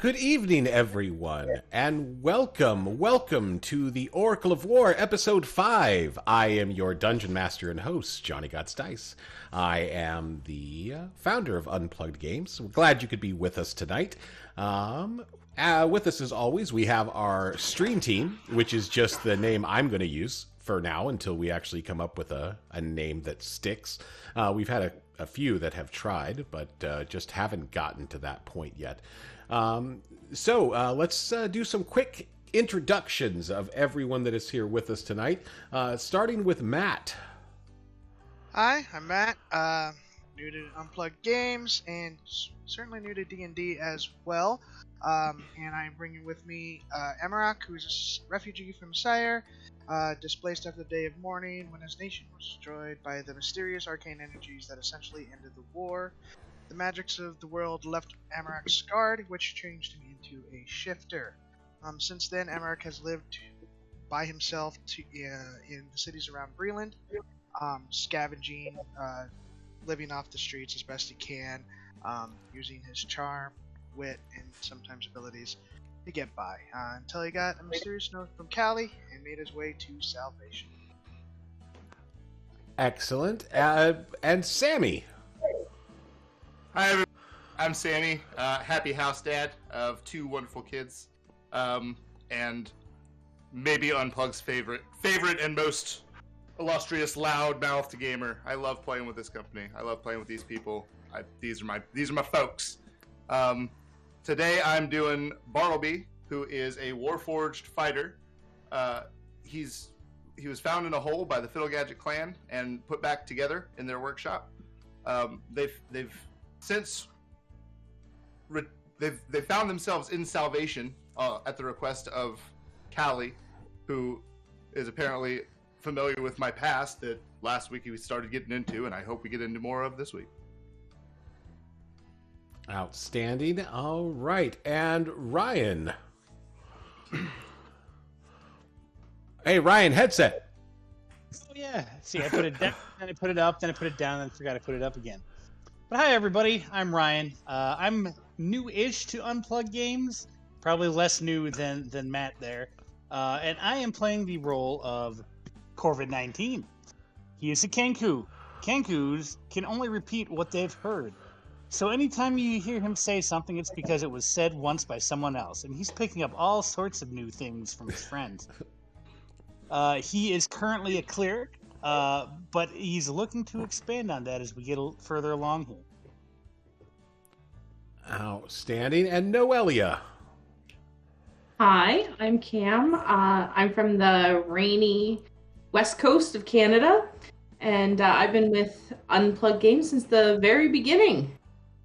Good evening, everyone, and welcome to the Oracle of War, Episode 5. I am your Dungeon Master and host, Johnny Gots Dice. I am the founder of Unplugged Games. We're glad you could be with us tonight. With us, as always, we have our stream team, which is just the name I'm going to use for now until we actually come up with a name that sticks. We've had a few that have tried, but just haven't gotten to that point yet. So let's do some quick introductions of everyone that is here with us tonight, starting with Matt. Hi, I'm Matt, new to Unplugged Games, and certainly new to D&D as well. And I'm bringing with me Emmerich, who's a refugee from Sire, displaced after the Day of Mourning when his nation was destroyed by the mysterious arcane energies that essentially ended the war. The magics of the world left Emmerich scarred, which changed him into a shifter. Since then, Emmerich has lived by himself in the cities around Breland, scavenging, living off the streets as best he can, using his charm, wit, and sometimes abilities to get by, until he got a mysterious note from Callie and made his way to salvation. Excellent. And Sammy. Hi, everyone. I'm Sammy, happy house dad of two wonderful kids, and maybe Unplugged's favorite and most illustrious, loud-mouthed gamer. I love playing with this company. I love playing with these people. These are my folks. Today I'm doing Bartleby, who is a Warforged fighter. He was found in a hole by the Fiddlegadget clan and put back together in their workshop. They've since they found themselves in salvation at the request of Callie, who is apparently familiar with my past that last week we started getting into, and I hope we get into more of this week. Outstanding. All right. And Ryan. Hey, Ryan, headset. Oh, yeah. See, I put it down, then I put it up, then I put it down, then I forgot to put it up again. But hi, everybody. I'm Ryan. I'm new-ish to Unplugged Games. Probably less new than Matt there. And I am playing the role of Corvid-19. He is a Kenku. Kenkus can only repeat what they've heard. So anytime you hear him say something, it's because it was said once by someone else. And he's picking up all sorts of new things from his friends. He is currently a cleric, but he's looking to expand on that as we get further along here. Outstanding. And Noelia. Hi, I'm Cam. I'm from the rainy west coast of Canada, and I've been with Unplugged Games since the very beginning.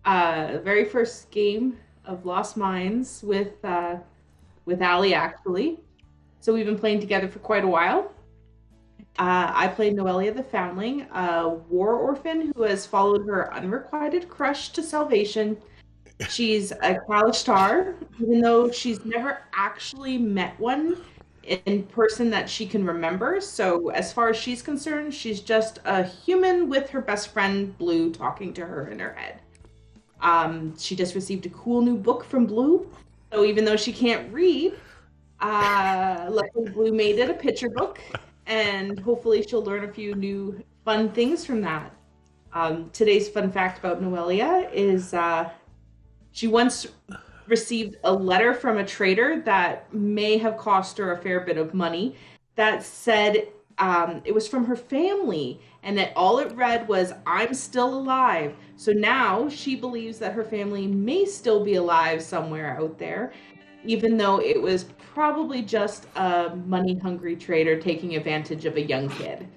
Very first game of Lost Mines with Ali, actually. So we've been playing together for quite a while. I played Noelia the Foundling, a war orphan who has followed her unrequited crush to salvation. She's a Kalashtar, even though she's never actually met one in person that she can remember. So as far as she's concerned, she's just a human with her best friend Blue talking to her in her head. She just received a cool new book from Blue. So even though she can't read, luckily Blue made it a picture book, and hopefully she'll learn a few new fun things from that. Today's fun fact about Noelia is she once received a letter from a trader that may have cost her a fair bit of money that said it was from her family, and that all it read was, "I'm still alive." So now she believes that her family may still be alive somewhere out there, even though it was probably just a money-hungry trader taking advantage of a young kid.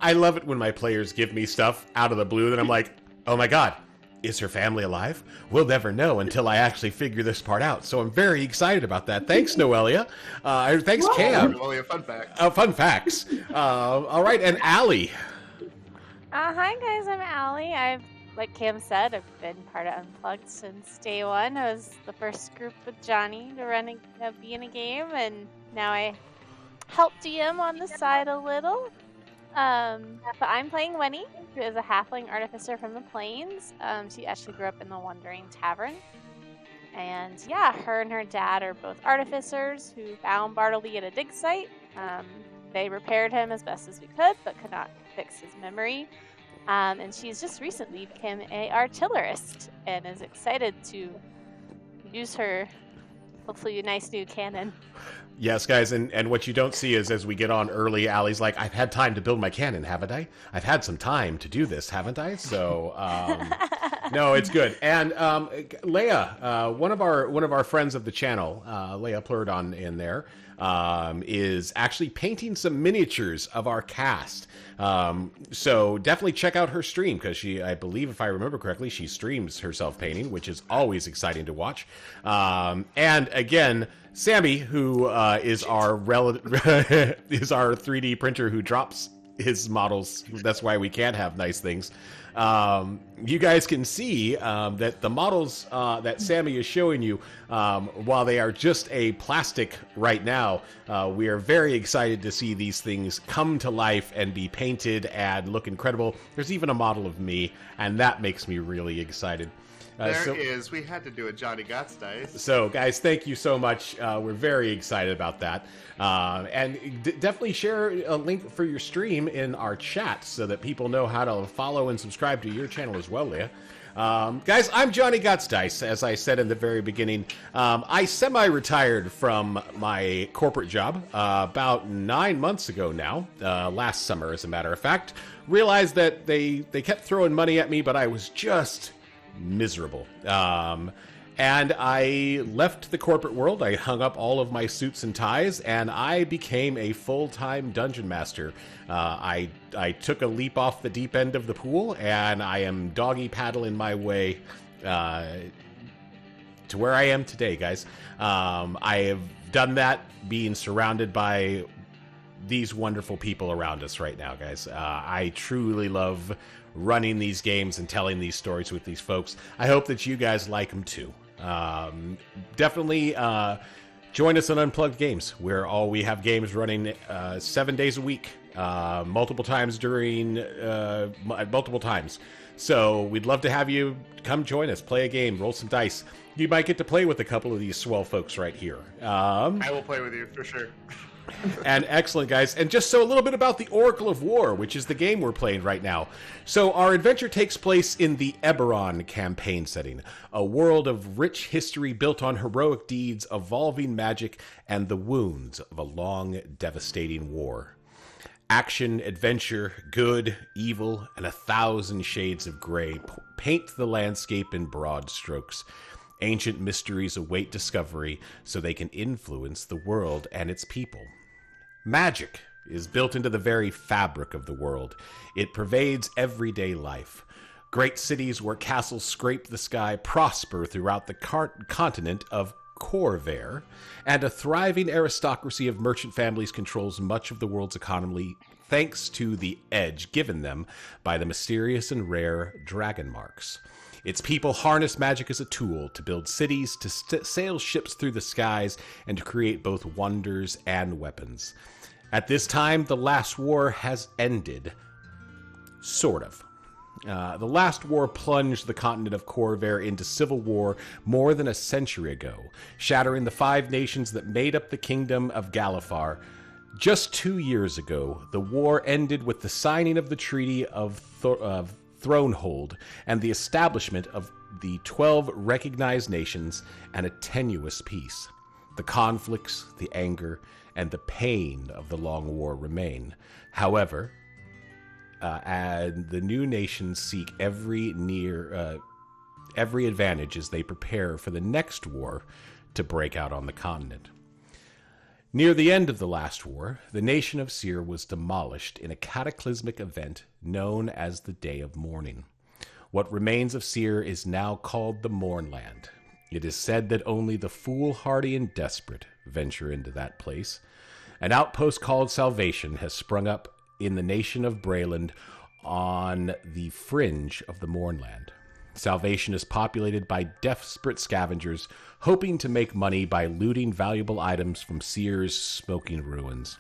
I love it when my players give me stuff out of the blue that I'm like, oh my god, is her family alive? We'll never know until I actually figure this part out. So I'm very excited about that. Thanks, Noelia. Thanks, Cam. Noelia, fun fact. Fun facts. All right, and Allie. Hi guys, I'm Allie. Like Cam said, I've been part of Unplugged since day one. I was the first group with Johnny to be in a game, and now I help DM on the side a little. But I'm playing Winnie, who is a halfling artificer from the plains. She actually grew up in the Wandering Tavern. And yeah, her and her dad are both artificers who found Bartleby at a dig site. They repaired him as best as we could, but could not fix his memory. And she's just recently become an artillerist and is excited to use her, hopefully, nice new cannon. Yes, guys, and what you don't see is as we get on early, Allie's like, I've had time to build my cannon, haven't I? I've had some time to do this, haven't I? So, no, it's good. And Leia, one of our friends of the channel, Leia Plurdon in there, is actually painting some miniatures of our cast. So definitely check out her stream, because I believe, if I remember correctly, she streams herself painting, which is always exciting to watch. And again, Sammy, who is our is our 3D printer who drops his models. That's why we can't have nice things. You guys can see that the models that Sammy is showing you, while they are just a plastic right now, we are very excited to see these things come to life and be painted and look incredible. There's even a model of me, and that makes me really excited. We had to do a Johnny Gots Dice. So, guys, thank you so much. We're very excited about that. And definitely share a link for your stream in our chat so that people know how to follow and subscribe to your channel as well, Leah. Guys, I'm Johnny Gots Dice. As I said in the very beginning, I semi-retired from my corporate job about 9 months ago now, last summer, as a matter of fact. Realized that they kept throwing money at me, but I was just miserable. And I left the corporate world. I hung up all of my suits and ties, and I became a full-time dungeon master. I took a leap off the deep end of the pool, and I am doggy paddling my way to where I am today, guys. I have done that being surrounded by these wonderful people around us right now, guys. I truly love running these games and telling these stories with these folks. I hope that you guys like them too. Definitely join us on Unplugged Games, where we have games running 7 days a week, multiple times. So we'd love to have you come join us, play a game, roll some dice. You might get to play with a couple of these swell folks right here. I will play with you for sure. And excellent, guys. And just so a little bit about the Oracle of War, which is the game we're playing right now. So our adventure takes place in the Eberron campaign setting, a world of rich history built on heroic deeds, evolving magic, and the wounds of a long, devastating war. Action, adventure, good, evil, and 1,000 shades of gray paint the landscape in broad strokes. Ancient mysteries await discovery so they can influence the world and its people. Magic is built into the very fabric of the world. It pervades everyday life. Great cities where castles scrape the sky prosper throughout the continent of Corvair, and a thriving aristocracy of merchant families controls much of the world's economy thanks to the edge given them by the mysterious and rare dragon marks. Its people harness magic as a tool to build cities, to sail ships through the skies, and to create both wonders and weapons. At this time, the last war has ended. Sort of. The last war plunged the continent of Corvair into civil war more than a century ago, shattering the 5 nations that made up the kingdom of Galifar. Just 2 years ago, the war ended with the signing of the Treaty of Thronehold and the establishment of the 12 recognized nations and a tenuous peace. The conflicts, the anger, and the pain of the long war remain. However, and the new nations seek every advantage as they prepare for the next war to break out on the continent. Near the end of the last war, the nation of Seer was demolished in a cataclysmic event known as the Day of Mourning. What remains of Seer is now called the Mournland. It is said that only the foolhardy and desperate venture into that place. An outpost called Salvation has sprung up in the nation of Brayland on the fringe of the Mournland. Salvation is populated by desperate scavengers hoping to make money by looting valuable items from Seer's smoking ruins,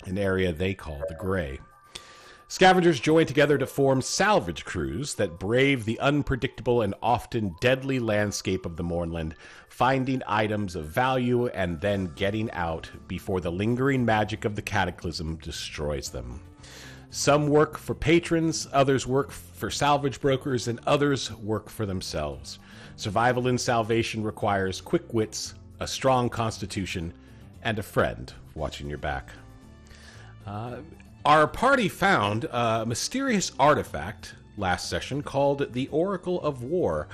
an area they call the Grey. Scavengers join together to form salvage crews that brave the unpredictable and often deadly landscape of the Mournland, finding items of value and then getting out before the lingering magic of the cataclysm destroys them. Some work for patrons, others work for salvage brokers, and others work for themselves. Survival in Salvation requires quick wits, a strong constitution, and a friend watching your back. Our party found a mysterious artifact last session called the Oracle of War.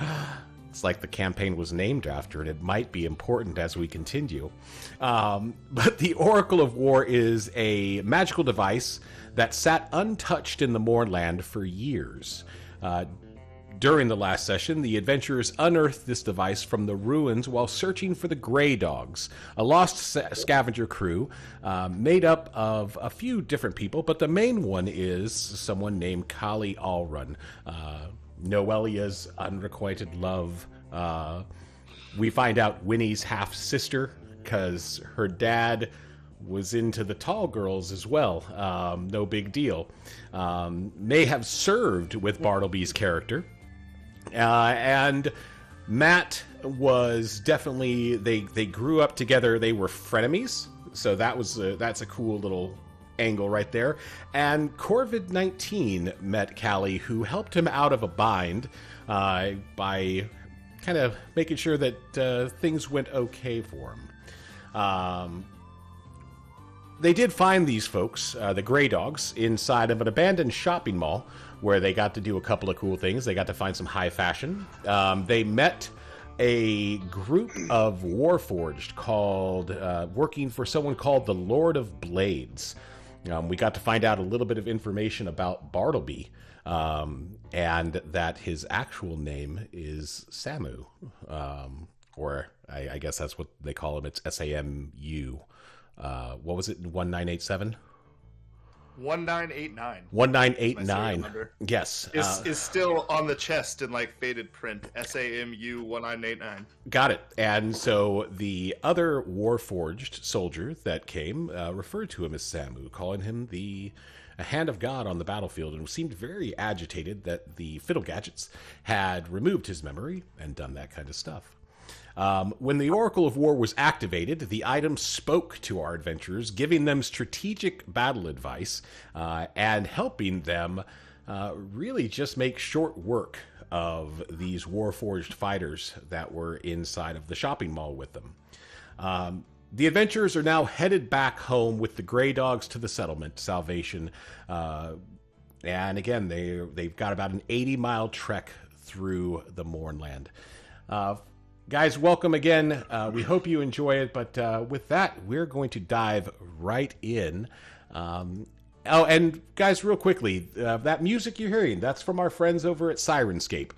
It's like the campaign was named after it. It might be important as we continue. But the Oracle of War is a magical device that sat untouched in the Mournland for years. During the last session, the adventurers unearthed this device from the ruins while searching for the Grey Dogs, a lost scavenger crew made up of a few different people, but the main one is someone named Kali Alrun, Noelia's unrequited love. We find out Winnie's half-sister, because her dad was into the tall girls as well. No big deal. May have served with Bartleby's character. And Matt was definitely, they grew up together. They were frenemies. So that's a cool little angle right there. And Corvid-19 met Callie, who helped him out of a bind by kind of making sure that things went okay for him. They did find these folks, the Grey Dogs, inside of an abandoned shopping mall where they got to do a couple of cool things. They got to find some high fashion. They met a group of Warforged called, working for someone called the Lord of Blades. We got to find out a little bit of information about Bartleby, and that his actual name is Samu, or I guess that's what they call him. It's SAMU. What was it, 1987? 1989. 1989. Yes. Is still on the chest in like faded print. SAMU 1989. Got it. And so the other Warforged soldier that came referred to him as Samu, calling him a hand of God on the battlefield, and seemed very agitated that the Fiddle Gadgets had removed his memory and done that kind of stuff. When the Oracle of War was activated, the item spoke to our adventurers, giving them strategic battle advice and helping them really just make short work of these Warforged fighters that were inside of the shopping mall with them. The adventurers are now headed back home with the Grey Dogs to the settlement, Salvation. And again, they've got about an 80-mile trek through the Mournland. Guys, welcome again. We hope you enjoy it, but with that, we're going to dive right in. Oh, and guys, real quickly, that music you're hearing, that's from our friends over at Sirenscape.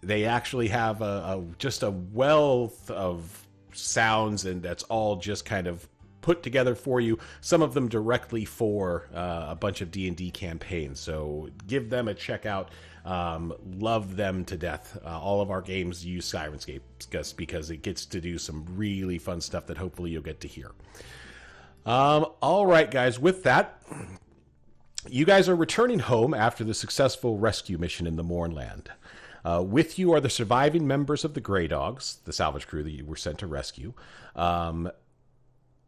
They actually have just a wealth of sounds, and that's all just kind of put together for you, some of them directly for a bunch of D&D campaigns. So give them a check out. Love them to death. All of our games use Sirenscape just because it gets to do some really fun stuff that hopefully you'll get to hear. All right, guys, with that, you guys are returning home after the successful rescue mission in the Mournland. With you are the surviving members of the Grey Dogs, the salvage crew that you were sent to rescue.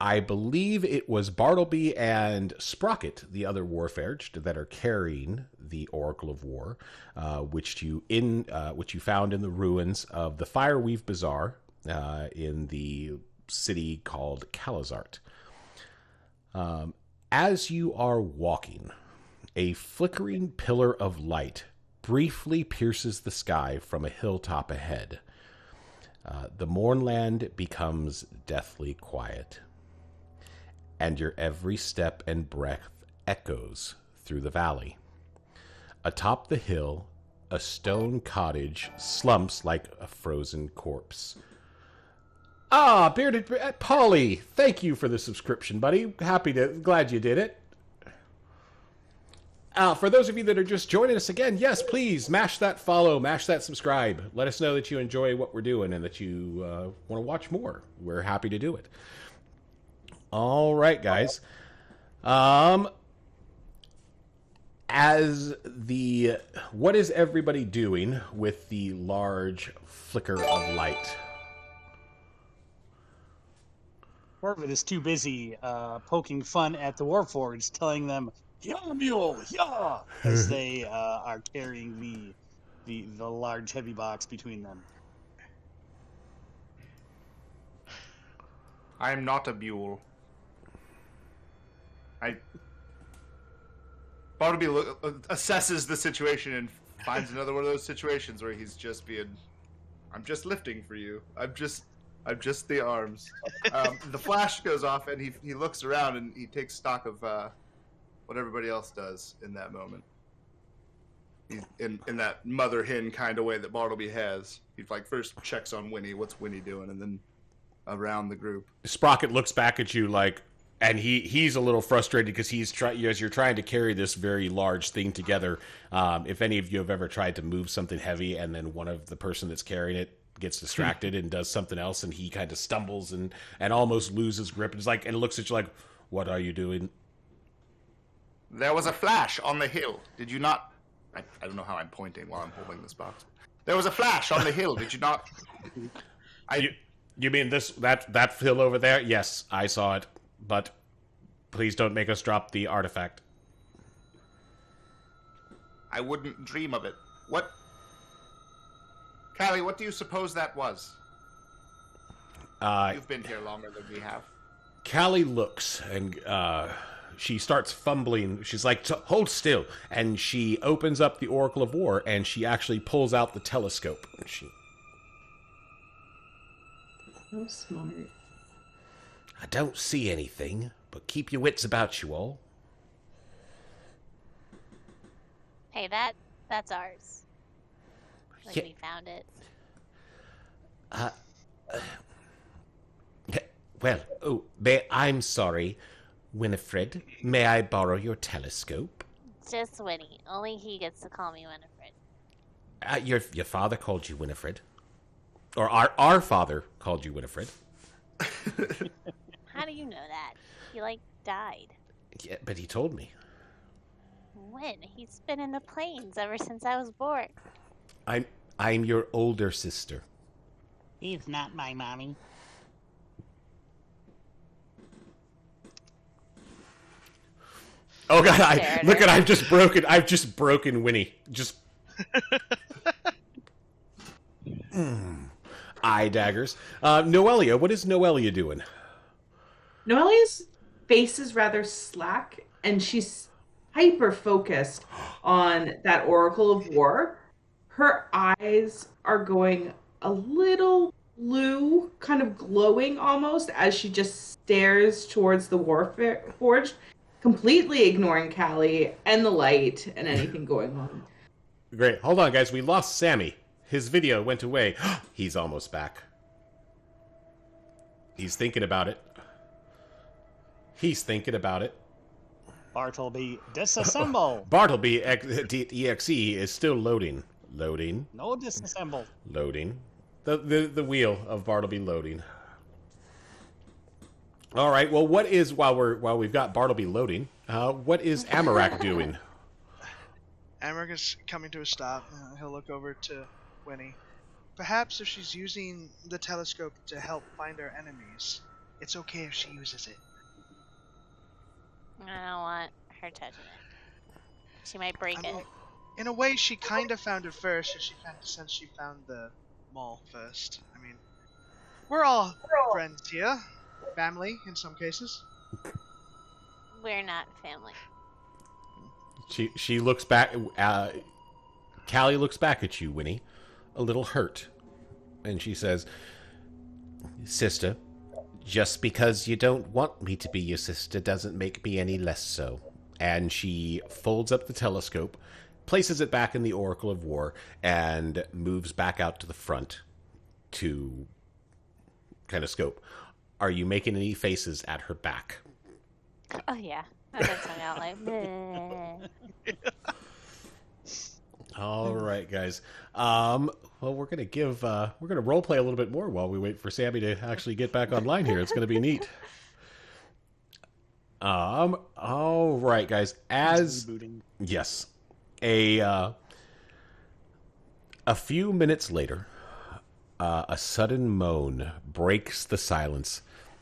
I believe it was Bartleby and Sprocket, the other Warforged, that are carrying the Oracle of War, which you found in the ruins of the Fireweave Bazaar in the city called Calazart. As you are walking, a flickering pillar of light briefly pierces the sky from a hilltop ahead. The Mournland becomes deathly quiet, and your every step and breath echoes through the valley. Atop the hill, a stone cottage slumps like a frozen corpse. Ah, Bearded Polly, thank you for the subscription, buddy. Glad you did it. For those of you that are just joining us again, yes, please mash that follow, mash that subscribe. Let us know that you enjoy what we're doing and that you want to watch more. We're happy to do it. All right, guys. What is everybody doing with the large flicker of light? Corvid is too busy poking fun at the Warforged, telling them "Yeah, mule, yeah," as they are carrying the large heavy box between them. I am not a mule. Bartleby assesses the situation and finds another one of those situations where he's just being, I'm just lifting for you. I'm just the arms. The flash goes off and he looks around and he takes stock of what everybody else does in that moment. He's in that mother hen kind of way that Bartleby has. He first checks on Winnie, what's Winnie doing, and then around the group. Sprocket looks back at you and he's a little frustrated because as you're trying to carry this very large thing together. If any of you have ever tried to move something heavy and then one of the person that's carrying it gets distracted and does something else, and he kind of stumbles and almost loses grip, and looks at you like, "What are you doing?" There was a flash on the hill. Did you not? I don't know how I'm pointing while I'm holding this box. There was a flash on the hill. Did you not? You mean that hill over there? Yes, I saw it. But please don't make us drop the artifact. I wouldn't dream of it. What? Callie, what do you suppose that was? You've been here longer than we have. Callie looks and she starts fumbling. She's like, "Hold still." And she opens up the Oracle of War and she actually pulls out the telescope. Oh, smart. I don't see anything, but keep your wits about you all. Hey, that's ours. Like Yeah. we found it. I'm sorry, Winifred. May I borrow your telescope? Just Winnie. Only he gets to call me Winifred. Your father called you Winifred, or our father called you Winifred. How do you know that? He died. Yeah, but he told me. When? He's been in the plains ever since I was born. I'm your older sister. He's not my mommy. Oh God! I've just broken Winnie. Just eye daggers. Noelia, what is Noelia doing? Noelia's face is rather slack, and she's hyper focused on that Oracle of War. Her eyes are going a little blue, kind of glowing almost, as she just stares towards the Warforged, completely ignoring Callie and the light and anything going on. Great. Hold on, guys. We lost Sammy. His video went away. He's almost back. He's thinking about it. Bartleby, disassemble. Bartleby EXE is still loading. Loading. No disassemble. Loading. The wheel of Bartleby loading. All right. Well, what is while we've got Bartleby loading? What is Amarak doing? Amarak is coming to a stop. He'll look over to Winnie. Perhaps if she's using the telescope to help find our enemies, it's okay if she uses it. I don't want her touching it. She might break it. In a way, she kind of found it first, since she found the mall first. I mean, we're all friends here. Family, in some cases. We're not family. She looks back. Callie looks back at you, Winnie, a little hurt, and she says, "Sister, just because you don't want me to be your sister doesn't make me any less so." And she folds up the telescope, places it back in the Oracle of War, and moves back out to the front to kind of scope. Are you making any faces at her back? Oh yeah, I'm gonna tongue out like. Bleh. All right, guys. Well, we're gonna role play a little bit more while we wait for Sammy to actually get back online here. It's gonna be neat. All right, guys. Yes, a few minutes later, a sudden moan breaks the silence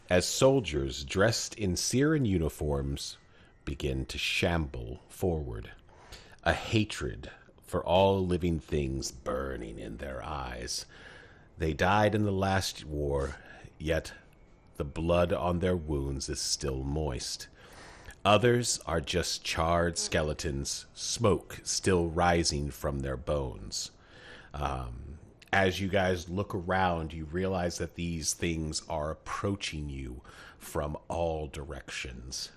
as soldiers dressed in Siren uniforms begin to shamble forward. A hatred for all living things burning in their eyes. They died in the last war, yet the blood on their wounds is still moist. Others are just charred skeletons, smoke still rising from their bones. As you guys look around, you realize that these things are approaching you from all directions.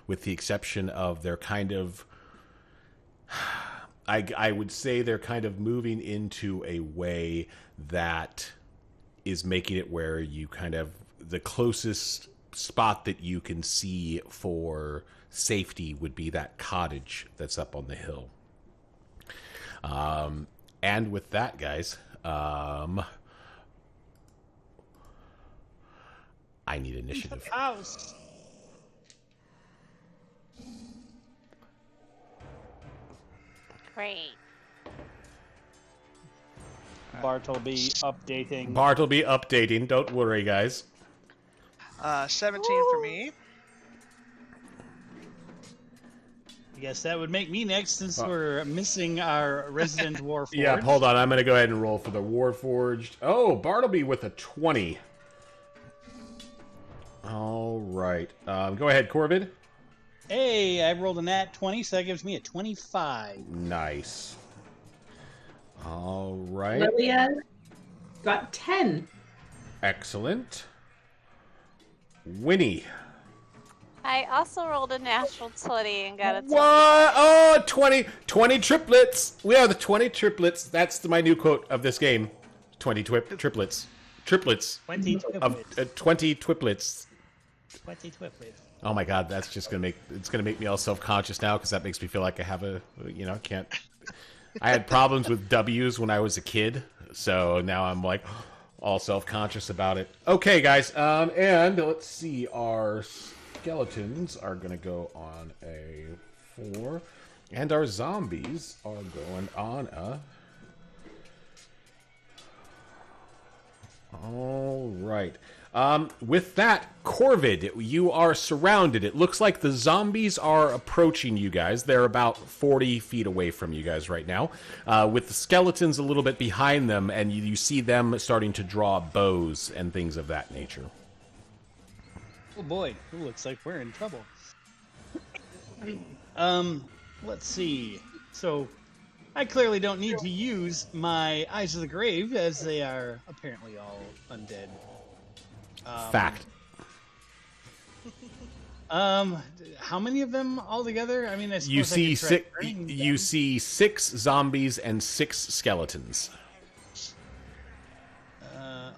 With the exception of their kind of... I would say they're kind of moving into a way that is making it where you kind of... The closest spot that you can see for safety would be that cottage that's up on the hill. And with that, guys, I need initiative. House. Great. Bartleby updating. Bartleby updating. Don't worry, guys. 17 for me. I guess that would make me next since we're missing our resident Warforged. Yeah, hold on. I'm going to go ahead and roll for the Warforged. Oh, Bartleby with a 20. All right. Go ahead, Corvid. Hey, I rolled a nat 20, so that gives me a 25. Nice. All right. Lilia got 10. Excellent. Winnie. I also rolled a natural 20 and got a 20. What? Oh, 20 triplets. We are the 20 triplets. That's my new quote of this game. 20 triplets. Triplets. 20 Of 20 twiplets. 20 twiplets. Oh my god, that's just gonna make me all self-conscious now because that makes me feel like I have can't. I had problems with W's when I was a kid, so now I'm like all self-conscious about it. Okay, guys, and let's see, our skeletons are gonna go on a 4, and our zombies are going on a. All right. With that, Corvid, you are surrounded. It looks like the zombies are approaching you guys. They're about 40 feet away from you guys right now, with the skeletons a little bit behind them, and you see them starting to draw bows and things of that nature. Oh boy, it looks like we're in trouble. Let's see. So, I clearly don't need to use my Eyes of the Grave, as they are apparently all undead. Fact. How many of them altogether? I mean, I suppose You I see could try six. burning You them. see 6 zombies and 6 skeletons.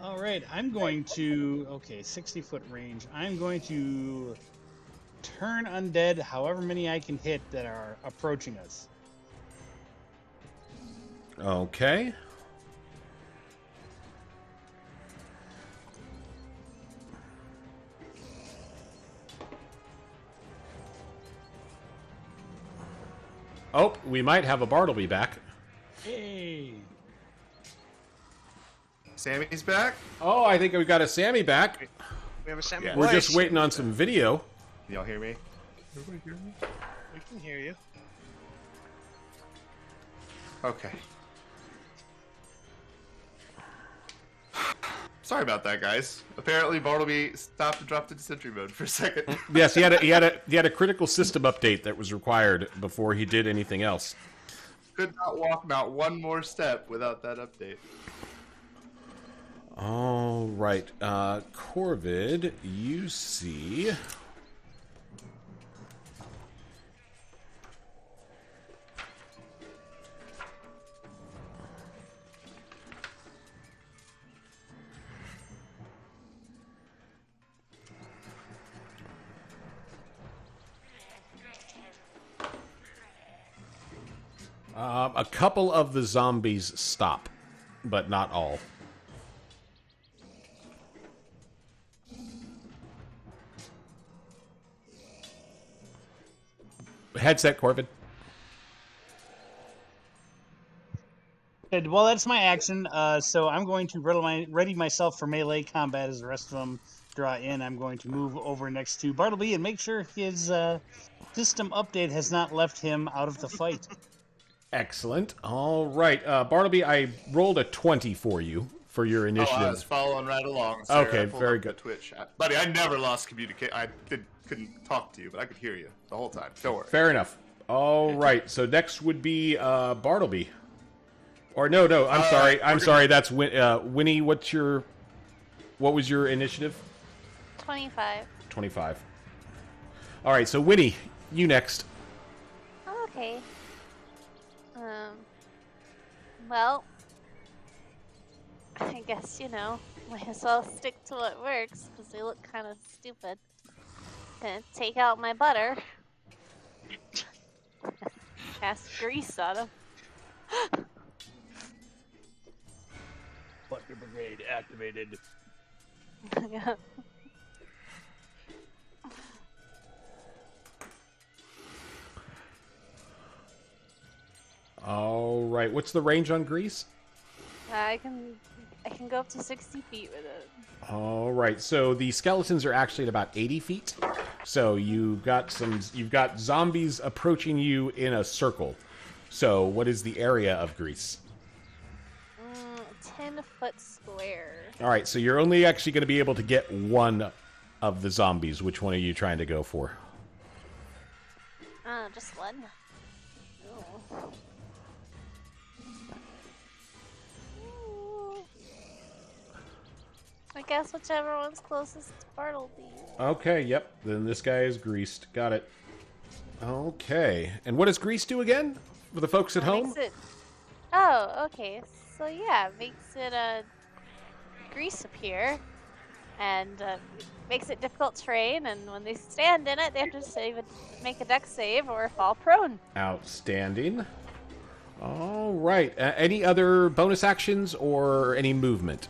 All right, I'm going to. Okay, 60-foot range. I'm going to turn undead. However many I can hit that are approaching us. Okay. Oh, we might have a Bartleby back. Hey. Sammy's back. Oh, I think we got a Sammy back. We have a Sammy Yeah. We're voice. just waiting on some video. Can y'all hear me? Everybody hear me? We can hear you. Okay. Sorry about that, guys. Apparently, Bartleby stopped and dropped into sentry mode for a second. Yes, he had a critical system update that was required before he did anything else. Could not walk not one more step without that update. All right, Corvid, you see. A couple of the zombies stop, but not all. Headset, Corvid. And, well, that's my action. So I'm going to ready myself for melee combat as the rest of them draw in. I'm going to move over next to Bartleby and make sure his system update has not left him out of the fight. Excellent. All right, Bartleby, I rolled a 20 for you for your Oh, initiative. I was following right along. Sir. Okay, I pulled very up the good. Twitch, buddy. I never lost communicate. Couldn't talk to you, but I could hear you the whole time. Don't worry. Fair enough. All right, so next would be Bartleby. Or no, I'm sorry. That's Winnie. What was your initiative? 25. 25. All right, so Winnie, you next. Okay. Well, I guess, might as well stick to what works, because they look kind of stupid. Gonna take out my butter. Cast grease on them. Butter Brigade activated. All right, what's the range on grease? I can go up to 60 feet with it. All right, so the skeletons are actually at about 80 feet. So you've got zombies approaching you in a circle. So what is the area of grease? 10-foot square. All right, so you're only actually going to be able to get one of the zombies. Which one are you trying to go for? Just one. Ooh. I guess whichever one's closest to Bartleby. Okay, yep. Then this guy is greased. Got it. Okay. And what does grease do again? For the folks at home? Makes it... Oh, okay. So yeah, it makes it grease appear, and makes it difficult terrain. And when they stand in it, they have to make a dex save or fall prone. Outstanding. All right. Any other bonus actions or any movement?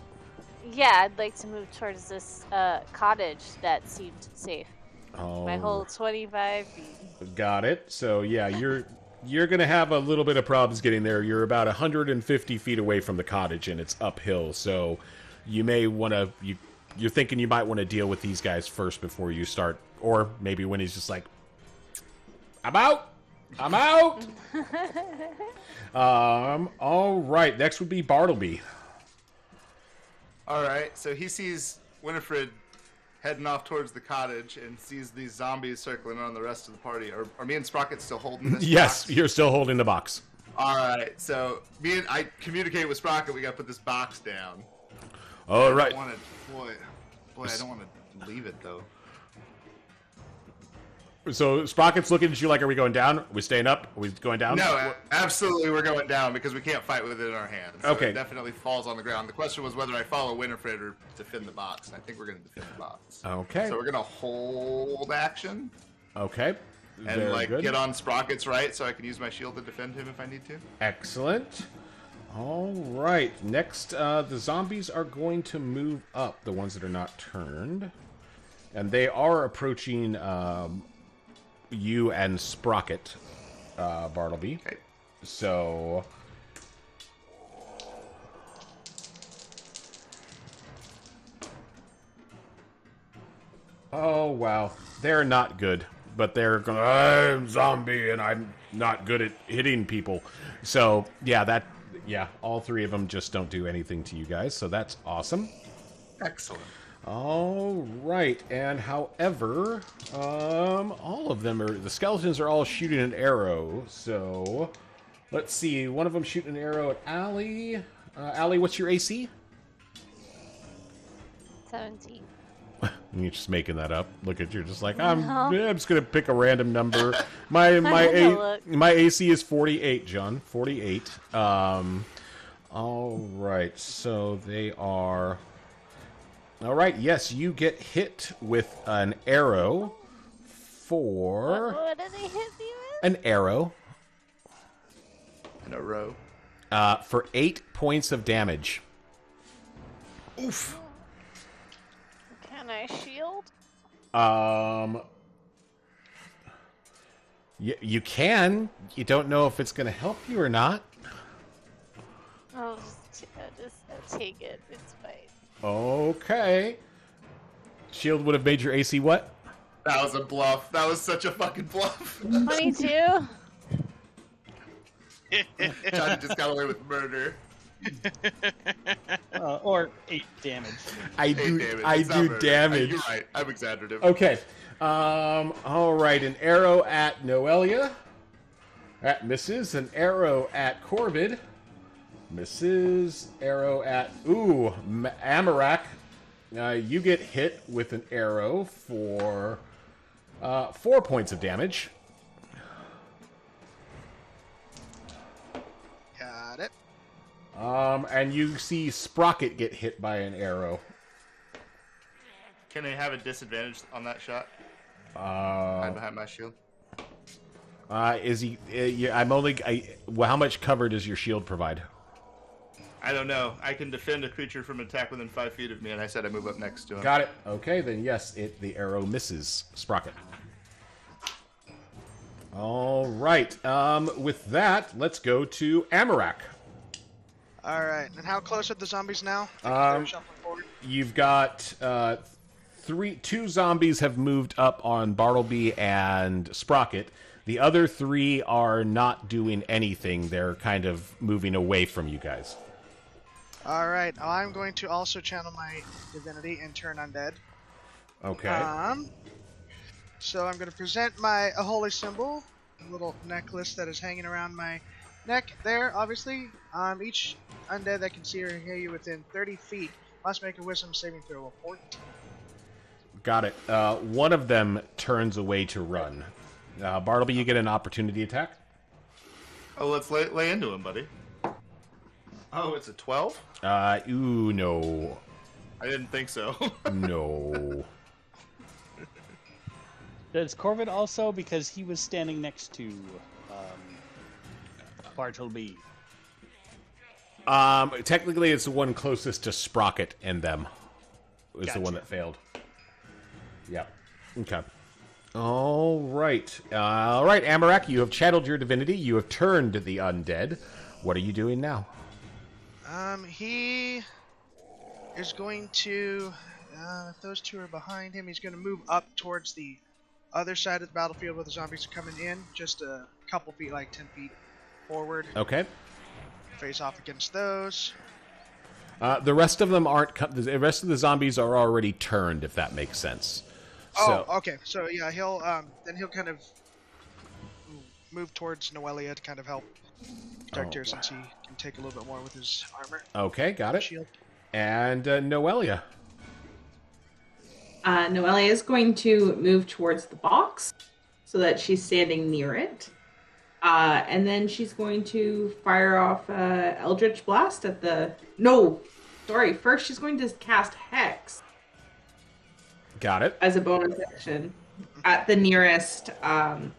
Yeah, I'd like to move towards this cottage that seemed safe. Oh, My whole 25 feet. got it. So yeah, you're gonna have a little bit of problems getting there. You're about 150 feet away from the cottage, and it's uphill. So you may want to. You're thinking you might want to deal with these guys first before you start, or maybe when he's just like, "I'm out. I'm out." All right. Next would be Bartleby. All right, so he sees Winifred heading off towards the cottage and sees these zombies circling around the rest of the party. Are me and Sprocket still holding this Yes, box? you're still holding the box. All right, so I communicate with Sprocket. We got to put this box down. All right. Boy, I don't want to leave it though. So Sprocket's looking at you like, are we going down? Are we staying up? Are we going down? No, absolutely, we're going down because we can't fight with it in our hands. So Okay. It definitely falls on the ground. The question was whether I follow Winifred or defend the box, and I think we're going to defend the box. Okay. So we're going to hold action Okay. and Very good. get on Sprocket's right so I can use my shield to defend him if I need to. Excellent. All right. Next, the zombies are going to move up, the ones that are not turned. And they are approaching you and Sprocket, Bartleby. Okay. So... Oh, wow. They're not good. But they're going, I'm zombie and I'm not good at hitting people. So, yeah, all three of them just don't do anything to you guys. So that's awesome. Excellent. All right, and however, all of them the skeletons are all shooting an arrow. So, let's see. One of them shooting an arrow at Allie. Allie, what's your AC? 17. You're just making that up. Look at you're just like No. I'm just gonna pick a random number. My look. my AC is 48, John. 48. All right, so they are. All right, yes, you get hit with an arrow for... What did they hit me with? An arrow. In a row. For 8 points of damage. Oof. Can I shield? You can. You don't know if it's going to help you or not. I'll just take it. It's fine. Okay. Shield would have made your AC what? That was a bluff. That was such a fucking bluff. 22? Johnny just got away with murder. Or 8 damage. I do damage. You're right. I'm exaggerative. Okay. All right. An arrow at Noelia. That misses. An arrow at Corvid. Misses. Arrow at Amarak. You get hit with an arrow for 4 points of damage. Got it. And you see Sprocket get hit by an arrow. Can I have a disadvantage on that shot? Hide behind my shield. Is he? Well, how much cover does your shield provide? I don't know. I can defend a creature from attack within 5 feet of me, and I said I move up next to him. Got it. Okay, then yes, the arrow misses Sprocket. All right. With that, let's go to Amarak. All right. And how close are the zombies now? Um, They're shuffling forward. You've got two zombies have moved up on Bartleby and Sprocket. The other 3 are not doing anything. They're kind of moving away from you guys. All right. I'm going to also channel my divinity and turn undead. Okay. So I'm going to present a holy symbol, a little necklace that is hanging around my neck there, obviously. Each undead that can see or hear you within 30 feet Must make a wisdom saving throw of 14. Got it. One of them turns away to run. Bartleby, you get an opportunity attack. Oh, let's lay into him, buddy. Oh, it's a 12? Ooh, no. I didn't think so. No. Does Corvid also, because he was standing next to Bartleby? Technically, it's the one closest to Sprocket and them. Is the one Gotcha. that failed. Yep. Okay. All right. All right, Amarak, you have channeled your divinity. You have turned the undead. What are you doing now? He is going to, if those two are behind him, he's going to move up towards the other side of the battlefield where the zombies are coming in, just a couple feet, like 10 feet forward. Okay. Face off against those. The rest of them aren't. The rest of the zombies are already turned, if that makes sense. So, Oh, okay. So yeah, he'll kind of move towards Noelia to kind of help protect her, since he can take a little bit more with his armor. Okay, got it. Shield. And Noelia. Noelia is going to move towards the box so that she's standing near it. And then she's going to fire off Eldritch Blast at the... No! Sorry, first she's going to cast Hex Got it. as a bonus action at the nearest... how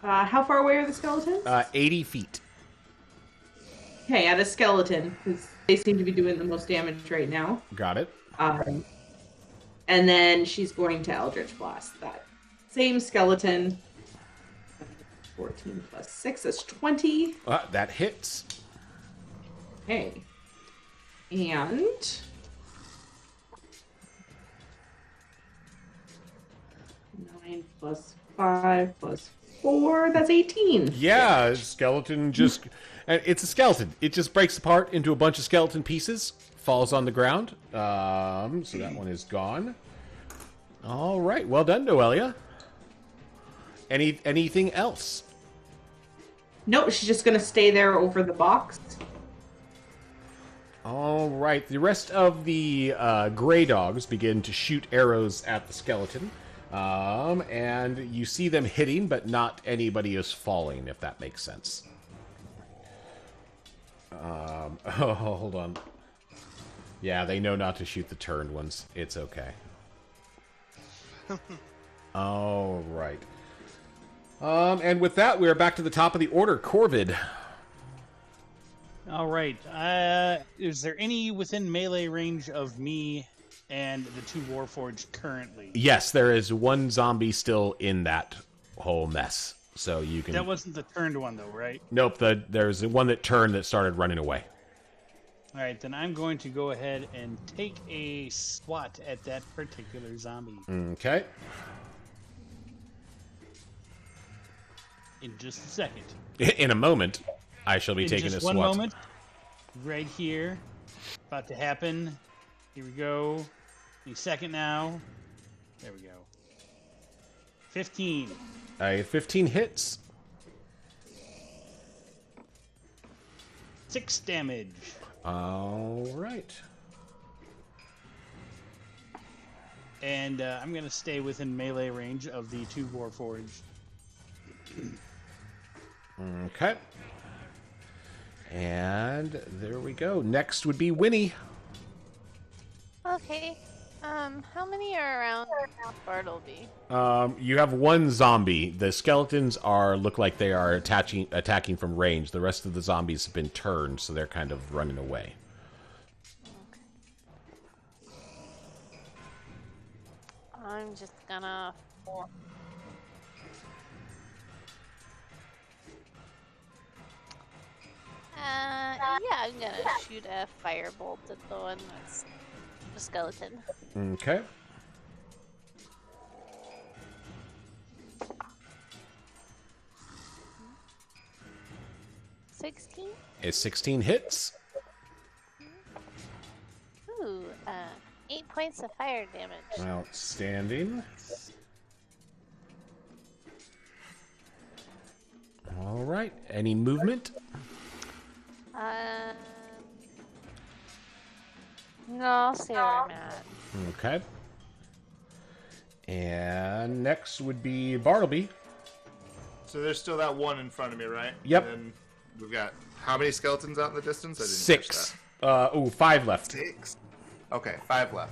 far away are the skeletons? 80 feet. Okay, at a skeleton, because they seem to be doing the most damage right now. Got it. And then she's going to Eldritch Blast that same skeleton. 14 plus 6, that's 20. That hits. Okay. And... 9 plus 5 plus 4, that's 18. Yeah, skeleton just... And it's a skeleton. It just breaks apart into a bunch of skeleton pieces, falls on the ground. So that one is gone. All right, well done, Noelia. Anything else? No, she's just going to stay there over the box. All right, the rest of the gray dogs begin to shoot arrows at the skeleton. And you see them hitting, but not anybody is falling, if that makes sense. Hold on. Yeah, they know not to shoot the turned ones. It's okay. All right. And with that, we are back to the top of the order. Corvid. All right. Is there any within melee range of me and the two Warforged currently? Yes, there is one zombie still in that whole mess. So you can... That wasn't the turned one, though, right? Nope, there's one that turned that started running away. All right, then I'm going to go ahead and take a swat at that particular zombie Okay. in just a second. In a moment, I shall be In taking just a one swat. moment, right here, about to happen. Here we go. Any second now. There we go. 15. 15 hits. 6 damage. All right. And I'm going to stay within melee range of the two Warforged. Okay. And there we go. Next would be Winnie. Okay. How many are around Bartleby? You have one zombie. The skeletons look like they are attacking from range. The rest of the zombies have been turned, so they're kind of running away. I'm just gonna... yeah, I'm gonna shoot a firebolt at the one that's a skeleton. Okay. $16? Is 16 hits? Ooh, 8 points of fire damage. Outstanding. All right. Any movement? No, I'll stay where I'm at. Okay. And next would be Bartleby. So there's still that one in front of me, right? Yep. And then we've got how many skeletons out in the distance? I didn't 6. catch 5 left. that. 6. Okay, 5 left.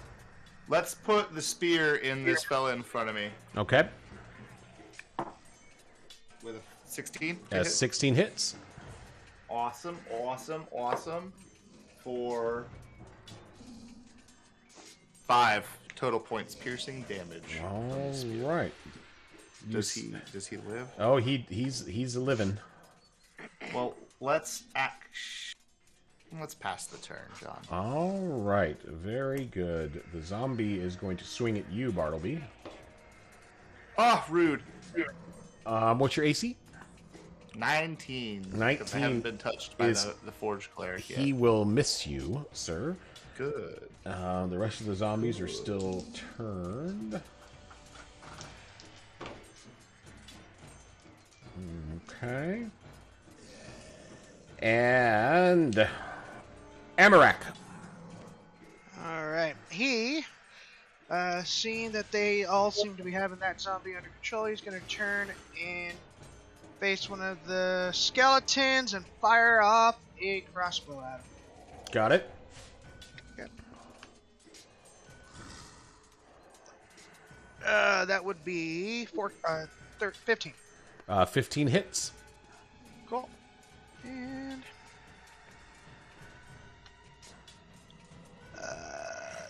Let's put the spear in this fella in front of me Okay. with a 16. to hit. 16 hits. Awesome, awesome, awesome. For 5 total points piercing damage. All right. Does he live? Oh, he's a living. Well, let's pass the turn, John. All right. Very good. The zombie is going to swing at you, Bartleby. Oh, rude. What's your AC? 19. 19 'cause I haven't been touched by is- the Forge Cleric yet. He will miss you, sir. Good. The rest of the zombies are still turned. Okay. And Amarak. All right. He, seeing that they all seem to be having that zombie under control, he's going to turn and face one of the skeletons and fire off a crossbow at him. Got it. That would be 15. 15 hits. Cool. And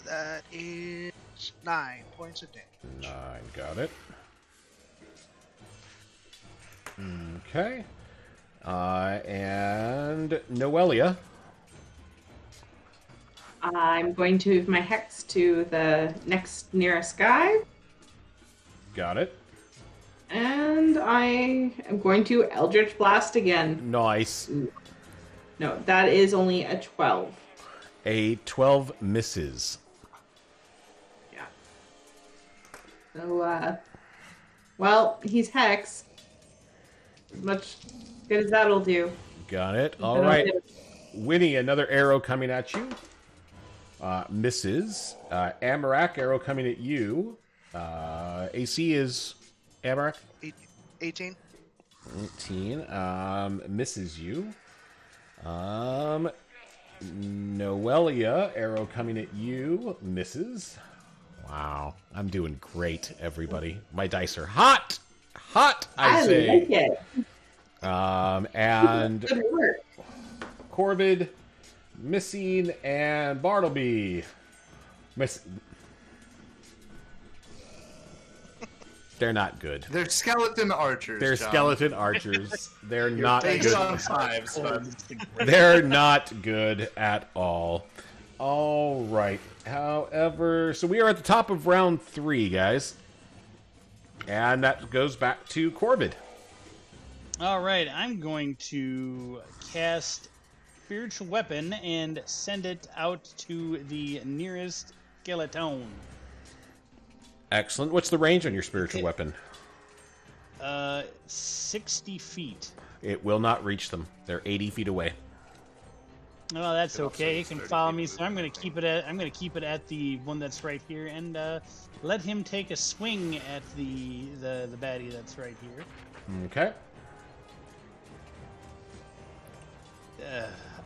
that is 9 points of damage. 9. Got it. Okay. And Noelia. I'm going to move my hex to the next nearest guy, Got it. and I am going to Eldritch Blast again. Nice. No, that is only a 12. A 12 misses. Yeah. So, well, he's hex. As much good as that'll do. Got it. All That'll right. do. Winnie, another arrow coming at you. Misses. Amarak, arrow coming at you. AC is Amarak. 18. 18. Misses you. Noelia, arrow coming at you. Misses. Wow. I'm doing great, everybody. My dice are hot. Hot, I say. like it. And Good work. Corvid, missing, and Bartleby. They're not good. They're skeleton archers. They're John. skeleton archers. They're You're not based good. on 5s, bud. They're not good at all. All right. However, so we are at the top of round 3, guys. And that goes back to Corvid. All right, I'm going to cast Spiritual Weapon and send it out to the nearest skeleton. Excellent. What's the range on your spiritual weapon? 60 feet. It will not reach them. They're 80 feet away. Oh, that's It also okay. He is can 30 follow feet me, with so I'm going to keep it at. I'm going to keep it at the one that's right here, and let him take a swing at the baddie that's right here. Okay.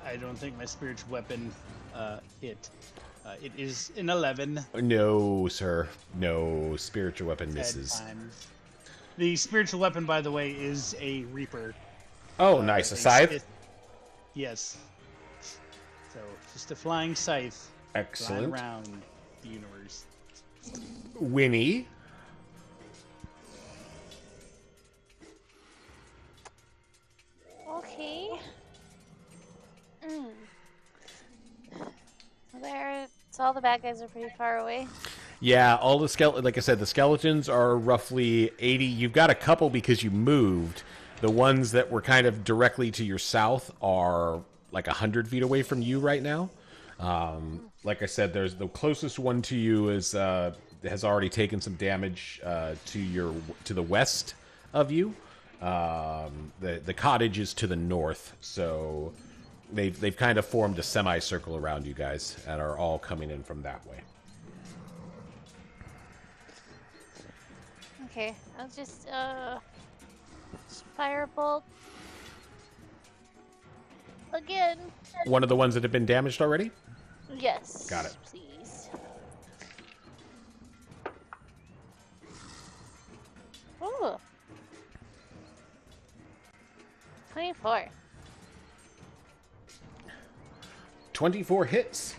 I don't think my spiritual weapon hit. It is an 11. No, sir. No. Spiritual weapon Bad misses. times. The spiritual weapon, by the way, is a reaper. Oh, nice. A scythe? Yes. So, just a flying scythe. Flying Excellent. around the universe. Winnie. Okay. There. So all the bad guys are pretty far away. Yeah, all the like I said, the skeletons are roughly 80. You've got a couple because you moved. The ones that were kind of directly to your south are like 100 feet away from you right now. Like I said, there's the closest one to you is has already taken some damage to the west of you. The cottage is to the north, so they've kind of formed a semicircle around you guys and are all coming in from that way. Okay, I'll just firebolt again. One of the ones that have been damaged already? Yes. Got it. Please. Ooh. 24. 24 hits.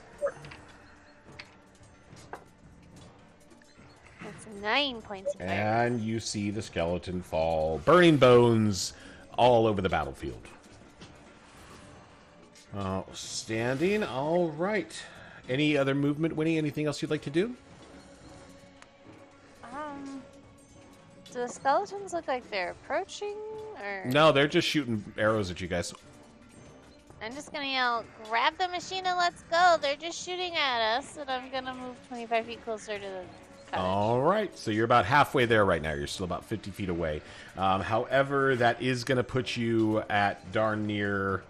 That's 9 points of fire. And you see the skeleton fall, burning bones all over the battlefield. Standing. All right. Any other movement, Winnie? Anything else you'd like to do? Do the skeletons look like they're approaching, or? No, they're just shooting arrows at you guys. I'm just gonna yell, grab the machine and let's go. They're just shooting at us, and I'm gonna move 25 feet closer to the cottage. All right. So you're about halfway there right now. You're still about 50 feet away. However, that is going to put you at darn near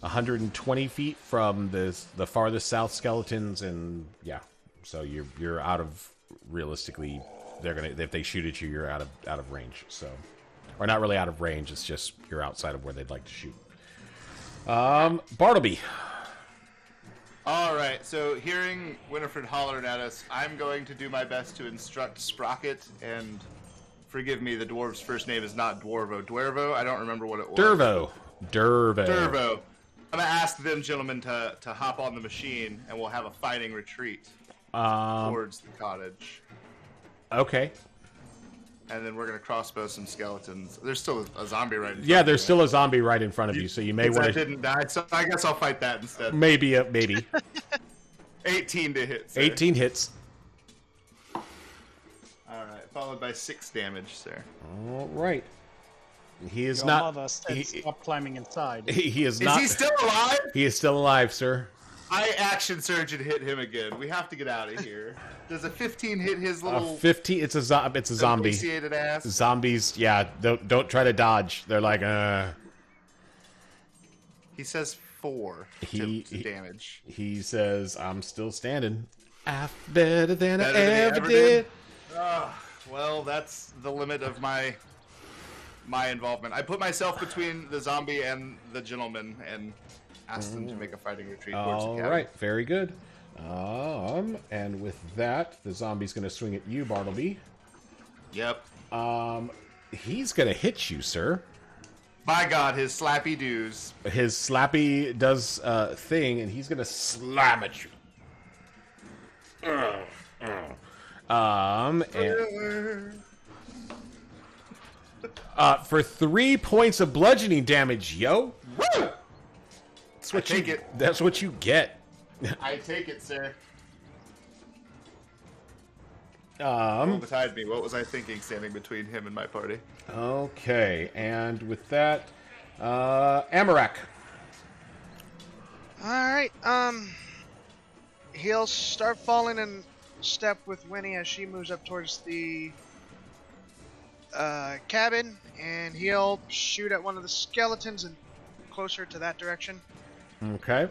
120 feet from the farthest south skeletons, and yeah, so you're out of, realistically, they're gonna, if they shoot at you, you're out of range. So, or not really out of range. It's just you're outside of where they'd like to shoot. Bartleby. All right, so hearing Winifred hollering at us, I'm going to do my best to instruct Sprocket, and forgive me, the dwarf's first name is not Dwarvo. Dwervo? I don't remember what it was. Dervo. Dervo. I'm going to ask them gentlemen to hop on the machine, and we'll have a fighting retreat towards the cottage. Okay. And then we're going to crossbow some skeletons. There's still a zombie right in front Yeah, of there's me, still a zombie right in front of you, so you may want I to... didn't die, so I guess I'll fight that instead. Maybe. 18 to hit, sir. 18 hits. All right, followed by 6 damage, sir. All right. He is Your not... mother said stop climbing inside. He is Is not... he still alive? He is still alive, sir. I action surge and hit him again. We have to get out of here. Does a 15 hit his little 15. It's a zombie. emaciated ass? Zombies, yeah. Don't try to dodge. They're like, He says 4 to damage. He says, "I'm still standing. Better than I Better than ever you ever did." Well, that's the limit of my involvement. I put myself between the zombie and the gentleman and asked them to make a fighting retreat towards the All cabin. right, very good. And with that, the zombie's going to swing at you, Bartleby. Yep. He's going to hit you, sir. By God, his slappy doos. His slappy does thing, and he's going to slam at you. And for 3 points of bludgeoning damage, yo. Woo! That's what you get. I take it, sir. Beside me, what was I thinking standing between him and my party? Okay, and with that, Amarak. Alright, he'll start falling in step with Winnie as she moves up towards the cabin, and he'll shoot at one of the skeletons and closer to that direction. Okay.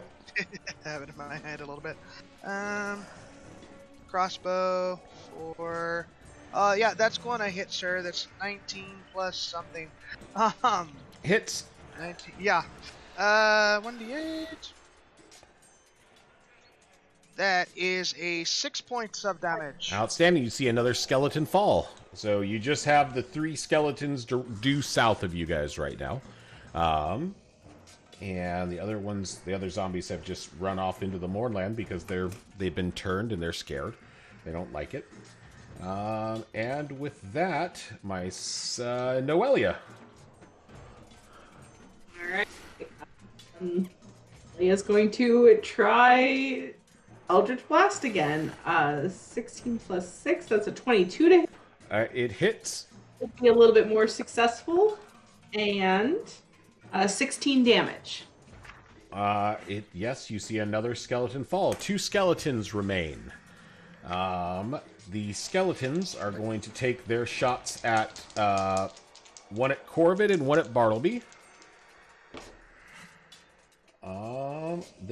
Have it in my head a little bit. Crossbow for... yeah, that's going to hit, sir. That's 19 plus something. Hits. 19, yeah. 1d8. That is a 6 points of damage. Outstanding. You see another skeleton fall. So you just have the 3 skeletons due south of you guys right now. And the other zombies have just run off into the moorland because they've been turned and they're scared. They don't like it. And with that, my Noelia. Alright. Leah's going to try Eldritch Blast again. 16 plus 6, that's a 22 to hit. It hits. Be a little bit more successful. And 16 damage. Yes, you see another skeleton fall. 2 skeletons remain. The skeletons are going to take their shots at one at Corvid and one at Bartleby.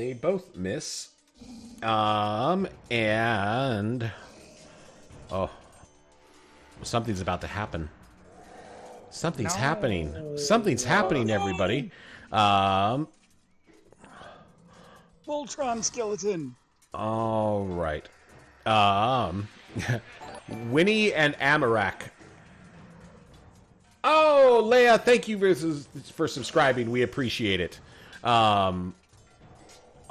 They both miss. And something's about to happen. Something's happening. Something's happening, everybody. Voltron skeleton. All right. Winnie and Amarak. Oh, Leia, thank you for subscribing. We appreciate it.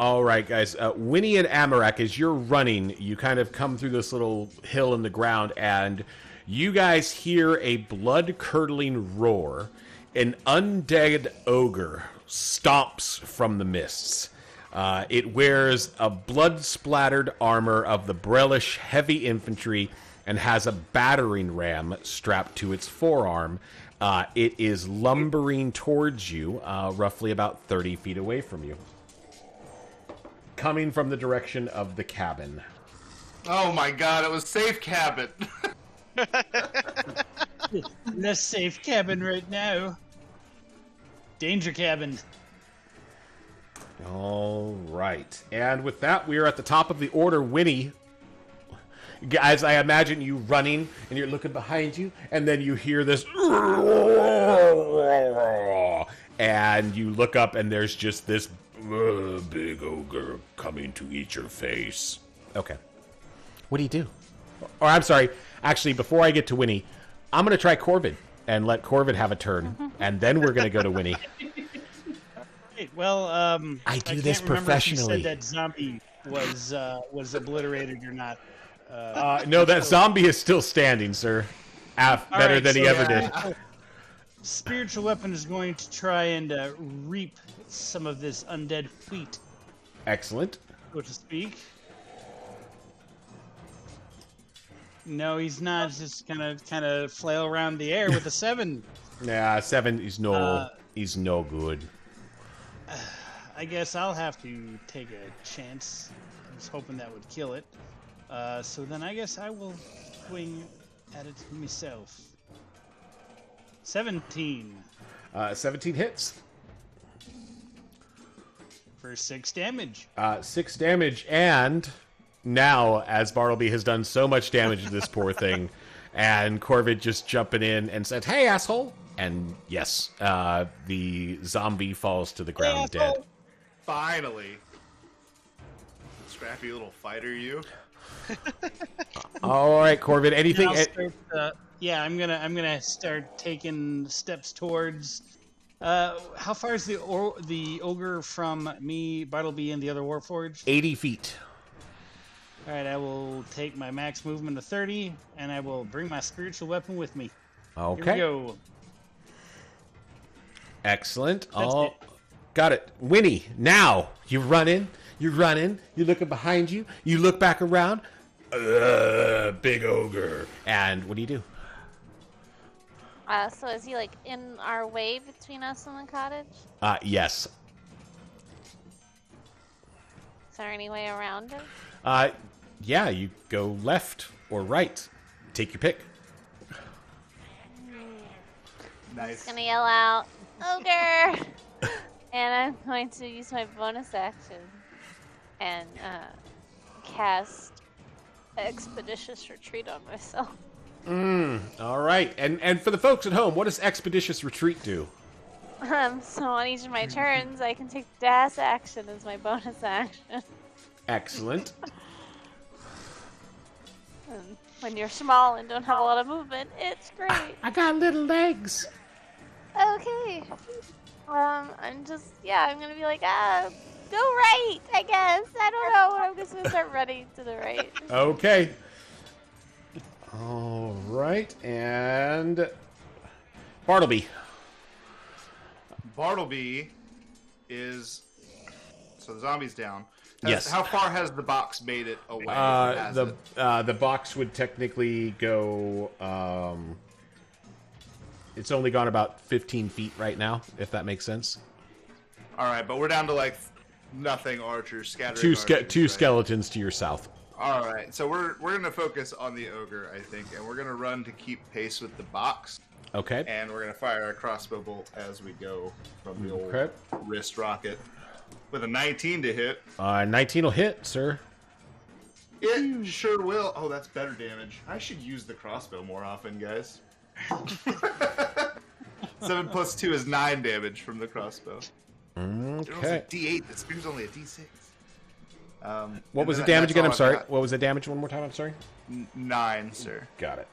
All right, guys. Winnie and Amarak, as you're running, you kind of come through this little hill in the ground, and you guys hear a blood-curdling roar. An undead ogre stomps from the mists. It wears a blood-splattered armor of the Brelish heavy infantry and has a battering ram strapped to its forearm. It is lumbering towards you, roughly about 30 feet away from you. Coming from the direction of the cabin. Oh my god, it was Safe Cabin. The safe cabin right now. Danger cabin. All right. And with that, we are at the top of the order. Winnie, as I imagine you running, and you're looking behind you, and then you hear this, and you look up, and there's just this big ogre coming to eat your face. Okay. What do you do? Or I'm sorry. Actually, before I get to Winnie, I'm going to try Corvid and let Corvid have a turn, and then we're going to go to Winnie. Well, I do can't this remember professionally. If you said that zombie was obliterated or not. No, that zombie is still standing, sir. Better than he ever did. Spiritual weapon is going to try and reap some of this undead wheat, Excellent. so to speak. No, he's not. Just gonna kind of flail around the air with a 7. Yeah, 7 is he's no good. I guess I'll have to take a chance. I was hoping that would kill it. So then I guess I will swing at it myself. 17 17 hits. for 6 damage. 6 damage, and now, as Bartleby has done so much damage to this poor thing, and Corvid just jumping in and said, "Hey, asshole!" And yes, the zombie falls to the ground dead. Finally. Scrappy little fighter, you. All right, Corvid. Anything? I'll start, yeah, I'm gonna start taking steps towards. How far is the ogre from me, Bartleby, and the other Warforged? 80 feet. All right, I will take my max movement to 30, and I will bring my spiritual weapon with me. Okay. Here we go. Excellent. That's it. Got it. Winnie, now you're running, you're looking behind you, you look back around, big ogre. And what do you do? So is he like in our way between us and the cottage? Yes. Is there any way around him? Yeah, you go left or right. Take your pick. Nice. Gonna yell out, "Ogre!" And I'm going to use my bonus action and cast Expeditious Retreat on myself. All right. And for the folks at home, what does Expeditious Retreat do? So on each of my turns, I can take dash action as my bonus action. Excellent. And when you're small and don't have a lot of movement, it's great. I got little legs. Okay. I'm gonna be like, go right, I guess. I don't know. I'm just gonna start running to the right. Okay. All right. And Bartleby. Bartleby is... So the zombie's down. Yes. How far has the box made it away? Has it? The box would technically go. It's only gone about 15 feet right now, if that makes sense. All right, but we're down to like nothing archers, scattering Two archers, skeletons to your south. All right, so we're gonna focus on the ogre, I think, and we're gonna run to keep pace with the box, Okay. and we're gonna fire a crossbow bolt as we go from the old Okay. wrist rocket. With a 19 to hit. 19 will hit, sir. It sure will. Oh, that's better damage. I should use the crossbow more often, guys. 7 plus 2 is 9 damage from the crossbow. Okay. D8. The spear's only a D6. What was the damage again? I'm sorry. What was the damage one more time? I'm sorry. 9, sir. Got it.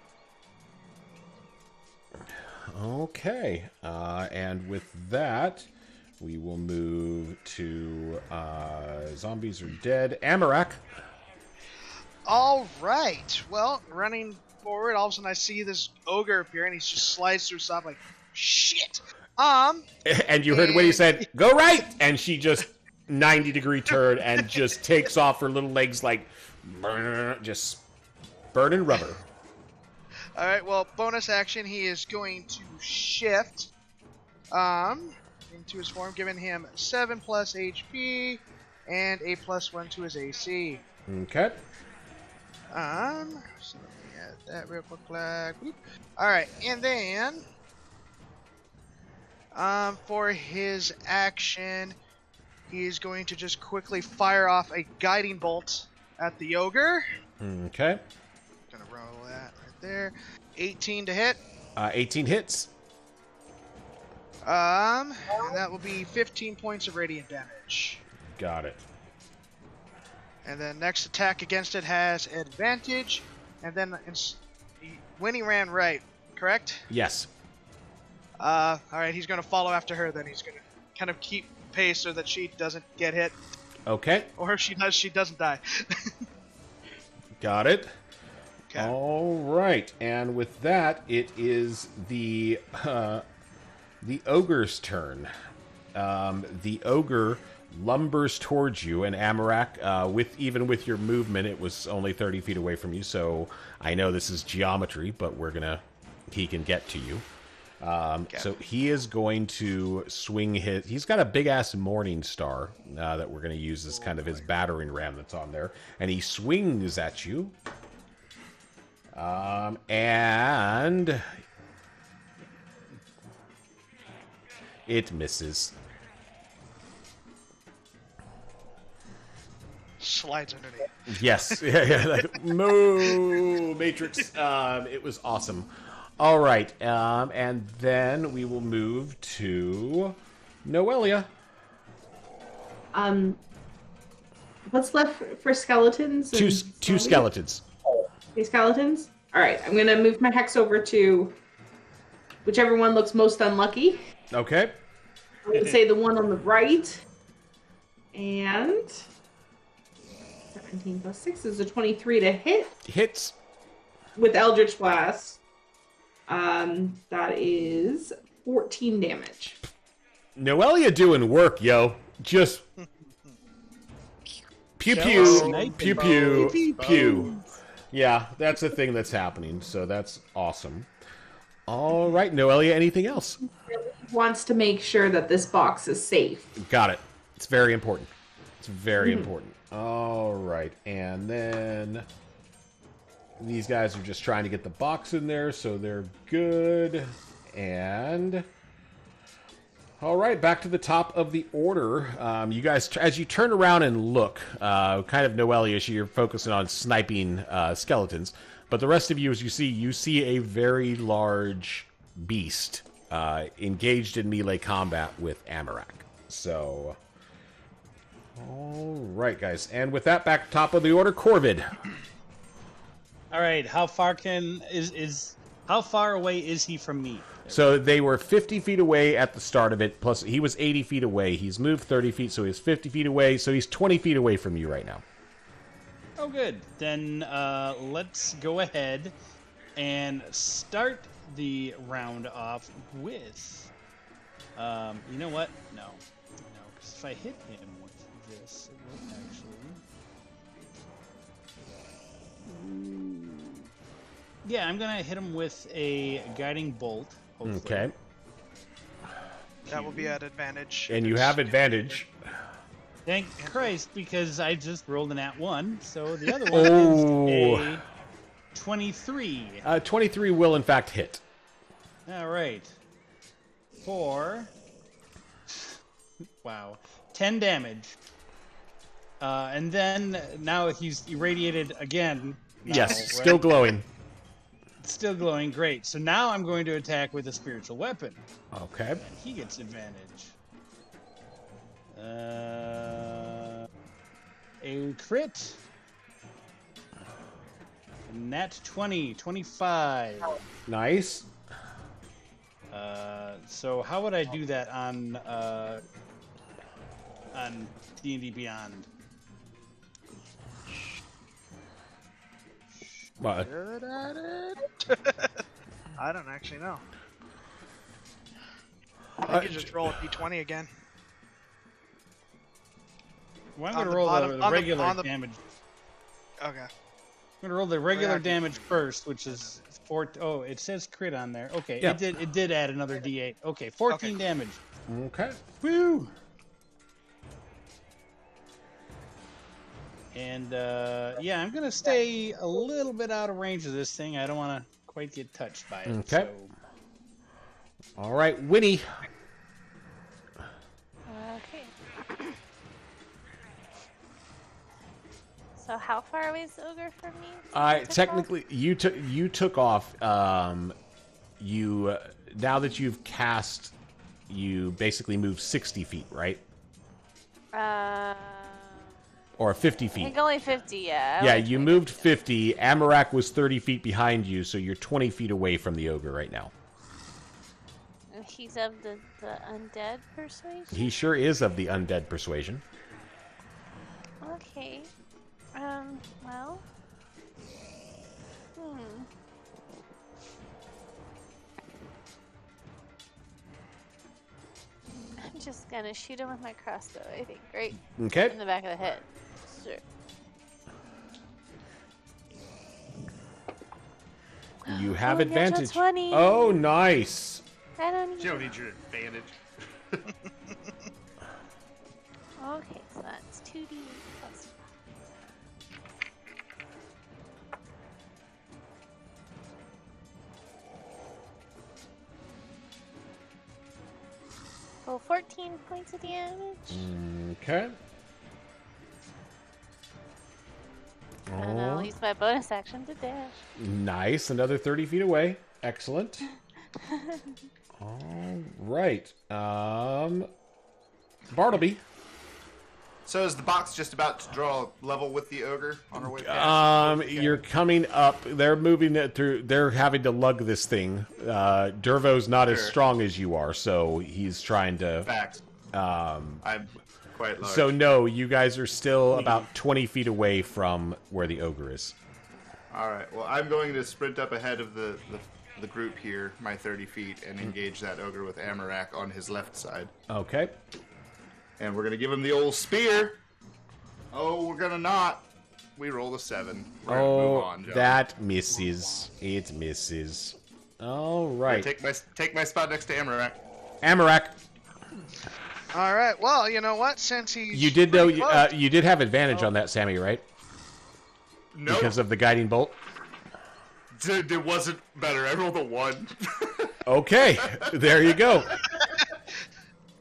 Okay. And with that, we will move to Zombies Are Dead. Amarak. All right. Well, running forward, all of a sudden I see this ogre appear, and he just slides through stuff like, shit. And you heard when he said, "Go right," and she just 90-degree turn and just takes off her little legs like just burning rubber. All right. Well, bonus action, he is going to shift into his form, giving him 7 plus HP and a +1 to his AC. Okay. So let me add that real quick. Boop. All right, and then for his action, he is going to just quickly fire off a guiding bolt at the ogre. Okay. Gonna roll that right there. 18 to hit. 18 hits. And that will be 15 points of radiant damage. Got it. And then next attack against it has advantage. And then when he ran right, correct? Yes. All right, he's going to follow after her. Then he's going to kind of keep pace so that she doesn't get hit. Okay. Or if she does, she doesn't die. Got it. Okay. All right, and with that, it is the ogre's turn. The ogre lumbers towards you, and Amarak, even with your movement, it was only 30 feet away from you. So I know this is geometry, but he can get to you. So he is going to swing he's got a big ass Morning Star that we're going to use as kind of his battering ram that's on there, and he swings at you. And it misses. Slides underneath. Yes. Like, moo, Matrix. It was awesome. All right. And then we will move to Noelia. What's left for skeletons? Two skeletons. 2 skeletons? Alright, I'm gonna move my hex over to whichever one looks most unlucky. Okay. I would say the one on the right. And 17 plus 6 is a 23 to hit. Hits. With Eldritch Blast. That is 14 damage. Noelia doing work, yo. Just pew pew, pew pew, pew. Yeah, that's the thing that's happening, so that's awesome. All right, Noelia, anything else? Wants to make sure that this box is safe. Got it. It's very important. It's very important. All right, and then these guys are just trying to get the box in there, so they're good. And all right, back to the top of the order. You guys, as you turn around and look, kind of Noelia, you're focusing on sniping skeletons. But the rest of you, as you see a very large beast engaged in melee combat with Amarak. So, all right, guys. And with that, back top of the order, Corvid. All right, how far how far away is he from me? So they were 50 feet away at the start of it, plus he was 80 feet away. He's moved 30 feet, so he's 50 feet away, so he's 20 feet away from you right now. Oh, good. Then let's go ahead and start the round off with... you know what? No, because if I hit him with this, it will actually... Yeah, I'm going to hit him with a guiding bolt. Hopefully. Okay. That will be at advantage. And you have advantage. Thank Christ, because I just rolled an @1, so the other one is a 23. 23 will, in fact, hit. All right. 4. Wow. 10 damage. And then now he's irradiated again. Now, Yes, right? still glowing. Still glowing. Great. So now I'm going to attack with a spiritual weapon. Okay. And he gets advantage. A crit. Nat 20, 25. Nice. So how would I do that on D&D Beyond? What? Good at it. I don't actually know. I think you just roll a d20 again. Well, I'm On going to the roll bottom- the on the- regular on the- damage. Okay. I'm going to roll the regular Yeah. damage first, which is 4. Oh, it says crit on there. Okay, Yeah. it did add another D8. Okay, 14 Okay. damage. Okay. Woo! And yeah, I'm gonna stay a little bit out of range of this thing. I don't want to quite get touched by it. Okay. All right, Winnie. Okay. So how far away is the ogre from me? since I took Technically, you took off. You now that you've cast, you basically move 60 feet, right? off? Or 50 I feet. think only 50. Yeah. Yeah, only you 50. moved 50. Amarak was 30 feet behind you, so you're 20 feet away from the ogre right now. And he's of the undead persuasion. He sure is of the undead persuasion. Okay. Well. I'm just gonna shoot him with my crossbow, I think. Right Okay. in the back of the head. Sure. You have Oh, natural advantage. 20. Oh, nice. I don't You need don't need your advantage. Okay, so that's 2d plus 5. Oh, 14 points of damage. Okay. And I'll use my bonus action to dash. Nice. Another 30 feet away. Excellent. All right. Bartleby. So is the box just about to draw level with the ogre on her way past? You're coming up. They're moving it through. They're having to lug this thing. Dervo's not as Sure. strong as you are, so he's trying to. Fact. I'm quite large. So no, you guys are still about 20 feet away from where the ogre is. All right. Well, I'm going to sprint up ahead of the group here, my 30 feet, and engage that ogre with Amarak on his left side. Okay. And we're going to give him the old spear. Oh, we're going to not. We rolled a 7. We're gonna move on, John. That misses. It misses. All right. Take my spot next to Amarak. Amarak, All right. Well, you know what? Since he's you did know pretty close- you did have advantage on that, Sammy, right? No, Because of the guiding bolt. it wasn't better. I rolled a 1. Okay, there you go.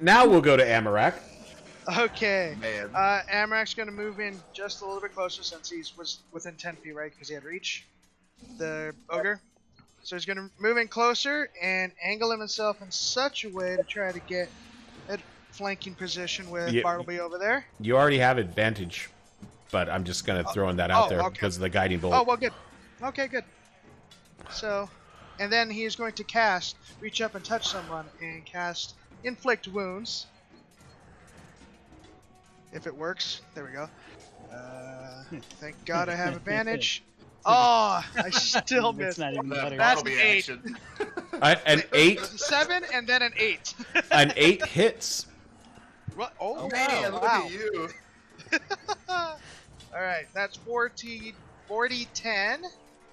Now we'll go to Amarak. Okay. Man. Amarak's going to move in just a little bit closer since was within 10 feet, right? Because he had reach. The ogre. So he's going to move in closer and angle himself in such a way to try to get a flanking position with Yeah. Bartleby over there. You already have advantage, but I'm just gonna throwing that out there okay. because of the guiding bolt. Oh, well, good. Okay, good. So, and then he is going to reach up and touch someone and cast Inflict Wounds. If it works. There we go. Thank God I have advantage. Oh, I still That's missed. not even better. That's That'll be an 8. action. An 8, 7 and then an 8. an 8 hits. Oh, Man, look wow. at you. Alright, that's 40, 10.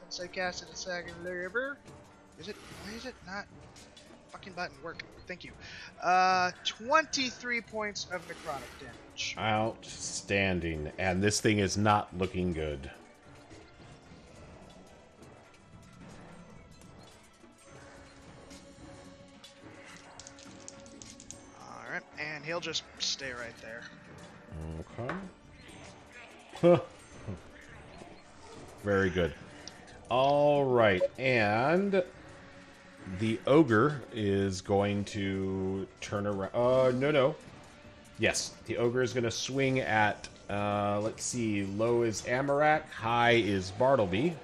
Since I cast it a second later. Why is it not fucking button work? Thank you. 23 points of necrotic damage. Outstanding. And this thing is not looking good. Alright, and and he'll just stay right there. Okay. Very good. All right, and the ogre is going to turn around. No. Yes, the ogre is going to swing at. Let's see. Low is Amarak. High is Bartleby.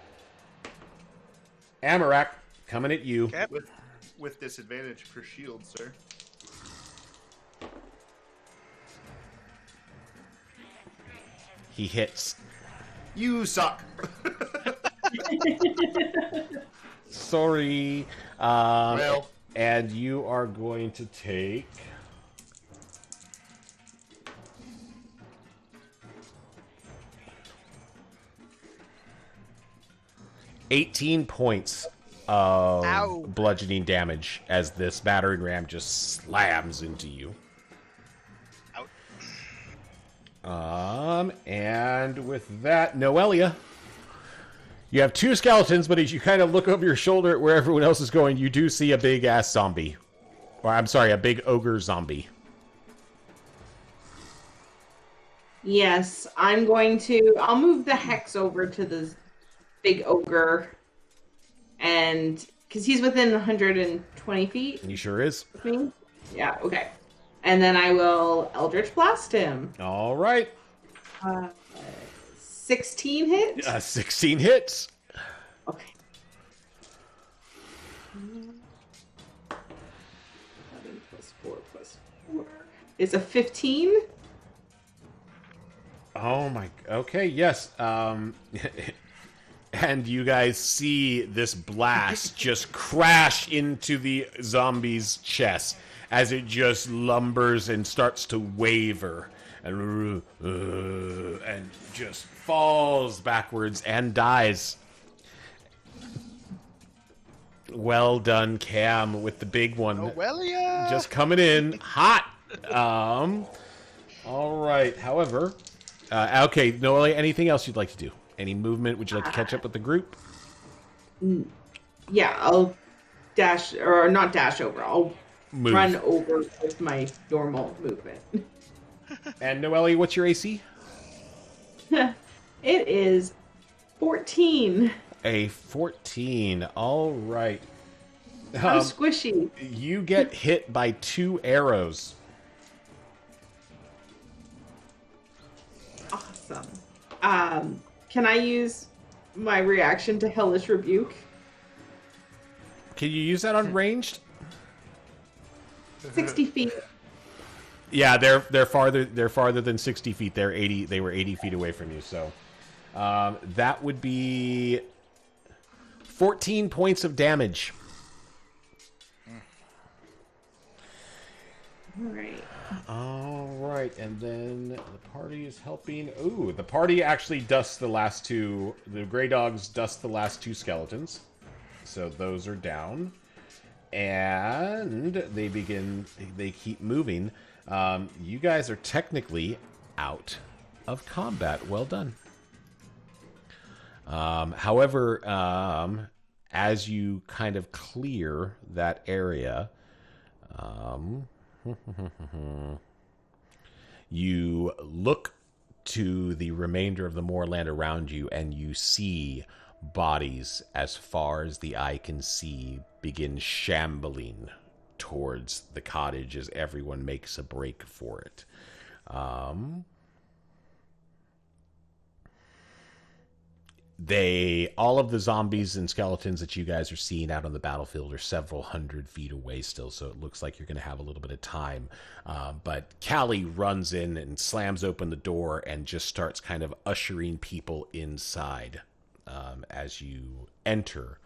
Amarak, coming at you. Okay. With disadvantage for shield, sir. He hits. You suck. Sorry. Well. And you are going to take... $18 points of Ow. bludgeoning damage as this battering ram just slams into you. And with that, Noelia, you have two skeletons, but as you kind of look over your shoulder at where everyone else is going, you do see a big-ass zombie. Or, I'm sorry, a big ogre zombie. Yes, I'll move the hex over to the big ogre, and because he's within 120 feet. He sure is. Of me. Yeah, okay. And then I will Eldritch Blast him. All right. 16 hit? 16 hits. Okay. 11 plus 4 plus 4 is a 15. Oh my... Okay, yes. And you guys see this blast just crash into the zombie's chest as it just lumbers and starts to waver and just falls backwards and dies. Well done, Cam, with the big one. Noelia! Just coming in hot. All right. However, okay, Noelia, anything else you'd like to do? Any movement? Would you like to catch up with the group? Yeah, I'll dash, or not dash over. I'll Move. run over with my normal movement. And Noelia, what's your AC? It is 14. A 14. All right. I'm squishy. You get hit by 2 arrows. Awesome. Can I use my reaction to Hellish Rebuke? Can you use that on ranged? 60 feet. Yeah, they're farther than 60 feet. They were 80 feet away from you. So that would be 14 points of damage. All right, and then the party is helping. Ooh, the party actually dusts the last 2. The Grey Dogs dust the last 2 skeletons, so those are down, and they keep moving. You guys are technically out of combat. Well done. However, as you kind of clear that area, you look to the remainder of the moorland around you, and you see bodies as far as the eye can see begin shambling towards the cottage as everyone makes a break for it. All of the zombies and skeletons that you guys are seeing out on the battlefield are several hundred feet away still, so it looks like you're going to have a little bit of time. But Callie runs in and slams open the door and just starts kind of ushering people inside as you enter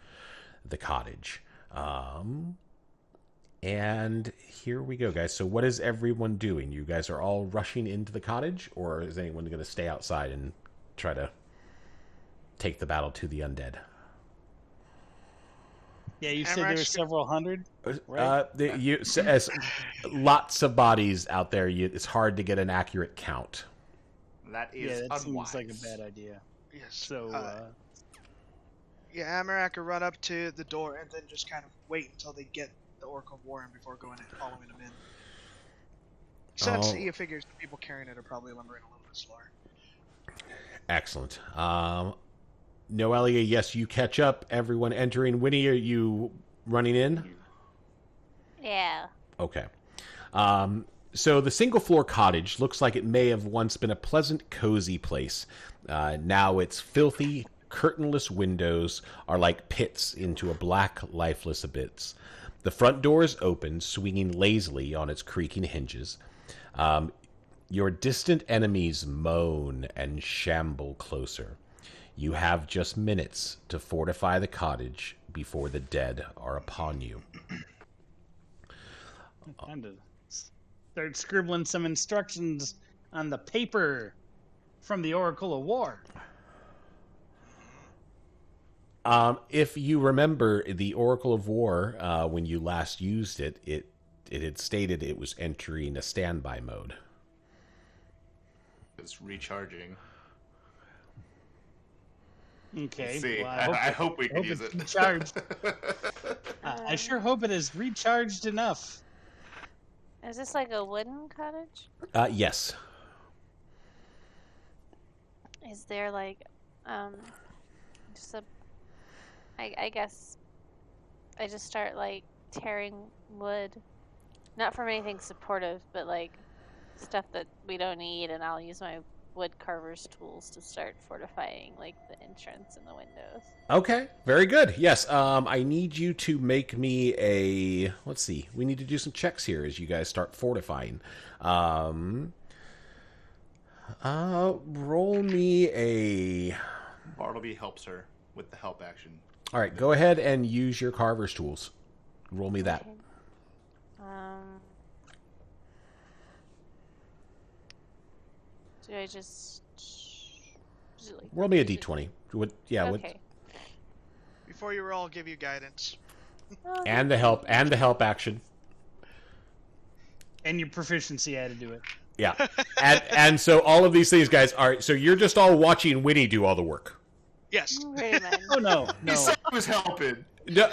the cottage. And here we go, guys. So what is everyone doing? You guys are all rushing into the cottage, or is anyone going to stay outside and try to take the battle to the undead? Yeah, you said there were several hundred, right? As lots of bodies out there. It's hard to get an accurate count. That is that unwise. seems like a bad idea. Yes. So, yeah, Amarak will run up to the door and then just kind of wait until they get the Orc of Warren before going and following them in. Since Oh. you figures the people carrying it are probably lumbering a little bit slower. Excellent. Noelia, yes, you catch up. Everyone entering. Winnie, are you running in? Yeah. Okay. So the single floor cottage looks like it may have once been a pleasant, cozy place. Now its filthy, curtainless windows are like pits into a black, lifeless abyss. The front door is open, swinging lazily on its creaking hinges. Your distant enemies moan and shamble closer. You have just minutes to fortify the cottage before the dead are upon you. Time to start scribbling some instructions on the paper from the Oracle of War. If you remember the Oracle of War, when you last used it, it had stated it was entering a standby mode. It's recharging. Okay. Let's see, Well, I hope we can hope use it's it. recharged. I sure hope it is recharged enough. Is this like a wooden cottage? Yes. Is there like, just a? I guess I just start like tearing wood, not from anything supportive, but like stuff that we don't need, and I'll use my wood carver's tools to start fortifying like the entrance and the windows. Okay, very good. Yes, I need you to make me a... Let's see. We need to do some checks here as you guys start fortifying. Roll me a... Bartleby helps her with the help action. All right, go ahead and use your carver's tools. Roll me that. Okay. Do I just like, Roll me a d20. What? Yeah. Okay. Before you roll, I'll give you guidance. Well, And the help action. And your proficiency added to it. Yeah. And so all of these things, guys, are... So you're just all watching Winnie do all the work. Yes. pretty much. Oh, no. He No. said he was helping. No,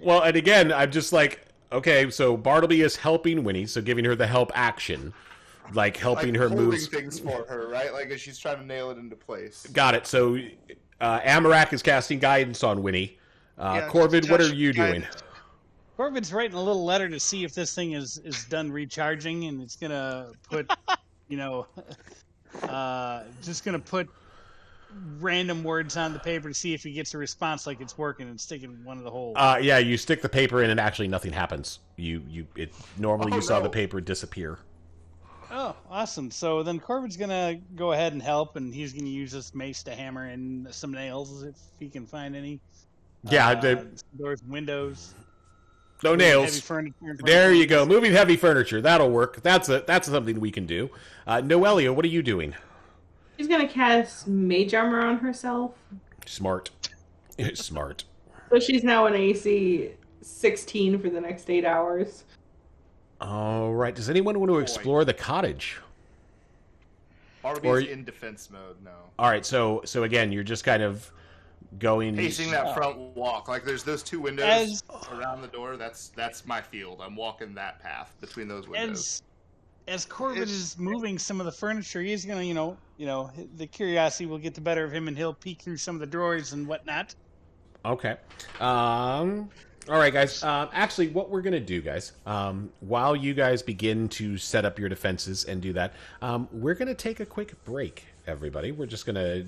well, and again, I'm just like, okay, so Bartleby is helping Winnie, so giving her the help action, like helping Like her holding moves. things for her, right? Like as she's trying to nail it into place. Got it. So Amarak is casting guidance on Winnie. Yeah, Corbin, what touch are you doing? guidance. Corbin's writing a little letter to see if this thing is done recharging, and it's going to put, just going to put random words on the paper to see if he gets a response like it's working and stick it in one of the holes. Yeah, you stick the paper in, and actually nothing happens. Normally Oh, you saw no. the paper disappear. Oh, awesome. So then Corbin's going to go ahead and help, and he's going to use this mace to hammer in some nails if he can find any. Yeah, Doors, windows. no heavy nails. furniture in front There of you him. go. Moving heavy furniture. That'll work. That's something we can do. Noelia, what are you doing? She's gonna cast mage armor on herself. Smart. Smart. So she's now an AC 16 for the next 8 hours. All right. Does anyone want to explore the cottage? Bartleby's Or- in defense mode now. All right. So again, you're just kind of going. Pacing that front walk. Like there's those two windows As- around the door. That's my field. I'm walking that path between those windows. As Corbin It's- is moving some of the furniture, he's gonna, the curiosity will get the better of him, and he'll peek through some of the drawers and whatnot. Okay. All right, guys. Actually, what we're gonna do, guys, while you guys begin to set up your defenses and do that, we're gonna take a quick break. Everybody, we're just gonna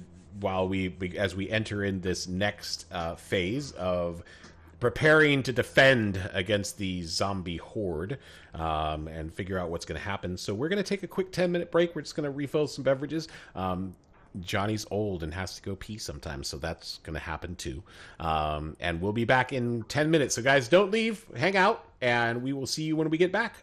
as we enter in this next phase of preparing to defend against the zombie horde and figure out what's going to happen. So we're going to take a quick 10-minute break. We're just going to refill some beverages. Johnny's old and has to go pee sometimes, so that's going to happen too. And we'll be back in 10 minutes. So guys, don't leave. Hang out, and we will see you when we get back.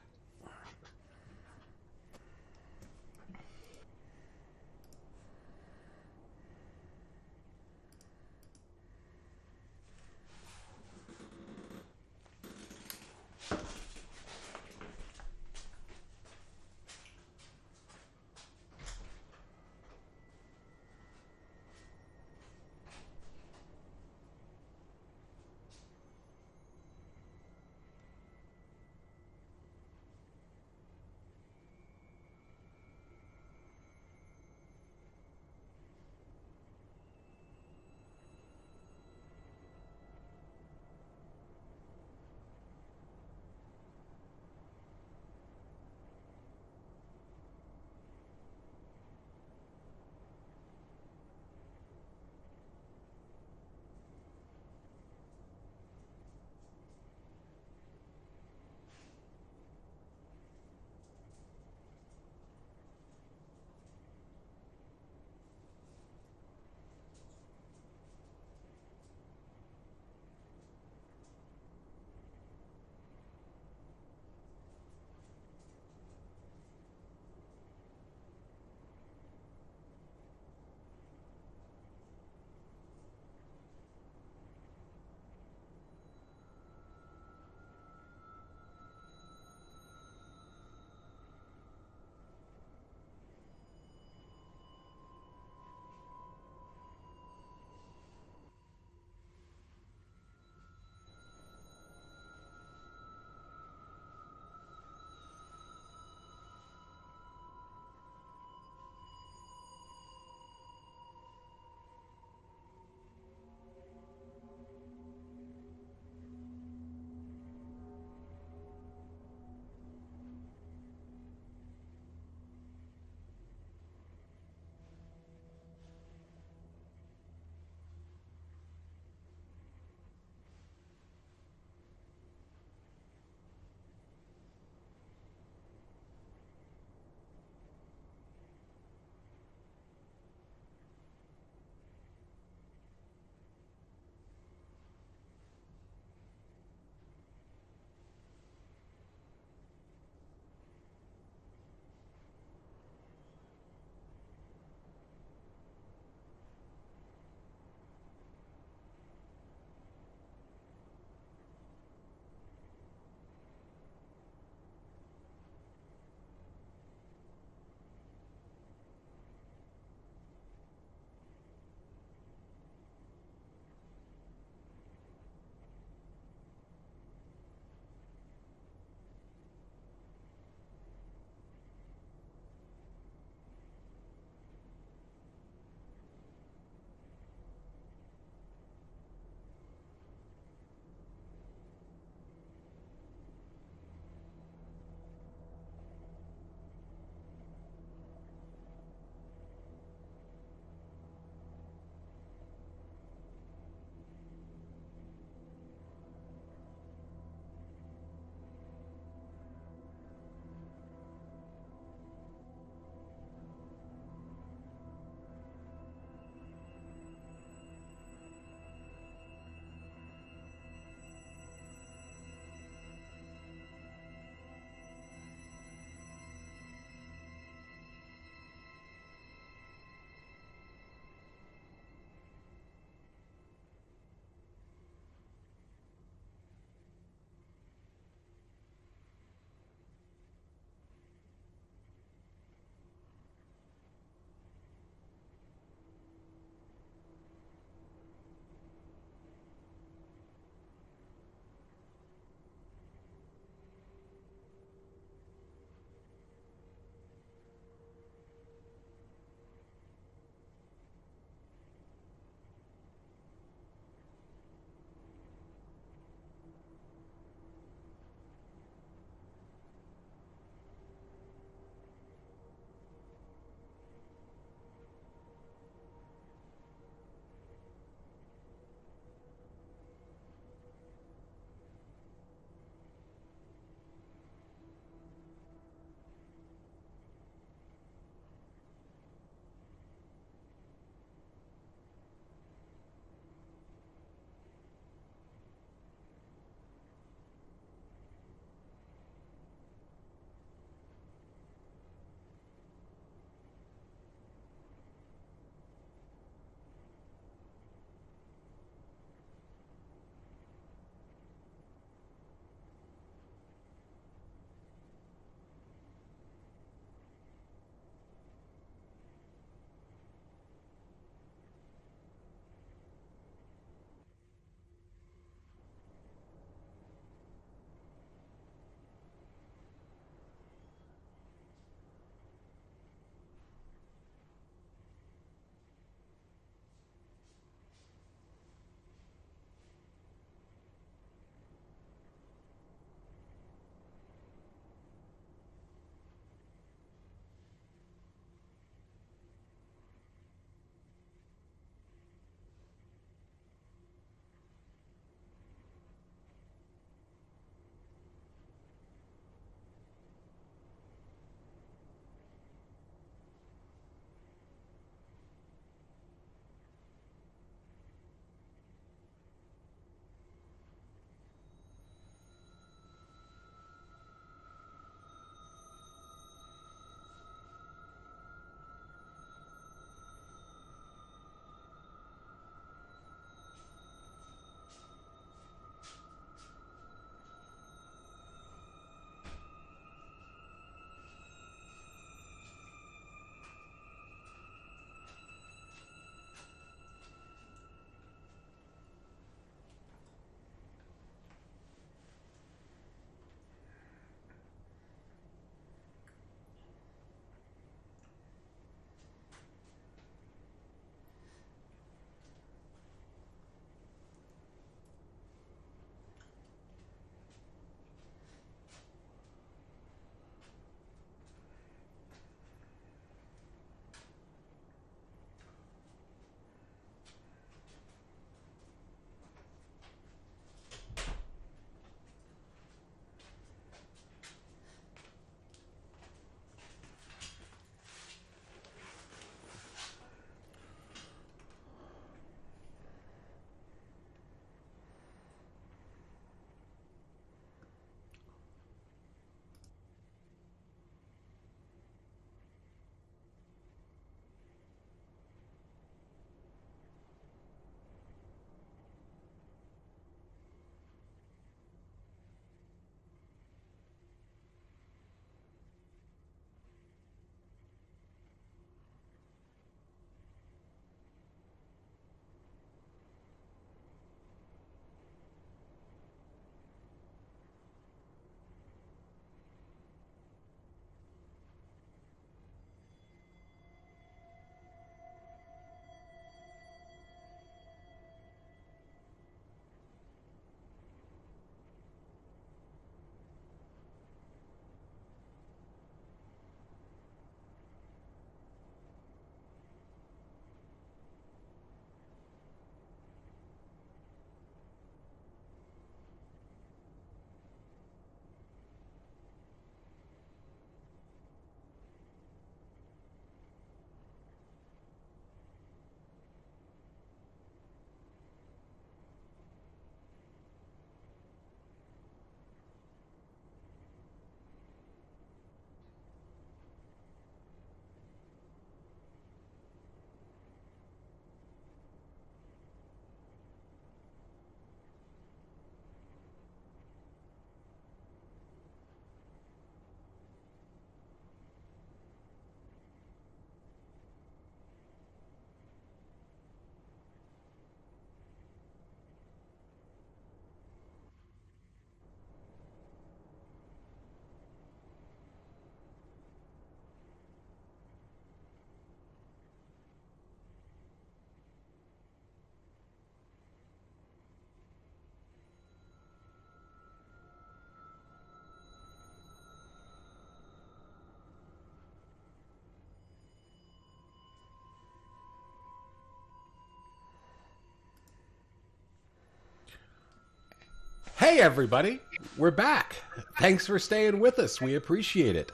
Hey, everybody. We're back. Thanks for staying with us. We appreciate it.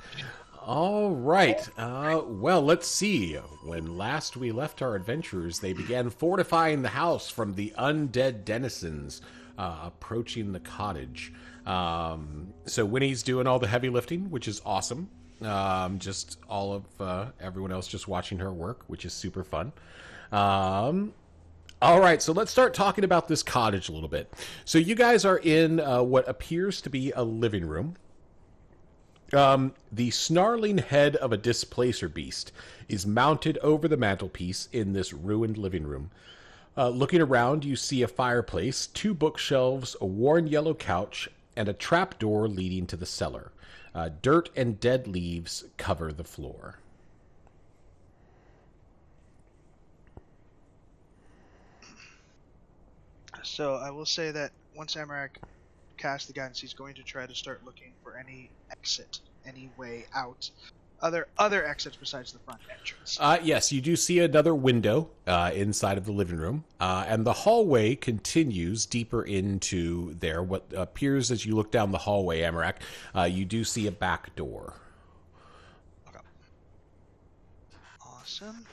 All right. Well, let's see. When last we left our adventurers, they began fortifying the house from the undead denizens approaching the cottage. So Winnie's doing all the heavy lifting, which is awesome. Just all of everyone else just watching her work, which is super fun. All right, so let's start talking about this cottage a little bit. So you guys are in what appears to be a living room. The snarling head of a displacer beast is mounted over the mantelpiece in this ruined living room. Looking around, you see a fireplace, 2 bookshelves, a worn yellow couch, and a trapdoor leading to the cellar. Dirt and dead leaves cover the floor. So I will say that once Amarak casts the guidance, he's going to try to start looking for any exit, any way out, other exits besides the front entrance. Yes, you do see another window inside of the living room, and the hallway continues deeper into there. What appears as you look down the hallway, Amarak, you do see a back door. Okay. Awesome.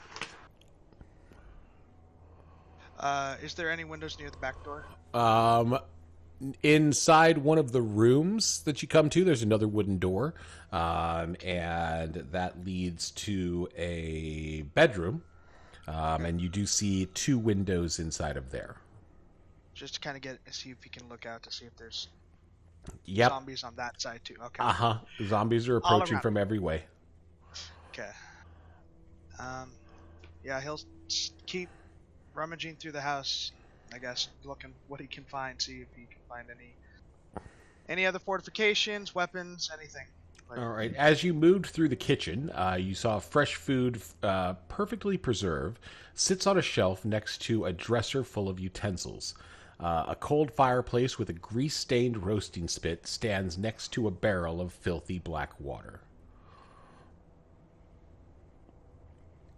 Is there any windows near the back door? Inside one of the rooms that you come to, there's another wooden door, and that leads to a bedroom, and you do see 2 windows inside of there. Just to kind of see if you can look out to see if there's Yep. zombies on that side too. Okay. Uh-huh. Zombies are approaching around. from every way. Okay. Yeah, he'll keep rummaging through the house, I guess, looking what he can find, see if he can find any other fortifications, weapons, anything. All right. As you moved through the kitchen, you saw fresh food, perfectly preserved, sits on a shelf next to a dresser full of utensils. A cold fireplace with a grease-stained roasting spit stands next to a barrel of filthy black water.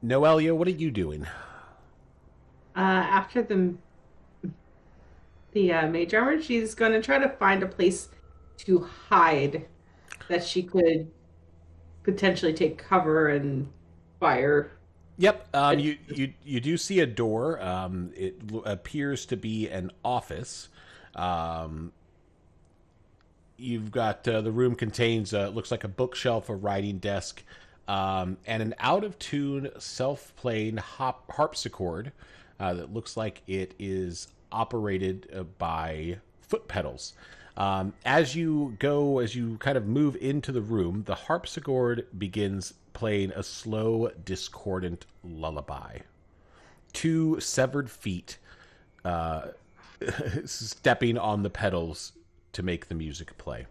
Noelia, what are you doing? After the mage armor, she's going to try to find a place to hide that she could potentially take cover and fire. Yep. You do see a door. It appears to be an office. You've got the room contains looks like a bookshelf, a writing desk, and an out of tune self-playing harpsichord that looks like it is operated by foot pedals. As you kind of move into the room, the harpsichord begins playing a slow, discordant lullaby. 2 severed feet stepping on the pedals to make the music play.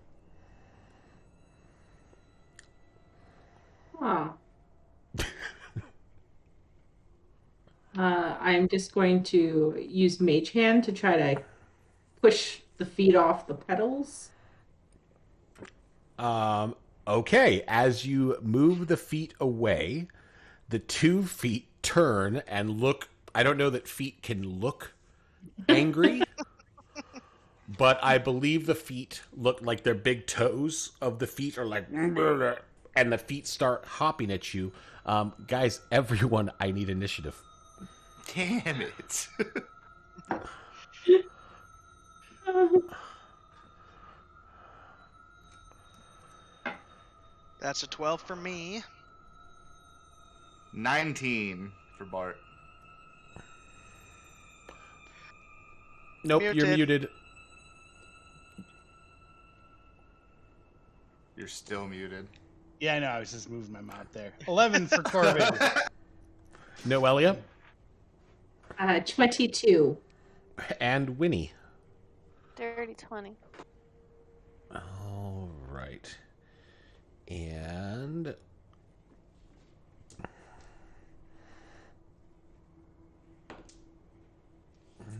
Oh. I'm just going to use Mage Hand to try to push the feet off the pedals. Okay, as you move the feet away, the 2 feet turn and look. I don't know that feet can look angry, but I believe the feet look like their big toes of the feet are like, and the feet start hopping at you. Guys, everyone, I need initiative. Damn it. That's a 12 for me. 19 for Bart. Nope, you're muted. You're still muted. Yeah, I know. I was just moving my mouth there. 11 for Corbin. Noelia? 22. And Winnie. Dirty 20. All right. And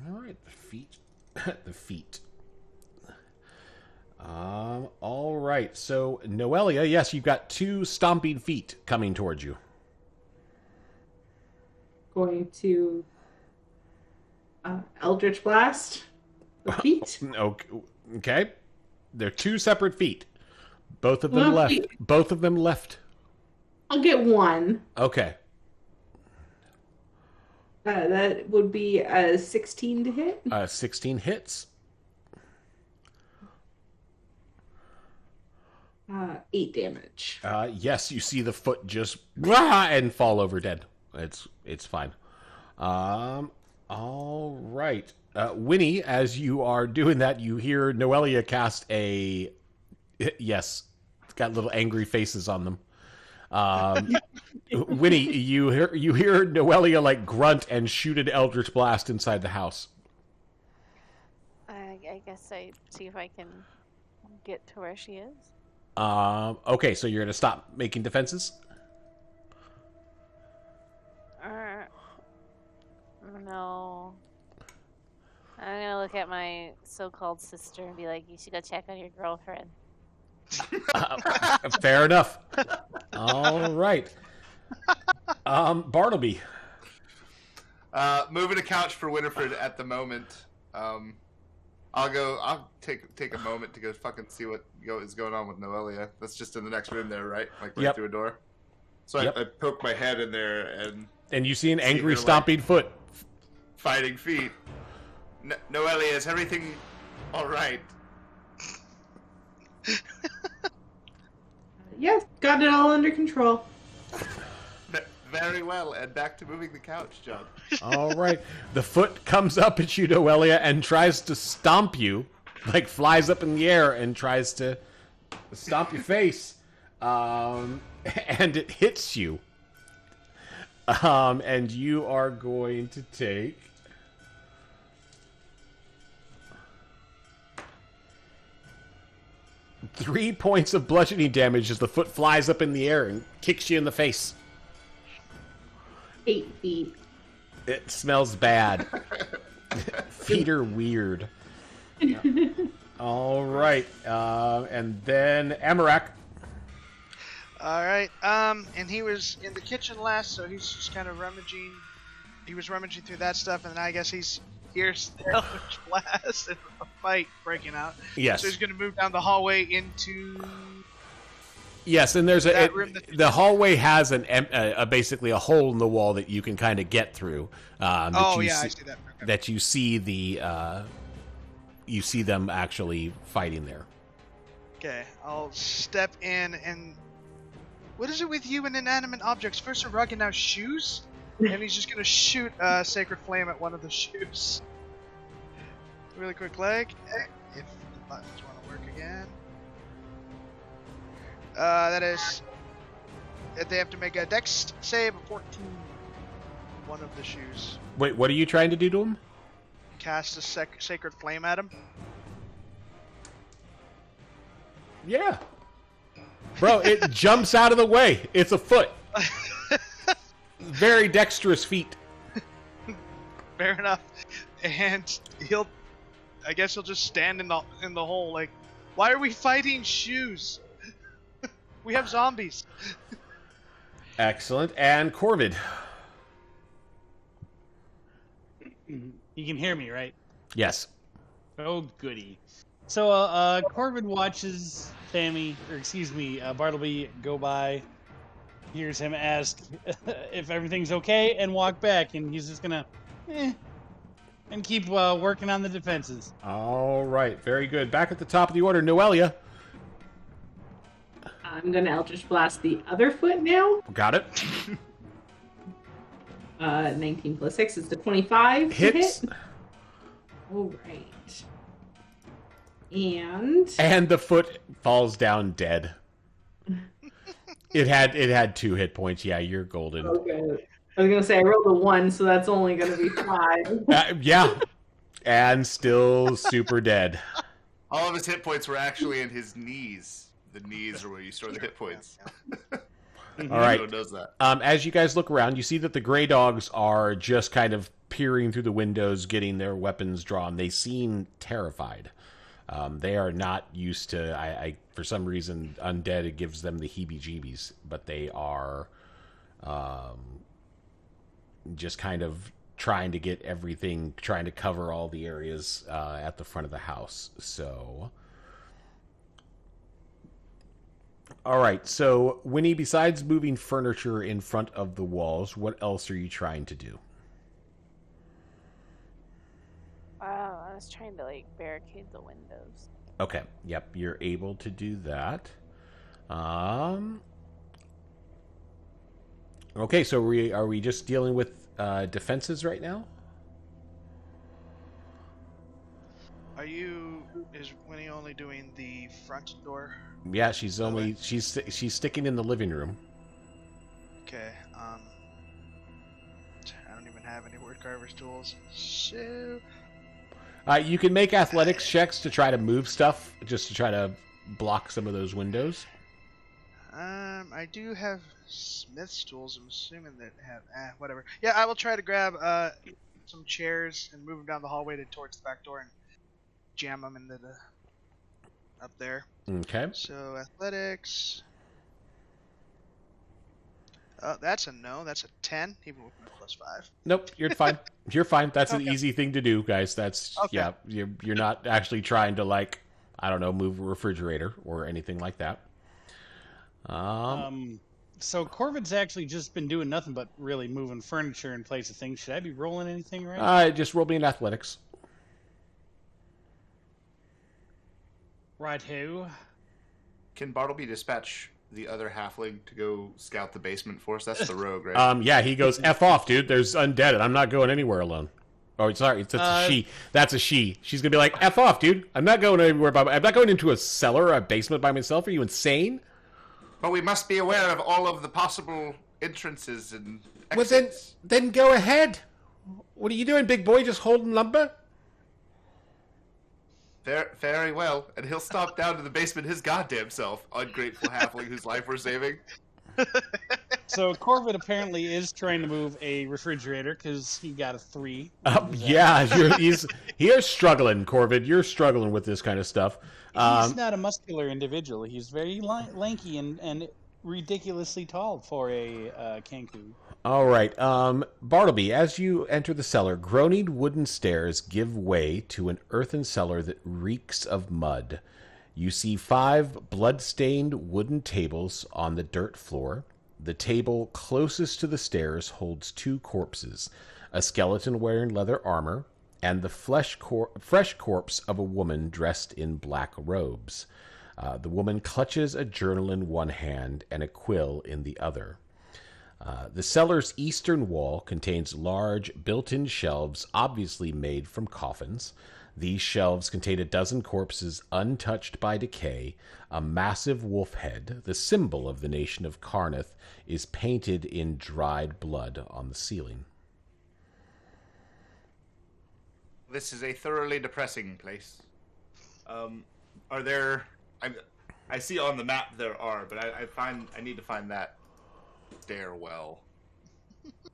all right, the feet. The feet. All right. So, Noelia, yes, you've got 2 stomping feet coming towards you. Going to Eldritch Blast the feet. Okay. Okay. They're two separate feet. Both of them left. Both of them left. I'll get one. Okay. That would be a 16 to hit. 16 hits. 8 damage. Yes, you see the foot just and fall over dead. It's fine. All right. Winnie, as you are doing that, you hear Noelia cast a... Yes, it's got little angry faces on them. Winnie, you hear Noelia like grunt and shoot an Eldritch Blast inside the house. I guess I see if I can get to where she is. Okay, so you're gonna stop making defenses? No. I'm gonna look at my so-called sister and be like, "You should go check on your girlfriend." Fair enough. All right. Bartleby. Moving a couch for Winifred at the moment. I'll take a moment to go fucking see what is going on with Noelia. That's just in the next room there, right? Like right through a door. So I poke my head in there and you see an angry stomping foot. Fighting feet. Noelia, is everything all right? Yes, got it all under control. Very well, and back to moving the couch, John. All right. The foot comes up at you, Noelia, and tries to stomp you, like flies up in the air and tries to stomp your face. And it hits you. And you are going to take... 3 points of bludgeoning damage as the foot flies up in the air and kicks you in the face. 8 feet. It smells bad. Feet are weird. All right. And then Amarak. All right. And he was in the kitchen last, so he's just kind of rummaging. He was rummaging through that stuff, and I guess he's hears the Eldritch Blast and a fight breaking out. Yes. So he's going to move down the hallway into... Yes, and there's the hallway has basically a hole in the wall that you can kind of get through. I see that. Okay. That you see you see them actually fighting there. Okay, I'll step in and... What is it with you and inanimate objects? First a rug and now shoes? And he's just gonna shoot a Sacred Flame at one of the shoes. Really quick leg. If the buttons want to work again. That is... They have to make a dex save of 14. One of the shoes. Wait, what are you trying to do to him? Cast a Sacred Flame at him. Yeah. Bro, it jumps out of the way. It's a foot. Very dexterous feet. Fair enough. And I guess he'll just stand in the hole like, why are we fighting shoes? We have zombies. Excellent. And Corvid. You can hear me, right? Yes. Oh, goody. So, Corvid watches Bartleby go by, hears him ask if everything's okay, and walk back, and he's just gonna, and keep working on the defenses. All right, very good. Back at the top of the order, Noelia. I'm gonna Eldritch Blast the other foot now. Got it. 19 plus 6 is the 25. Hits. Hit. All right. And the foot falls down dead. It had 2 hit points. Yeah, you're golden. Okay. I was gonna say I rolled a 1, so that's only gonna be 5. Yeah, and still super dead. All of his hit points were actually in his knees. The knees are where you store the hit points. All right. Who does that? As you guys look around, you see that the Grey Dogs are just kind of peering through the windows, getting their weapons drawn. They seem terrified. They are not used to. I for some reason, undead, it gives them the heebie-jeebies, but they are just kind of trying to get everything, trying to cover all the areas at the front of the house. So, all right. So, Winnie, besides moving furniture in front of the walls, what else are you trying to do? Wow, I was trying to like barricade the windows. Okay. Yep, you're able to do that. Okay, so are we just dealing with defenses right now? Is Winnie only doing the front door? Yeah, she's sticking in the living room. Okay. I don't even have any woodcarver's tools. So. You can make athletics checks to try to move stuff, just to try to block some of those windows. I do have smith's tools. I'm assuming that have whatever. Yeah, I will try to grab some chairs and move them down the hallway towards the back door and jam them into the up there. Okay. So athletics. That's a no. That's a 10, even with my +5. Nope, you're fine. You're fine. That's an easy thing to do, guys. That's Okay. yeah. You're not actually trying to, like, I don't know, move a refrigerator or anything like that. So Corvid's actually just been doing nothing but really moving furniture in place of things. Should I be rolling anything right? Just roll me in athletics. Right-ho. Can Bartleby dispatch the other halfling to go scout the basement for us? That's the rogue, right? Yeah, he goes, F off, dude. There's undead, and I'm not going anywhere alone. Oh, sorry, that's a she. That's a she. She's gonna be like, F off, dude. I'm not going anywhere. I'm not going into a cellar or a basement by myself. Are you insane? But we must be aware of all of the possible entrances and Well, exits. then go ahead. What are you doing, big boy? Just holding lumber? Very well. And he'll stop down to the basement his goddamn self, ungrateful halfling whose life we're saving. So Corvid apparently is trying to move a refrigerator because he got a 3. Yeah, he is struggling, Corvid. You're struggling with this kind of stuff. He's not a muscular individual. He's very lanky and ridiculously tall for a Kenku. All right. Bartleby, as you enter the cellar, groaning wooden stairs give way to an earthen cellar that reeks of mud. You see 5 blood-stained wooden tables on the dirt floor. The table closest to the stairs holds 2 corpses, a skeleton wearing leather armor, and the fresh corpse of a woman dressed in black robes. The woman clutches a journal in one hand and a quill in the other. The cellar's eastern wall contains large built-in shelves, obviously made from coffins. These shelves contain a dozen corpses untouched by decay. A massive wolf head, the symbol of the nation of Karnath, is painted in dried blood on the ceiling. This is a thoroughly depressing place. Are there... I see on the map there are, but I need to find that stairwell.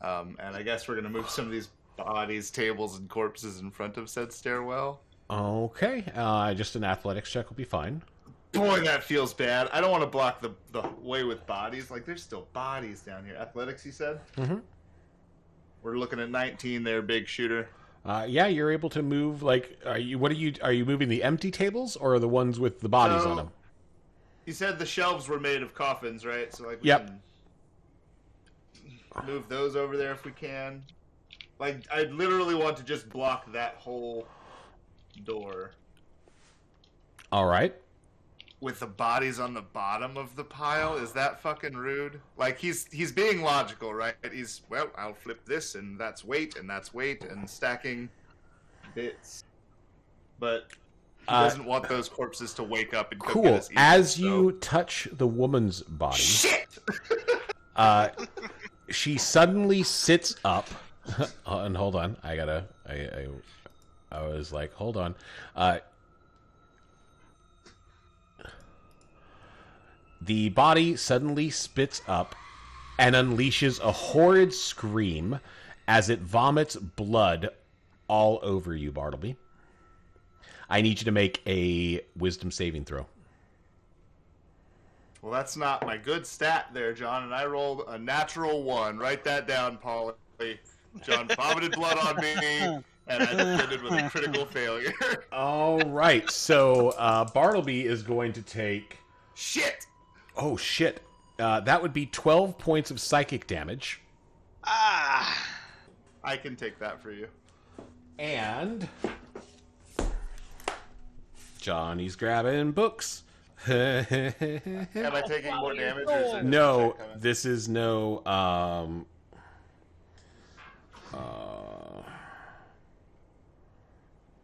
And I guess we're going to move some of these bodies, tables, and corpses in front of said stairwell. Okay. Just an athletics check will be fine. Boy, that feels bad. I don't want to block the way with bodies. Like, there's still bodies down here. Athletics, you said? Mm-hmm. We're looking at 19 there, big shooter. Yeah, you're able to move, like, are you moving the empty tables or the ones with the bodies on them? You said the shelves were made of coffins, right? So, like, we Yep. can move those over there if we can. Like, I literally want to just block that whole door. All right. With the bodies on the bottom of the pile? Is that fucking rude? Like, he's being logical, right? He's, well, I'll flip this, and that's weight, and stacking bits. But he doesn't want those corpses to wake up and cool. go get us eaten, As you touch the woman's body, Shit! she suddenly sits up. And hold on, I was like, hold on. The body suddenly spits up and unleashes a horrid scream as it vomits blood all over you, Bartleby. I need you to make a wisdom saving throw. Well, that's not my good stat there, John, and I rolled a natural 1. Write that down, Polly. John vomited blood on me, and I defended with a critical failure. All right, so Bartleby is going to take... Shit! Oh, shit. That would be 12 points of psychic damage. Ah. I can take that for you. And... Johnny's grabbing books. Am I taking more damage? Or is it No, check coming? this is no...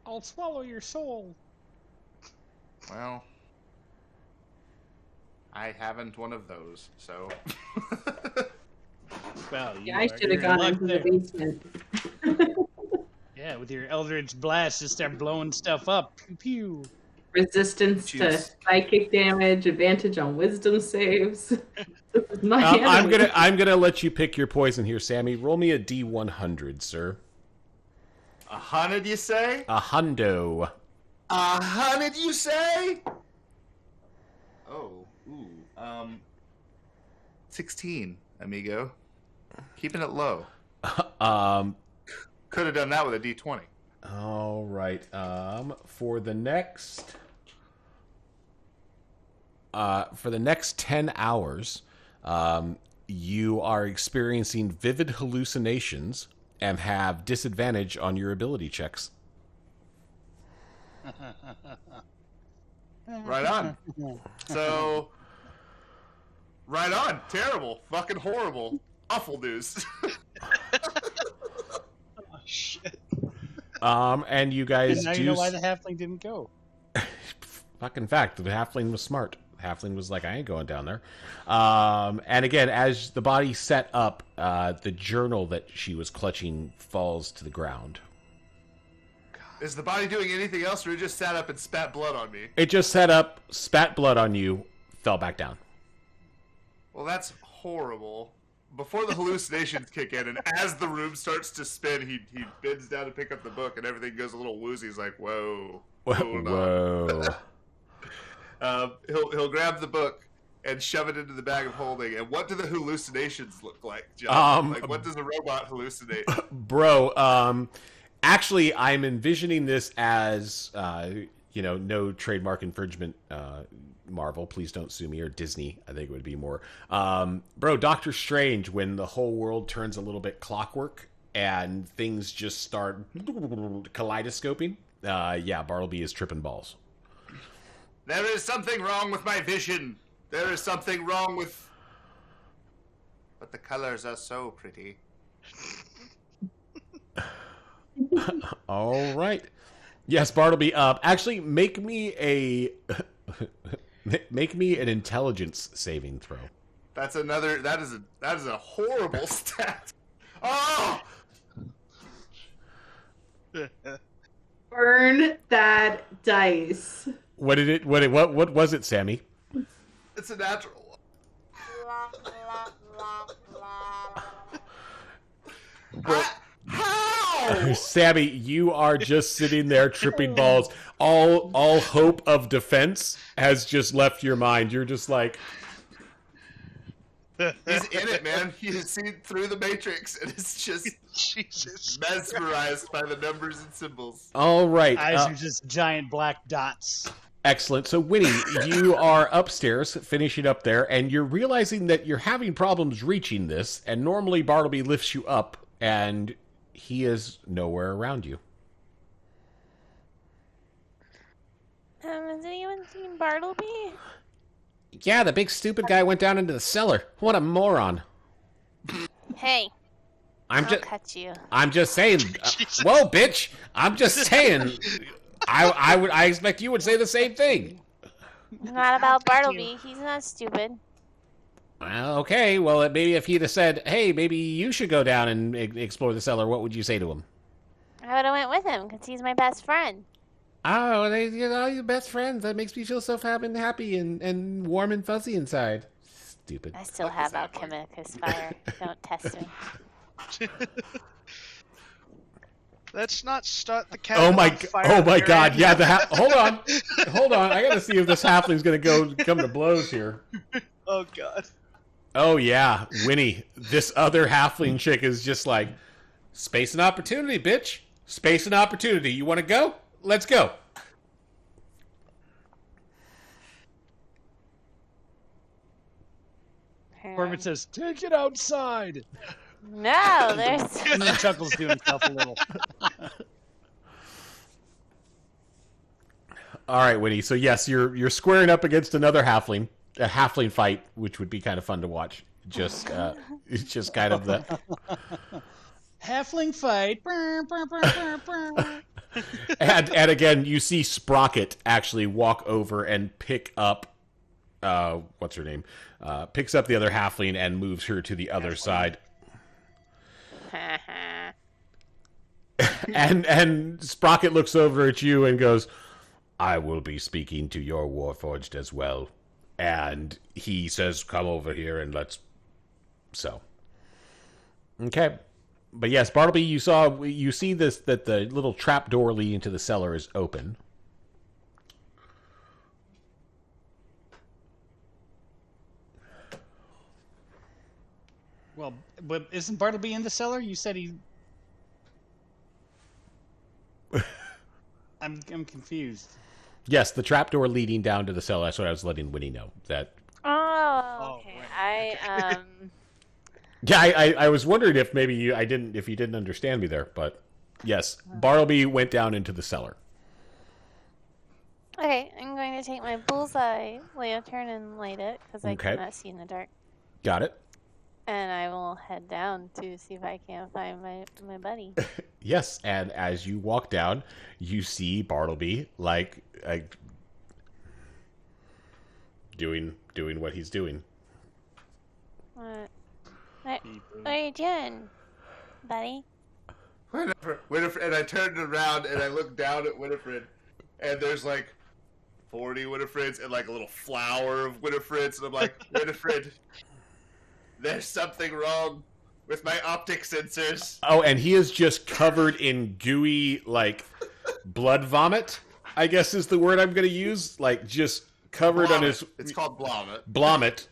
I'll swallow your soul. Well, I haven't one of those, so... Well, Yeah, I should have gone into the basement. Yeah, with your Eldritch Blast, just start blowing stuff up. Pew pew. Resistance to Jeez. psychic damage, advantage on wisdom saves. This is my I'm enemy. gonna let you pick your poison here, Sammy. Roll me a D100, sir. 100, you say? A hundo. 100, you say? Oh, 16, amigo. Keeping it low. Could have done that with a D20. All right. For the next 10 hours, you are experiencing vivid hallucinations and have disadvantage on your ability checks. Right on. So, right on. Terrible. Fucking horrible. Awful news. Oh, shit. And you guys And now do... you know why the halfling didn't go. Fucking fact, the halfling was smart. The halfling was like, I ain't going down there. And again, as the body set up, the journal that she was clutching falls to the ground. Is the body doing anything else, or it just sat up and spat blood on me? It just set up, spat blood on you, fell back down. Well, that's horrible. Before the hallucinations kick in, and as the room starts to spin, he bends down to pick up the book, and everything goes a little woozy. He's like, "Whoa, hold on." Whoa. He'll grab the book and shove it into the bag of holding. And what do the hallucinations look like, John? Like, what does a robot hallucinate? Bro, actually, I'm envisioning this as, no trademark infringement, Marvel, please don't sue me, or Disney, I think it would be more. Bro, Doctor Strange, when the whole world turns a little bit clockwork and things just start kaleidoscoping, Bartleby is tripping balls. There is something wrong with my vision. There is something wrong with... But the colors are so pretty. All right. Yes, Bartleby. Actually, make me an intelligence saving throw. That's another... That is a horrible stat. Oh! Burn that dice. What was it, Sammy? It's a natural. How? Sammy, you are just sitting there tripping balls. All hope of defense has just left your mind. You're just like, He's in it, man. He has seen through the Matrix, and it's just Jesus. mesmerized by the numbers and symbols. all right. Eyes are just giant black dots. Excellent. So, Winnie, you are upstairs, finishing up there, and you're realizing that you're having problems reaching this, and normally Bartleby lifts you up, and he is nowhere around you. Has anyone seen Bartleby? Yeah, the big stupid guy went down into the cellar. What a moron. Hey, I'm I'll cut you. just saying. Whoa, bitch! I'm just saying. I expect you would say the same thing. Not about Bartleby. He's not stupid. Well, okay. Well, maybe if he'd have said, "Hey, maybe you should go down and explore the cellar," what would you say to him? I would have went with him because he's my best friend. Oh, you're best friends. That makes me feel so happy and warm and fuzzy inside. Stupid. I still have Alchemicus fire. Don't test me. Let's not start the cat Oh on my! fire. Oh my here. God! Yeah, hold on. I gotta see if this halfling's gonna come to blows here. Oh God. Oh yeah, Winnie. This other halfling chick is just like, Space and opportunity, bitch. Space and opportunity. You want to go? Let's go. Corbett says, "Take it outside." No, there's. And then Chuckles to himself a little. All right, Winnie. So yes, you're squaring up against another halfling, a halfling fight, which would be kind of fun to watch. Just it's just kind of the Halfling fight. and again, you see Sprocket actually walk over and pick up what's her name? Picks up the other halfling and moves her to the other side. And Sprocket looks over at you and goes, "I will be speaking to your Warforged as well." And he says, "Come over here and let's..." So, okay. But yes, Bartleby, you see this, that the little trap door leading to the cellar is open. Well, but isn't Bartleby in the cellar? You said he. I'm confused. Yes, the trap door leading down to the cellar. That's what I was letting Winnie know. That. Oh, okay. Right. Yeah, I was wondering if maybe you didn't understand me there, but yes, Bartleby went down into the cellar. Okay, I'm going to take my bullseye lantern and light it because I Okay. cannot see in the dark. Got it. And I will head down to see if I can find my buddy. Yes, and as you walk down, you see Bartleby like doing what he's doing. What are you doing, buddy? Winifred, and I turned around and I looked down at Winifred, and there's like 40 Winifreds and like a little flower of Winifreds, and I'm like, Winifred, there's something wrong with my optic sensors. Oh, and he is just covered in gooey, like, blood vomit, I guess is the word I'm going to use. Like, just covered on his... It's called Blommet. Blommet,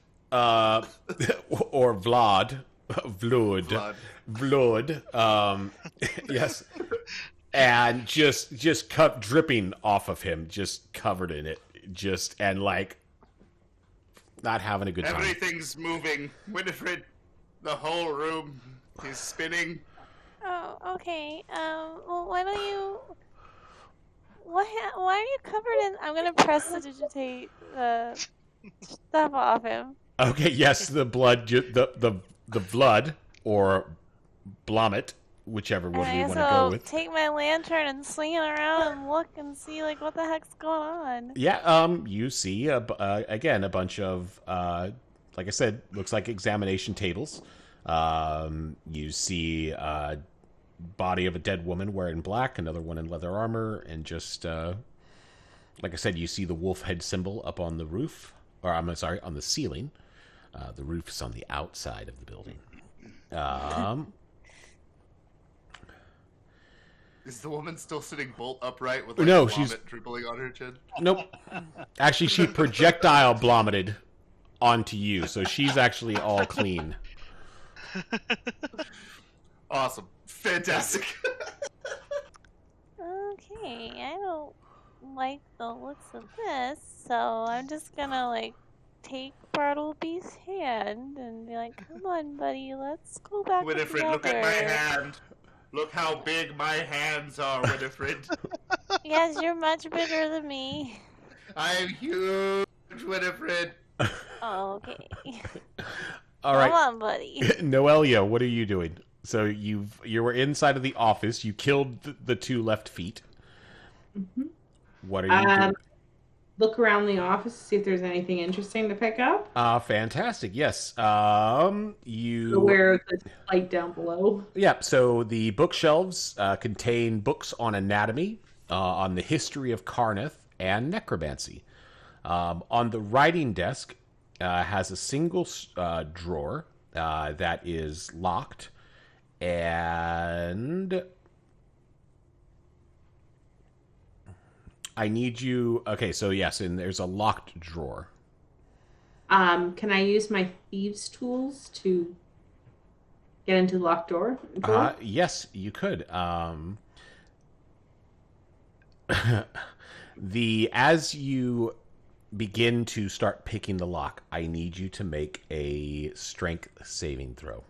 or Vlad. Vlad. Vlad. Yes. And just dripping off of him, just covered in it. Just, and like, not having a good time. Everything's moving. Winifred, the whole room is spinning. Oh, okay. Well, why don't you? Why are you covered in? I'm gonna press to digitate the stuff off him. Okay, yes, the blood, the blood, or Blommet, whichever one we want to go with. Take my lantern and swing it around and look and see like what the heck's going on. Yeah, you see again a bunch of like I said, looks like examination tables. You see body of a dead woman wearing black, another one in leather armor, and just like I said, you see the wolf head symbol up on the roof, or I'm sorry, on the ceiling. The roof is on the outside of the building. Is the woman still sitting bolt upright with like No, vomit she's dribbling on her chin? Nope. Actually, she projectile blommeted onto you, so she's actually all clean. Awesome. Fantastic. Okay, I don't like the looks of this, so I'm just gonna like take Bartleby's hand and be like, "Come on, buddy, let's go back Winifred, together." look at my hand. Look how big my hands are, Winifred. Yes, you're much bigger than me. I'm huge, Winifred. Oh, okay. All right. Come on, buddy. Noelia, what are you doing? So you were inside of the office. You killed the two left feet. Mm-hmm. What are you doing? Look around the office to see if there's anything interesting to pick up. Fantastic. Yes. You Aware of the light down below. Yeah. So the bookshelves contain books on anatomy, on the history of Karnath, and necromancy. On the writing desk has a single drawer that is locked, and I need you... Okay, so yes, and there's a locked drawer. Can I use my thieves' tools to get into the locked door? Drawer? Yes, you could. As you begin to start picking the lock, I need you to make a strength saving throw.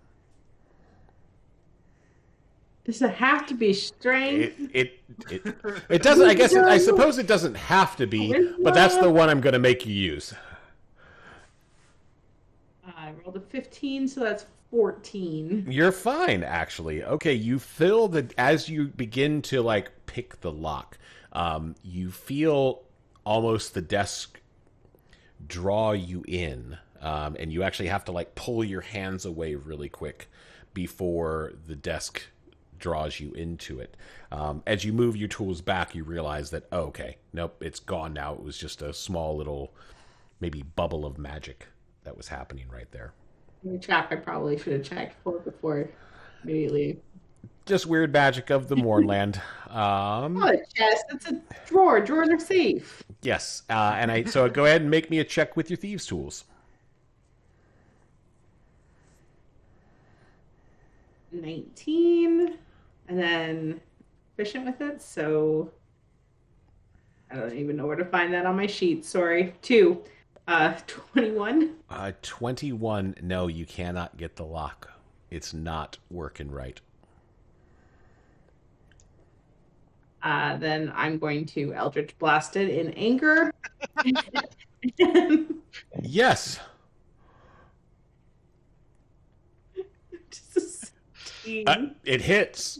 Does it have to be strength? It doesn't. I suppose it doesn't have to be, but that's the one I'm going to make you use. I rolled a 15, so that's 14. You're fine, actually. Okay, you feel as you begin to like pick the lock, you feel almost the desk draw you in, and you actually have to like pull your hands away really quick before the desk draws you into it. As you move your tools back, you realize that, oh, okay, nope, it's gone now. It was just a small little, maybe bubble of magic that was happening right there. The trap I probably should have checked for before immediately. Just weird magic of the Mournland. Not a chest, it's a drawer. Drawers are safe. Yes, so go ahead and make me a check with your thieves' tools. 19, and then efficient with it, so I don't even know where to find that on my sheet. Sorry. 2. 21. 21. No, you cannot get the lock. It's not working right. Then I'm going to Eldritch Blast it in anger. Yes. It hits.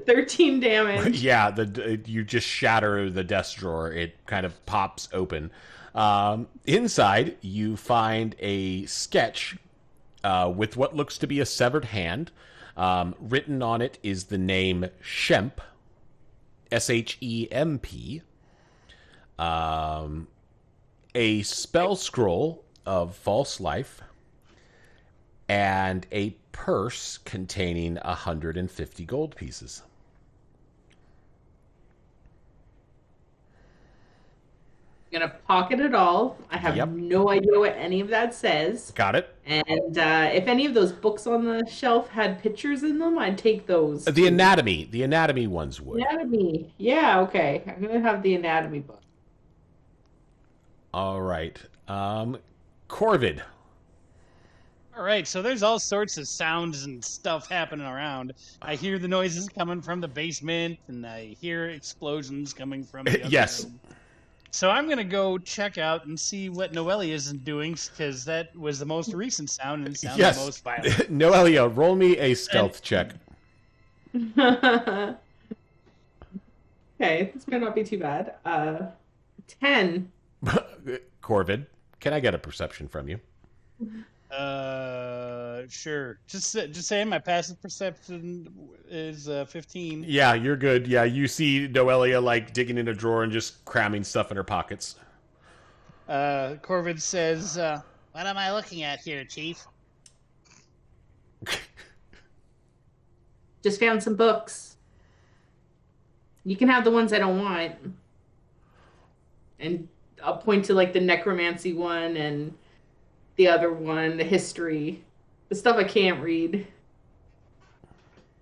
13 damage. Yeah, you just shatter the desk drawer. It kind of pops open. Inside, you find a sketch with what looks to be a severed hand. Written on it is the name Shemp, Shemp. A spell scroll of false life, and a purse containing 150 gold pieces. I'm gonna pocket it all. I have no idea what any of that says. Got it. And if any of those books on the shelf had pictures in them, I'd take those. The anatomy ones would. Anatomy. Yeah, okay. I'm gonna have the anatomy book. All right. Corvid. All right, so there's all sorts of sounds and stuff happening around. I hear the noises coming from the basement, and I hear explosions coming from the other Yes. room. So I'm going to go check out and see what Noelia is doing, because that was the most recent sound and sounded the most violent. Noelia, roll me a stealth check. Okay, this might not be too bad. 10. Corvid, can I get a perception from you? Sure. Just saying, my passive perception is 15. Yeah, you're good. Yeah, you see Noelia like digging in a drawer and just cramming stuff in her pockets. Corvid says, "What am I looking at here, Chief?" Just found some books. You can have the ones I don't want. And I'll point to like the necromancy one and the other one, the history. The stuff I can't read.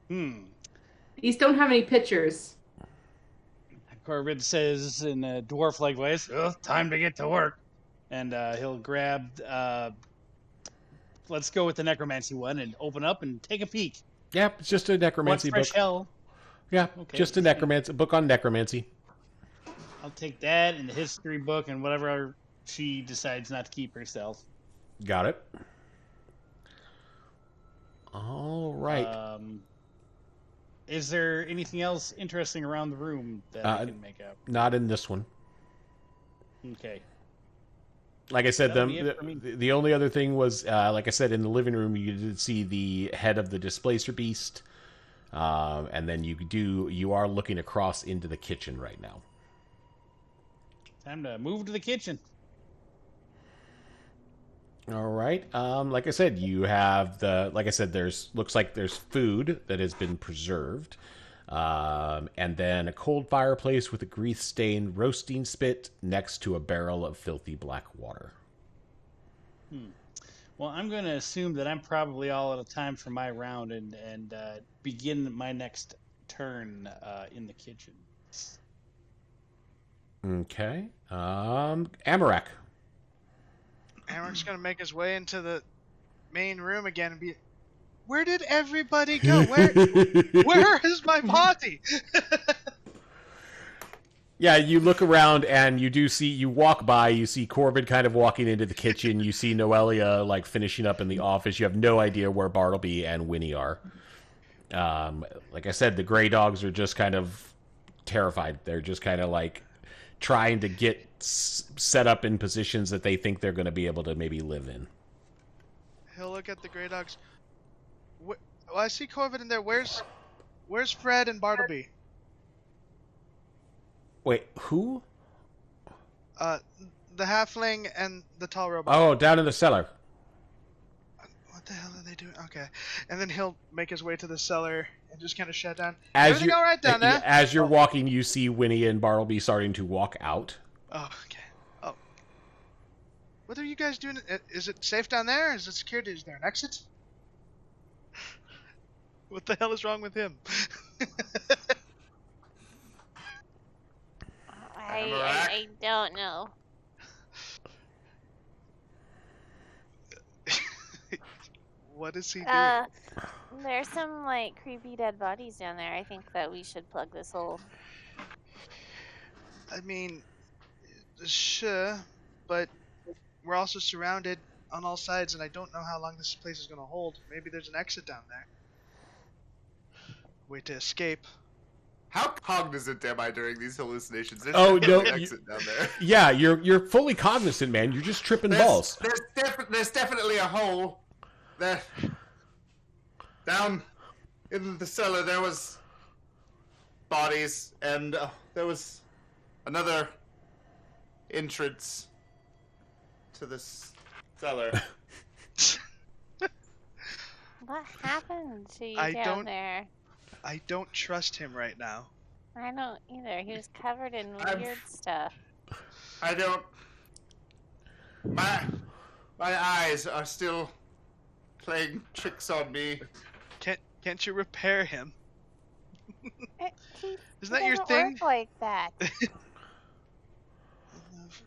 These don't have any pictures. Corvid says in a dwarf-like voice, "Oh, time to get to work." And he'll grab, let's go with the necromancy one and open up and take a peek. Yeah, it's just a necromancy Fresh book. hell. Yeah, Okay, just a book on necromancy. I'll take that and the history book and whatever she decides not to keep herself. Got it. All right. Is there anything else interesting around the room that I can make out? Not in this one. Okay. Like I said, That'll be it for me. the only other thing was, like I said, in the living room, you did see the head of the displacer beast, and then you are looking across into the kitchen right now. Time to move to the kitchen. All right. Like I said, you have looks like there's food that has been preserved, and then a cold fireplace with a grease-stained roasting spit next to a barrel of filthy black water. Well, I'm going to assume that I'm probably all out of time for my round and begin my next turn in the kitchen. Okay. Amarak. Amarak's gonna make his way into the main room again and be, where did everybody go? Where is my party? Yeah, you look around and you walk by, you see Corbin kind of walking into the kitchen, you see Noelia like finishing up in the office, you have no idea where Bartleby and Winnie are. Like I said, the gray dogs are just kind of terrified. They're just kind of like trying to get set up in positions that they think they're going to be able to maybe live in. He'll look at the gray dogs. Well, I see Corbin in there. Where's Fred and Bartleby? Wait, who? The halfling and the tall robot. Oh, down in the cellar. What the hell are they doing? Okay. And then he'll make his way to the cellar and just kind of shut down. As Everything all right down there? As you're walking, you see Winnie and Bartleby starting to walk out. Oh, okay. Oh. What are you guys doing? Is it safe down there? Is it security? Is there an exit? What the hell is wrong with him? I don't know. What is he doing? There's some like creepy dead bodies down there. I think that we should plug this hole. I mean, sure, but we're also surrounded on all sides, and I don't know how long this place is going to hold. Maybe there's an exit down there. Way to escape. How cognizant am I during these hallucinations? There's Oh, no no, exit down there. Yeah, you're fully cognizant, man. You're just tripping balls. There's definitely a hole there. Down in the cellar, there was bodies, and there was another entrance to this cellar. What happened to you I down don't- there? I don't trust him right now. I don't either. He was covered in I'm- weird stuff. I don't. My eyes are still playing tricks on me. Can't you repair him? He Isn't that your doesn't thing? work like that.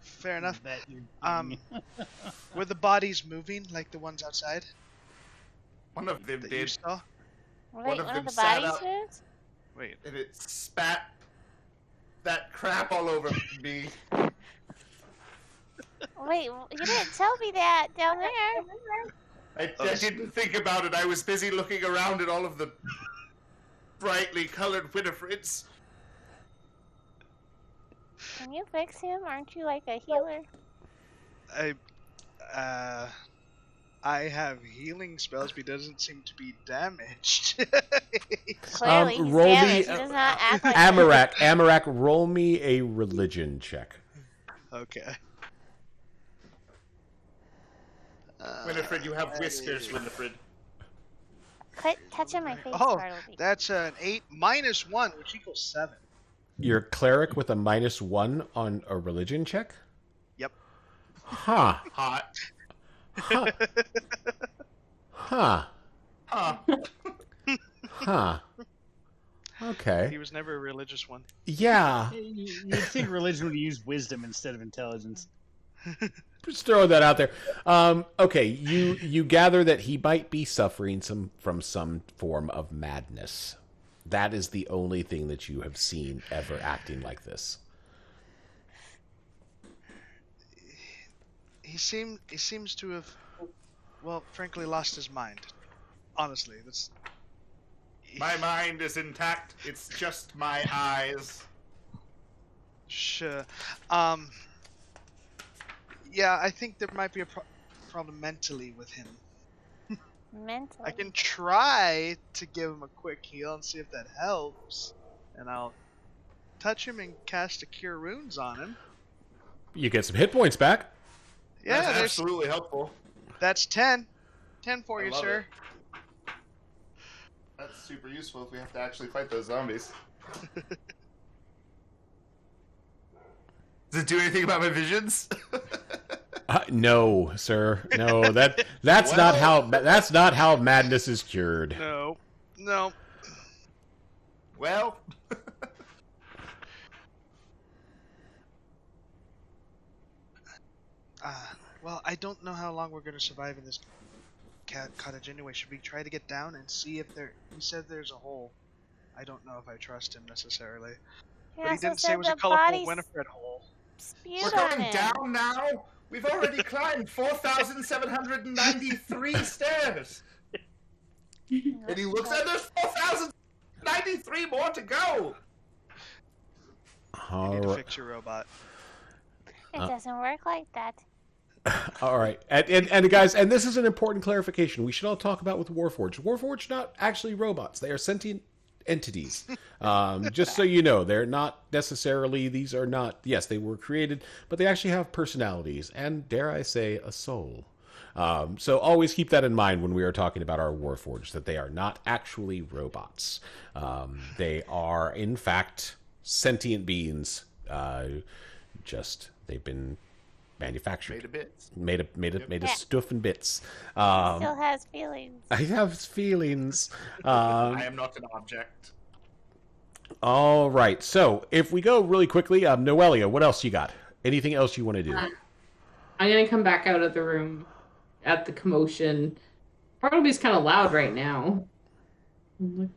Fair enough. That you're Um, Were the bodies moving like the ones outside One of them that you did, saw? One Wait, of one them of the sat bodies up. moved? Wait. and it spat that crap all over me. Wait, you didn't tell me that down there. I didn't think about it. I was busy looking around at all of the brightly colored Winifreds. Can you fix him? Aren't you like a healer? I have healing spells, but he doesn't seem to be damaged. Clearly, he's roll me- damaged. He does not act like Amarak, roll me a religion check. Okay. Winifred, you have whiskers, Winifred. Quit touching my face, Oh, Bartleby. that's an 8 minus 1, which equals 7. You're a cleric with a -1 on a religion check? Yep. Huh. Hot. Huh. Huh. Huh. Huh. He Okay. was never a religious one. Yeah. You'd think religion would use wisdom instead of intelligence. Just throwing that out there. Okay, you gather that he might be suffering from some form of madness. That is the only thing that you have seen ever acting like this. He seems to have, well, frankly, lost his mind. Honestly, that's. My mind is intact. It's just my eyes. Sure. Yeah, I think there might be a problem mentally with him. Mentally. I can try to give him a quick heal and see if that helps. And I'll touch him and cast a Cure Wounds on him. You get some hit points back. Yeah, That's there's, absolutely helpful. that's 10. 10 for I you, love sir. That's super useful if we have to actually fight those zombies. Does it do anything about my visions? No, sir. No, that's not how madness is cured. No. No. Well, Well, I don't know how long we're going to survive in this cottage anyway. Should we try to get down and see if there... He said there's a hole. I don't know if I trust him necessarily. But he didn't say it was a colorful Winifred hole. we're going down now. We've already climbed 4,793 stairs. And he looks at there's 4,093 more to go. You need to fix your robot. It doesn't work like that. All right, and guys, and this is an important clarification we should all talk about with Warforged. Warforged not actually robots; they are sentient entities. Just so you know, they're not necessarily. These are not. Yes, they were created, but they actually have personalities and, dare I say, a soul. So always keep that in mind when we are talking about our Warforged, that they are not actually robots. They are, in fact, sentient beings. Just they've been manufactured, made of stuff and bits. Still has feelings. I have feelings. I am not an object. All right, so if we go really quickly, Noelia, what else you got? Anything else you want to do? I'm gonna come back out of the room at the commotion. Bartleby's kind of loud right now. I'm like,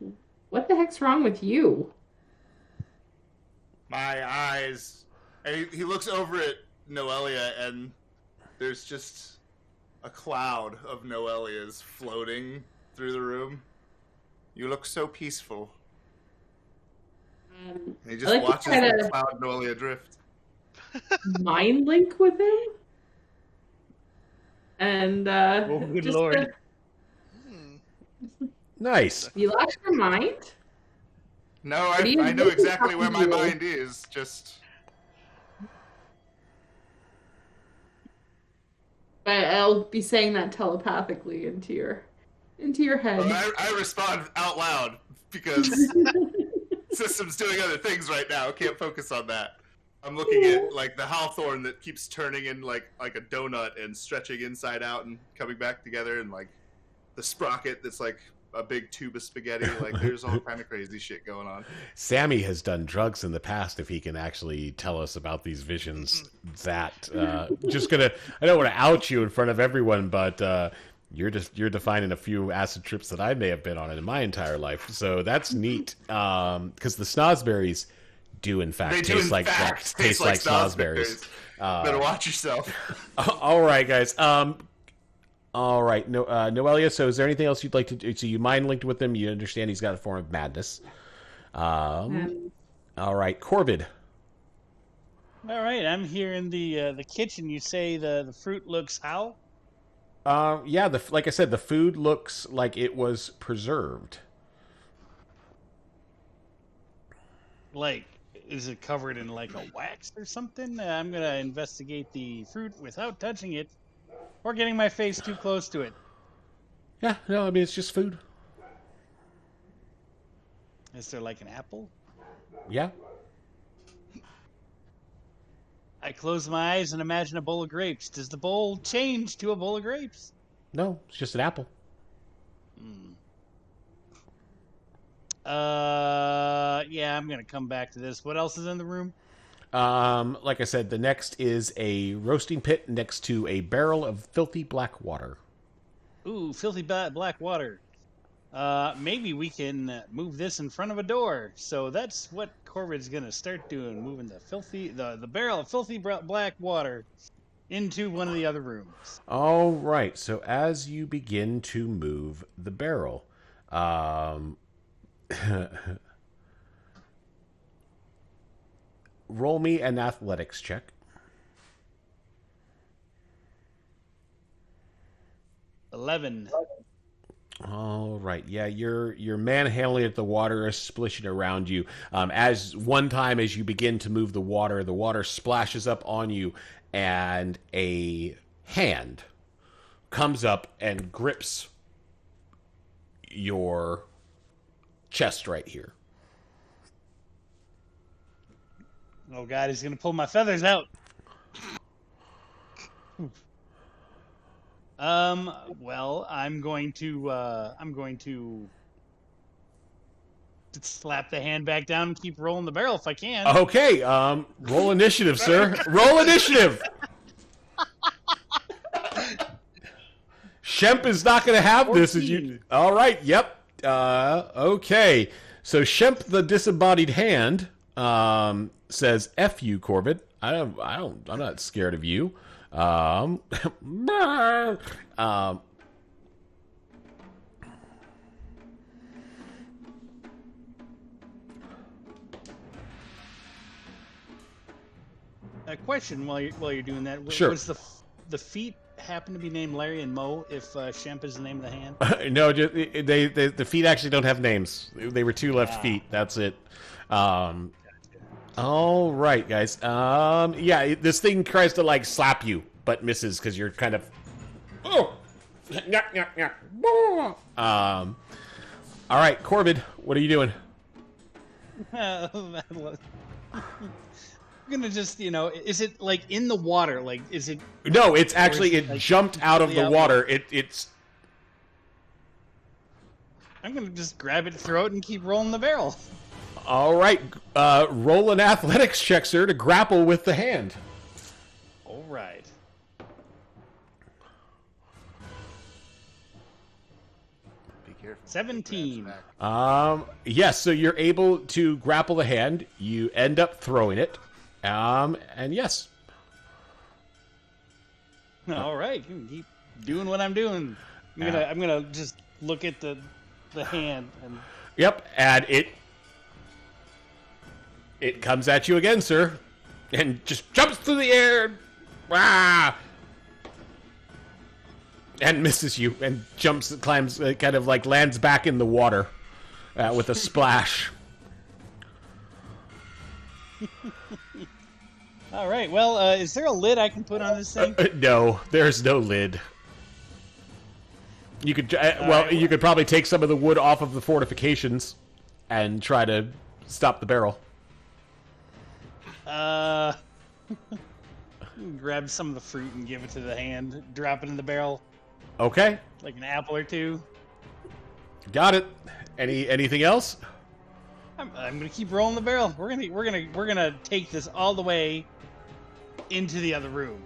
what the heck's wrong with you? My eyes. And he looks over at Noelia, and there's just a cloud of Noelias floating through the room. You look so peaceful. And he just watches the cloud Noelia drift. Mind link with him? And, Oh, good lord. Nice. You lost your mind? No, I know exactly where my mind is, just... I'll be saying that telepathically into your head. Well, I respond out loud because system's doing other things right now. Can't focus on that. I'm looking at like the Hawthorne that keeps turning in like a donut and stretching inside out and coming back together, and like the sprocket that's like a big tube of spaghetti. Like there's all kind of crazy shit going on. Sammy has done drugs in the past. If he can actually tell us about these visions, I don't want to out you in front of everyone, but you're defining a few acid trips that I may have been on in my entire life. So that's neat. Because the snozberries do in fact taste like snozberries. Better watch yourself. All right, guys. All right, Noelia, so is there anything else you'd like to do? So you mind linked with him. You understand he's got a form of madness. All right, Corbid. All right, I'm here in the kitchen. You say the fruit looks how? Yeah, like I said, the food looks like it was preserved. Like, is it covered in like a wax or something? I'm gonna investigate the fruit without touching it. Or getting my face too close to it. Yeah, no, I mean, it's just food. Is there like an apple? Yeah. I close my eyes and imagine a bowl of grapes. Does the bowl change to a bowl of grapes? No, it's just an apple. Yeah, I'm going to come back to this. What else is in the room? Like I said, the next is a roasting pit next to a barrel of filthy black water. Ooh, filthy black water. Maybe we can move this in front of a door. So that's what Corbin's gonna start doing, moving the barrel of filthy black water into one of the other rooms. All right. So as you begin to move the barrel, roll me an athletics check. 11. All right. Yeah, you're manhandling it. The water is splishing around you. As you begin to move the water splashes up on you, and a hand comes up and grips your chest right here. Oh God, he's gonna pull my feathers out. Well, I'm going to slap the hand back down and keep rolling the barrel if I can. Okay, roll initiative, sir. Roll initiative. Shemp is not going to have this. As you, all right. Yep. Okay. So Shemp, the disembodied hand, says, "F you, Corbett. I'm not scared of you." A question while you're doing that. Sure. Was the feet happen to be named Larry and Moe if Shemp is the name of the hand? No, just, the feet actually don't have names. They were two left feet. That's it. All right, guys. Yeah, this thing tries to like slap you, but misses because you're kind of. Oh. All right, Corbin, what are you doing? I'm gonna just, is it like in the water? Like, is it? No, it's actually it like, jumped out of the water. It's. I'm gonna just grab it, throw it, and keep rolling the barrel. All right, roll an athletics check, sir, to grapple with the hand. All right. Be careful. 17. Yes, so you're able to grapple the hand. You end up throwing it. And yes. All right, keep doing what I'm doing. I'm gonna just look at the hand and. Yep, and it comes at you again, sir, and just jumps through the air, and misses you, and climbs, kind of like lands back in the water with a splash. All right. Well, is there a lid I can put on this thing? No, there's no lid. You could, you could probably take some of the wood off of the fortifications and try to stop the barrel. Grab some of the fruit and give it to the hand. Drop it in the barrel. Okay. Like an apple or two. Got it. Anything else? I'm gonna keep rolling the barrel. We're gonna take this all the way into the other room.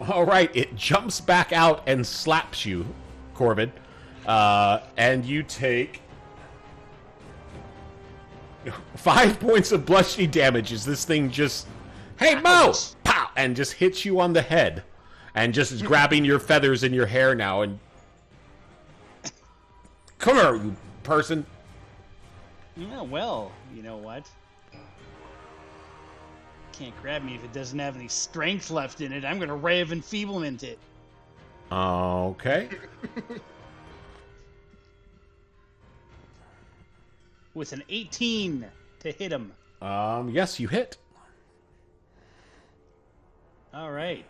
All right. It jumps back out and slaps you, Corbin, and you take 5 points of bludgeoning damage as this thing just, hey, Mo! Pow! And just hits you on the head. And just is grabbing your feathers in your hair now and... Come here, you person. Yeah, well, you know what? Can't grab me if it doesn't have any strength left in it. I'm gonna Ray of Enfeeblement it. Okay. With an 18 to hit him. Yes, you hit. All right.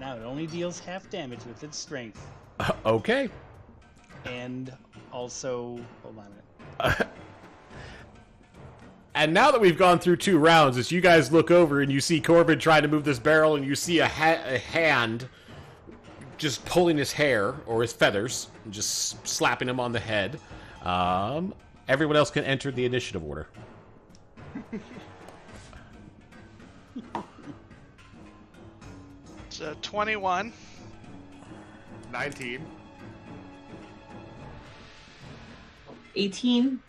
Now it only deals half damage with its strength. Okay. And also, hold on a minute. And now that we've gone through 2 rounds, as you guys look over and you see Corbin trying to move this barrel, and you see a hand just pulling his hair or his feathers and just slapping him on the head. Everyone else can enter the initiative order. It's 21. 19. 18.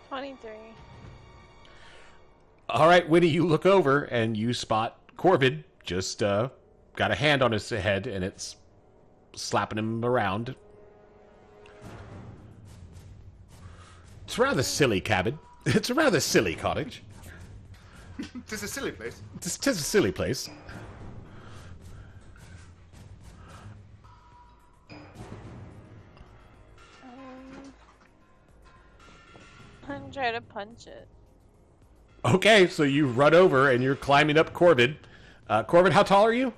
23. All right, Winnie, you look over and you spot Corbin just got a hand on his head and it's slapping him around. It's rather silly, cabin. It's a rather silly cottage. This is a silly place. Tis a silly place. I'm gonna try to punch it. Okay, so you run over and you're climbing up Corbin. Corbin, how tall are you?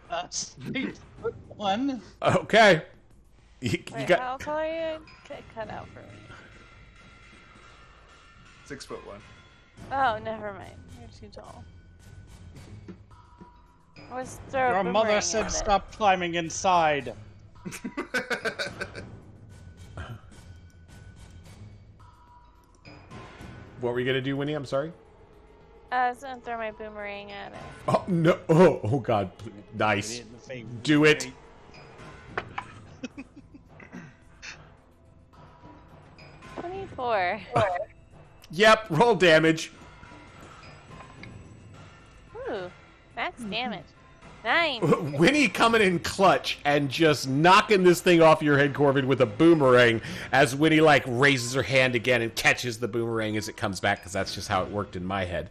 6'1". Okay. You Wait, got how tall are you? Cut out for me. 6'1". Oh, never mind. You're too tall. Let's throw a Your mother boomerang said at it. stop climbing inside. what were you gonna do, Winnie? I'm sorry. I was gonna throw my boomerang at it. Oh no! Oh God! Nice. In the face. Do it. 24. Yep. Roll damage. Ooh, max damage. 9. Winnie coming in clutch and just knocking this thing off your head, Corbin, with a boomerang. As Winnie like raises her hand again and catches the boomerang as it comes back, because that's just how it worked in my head.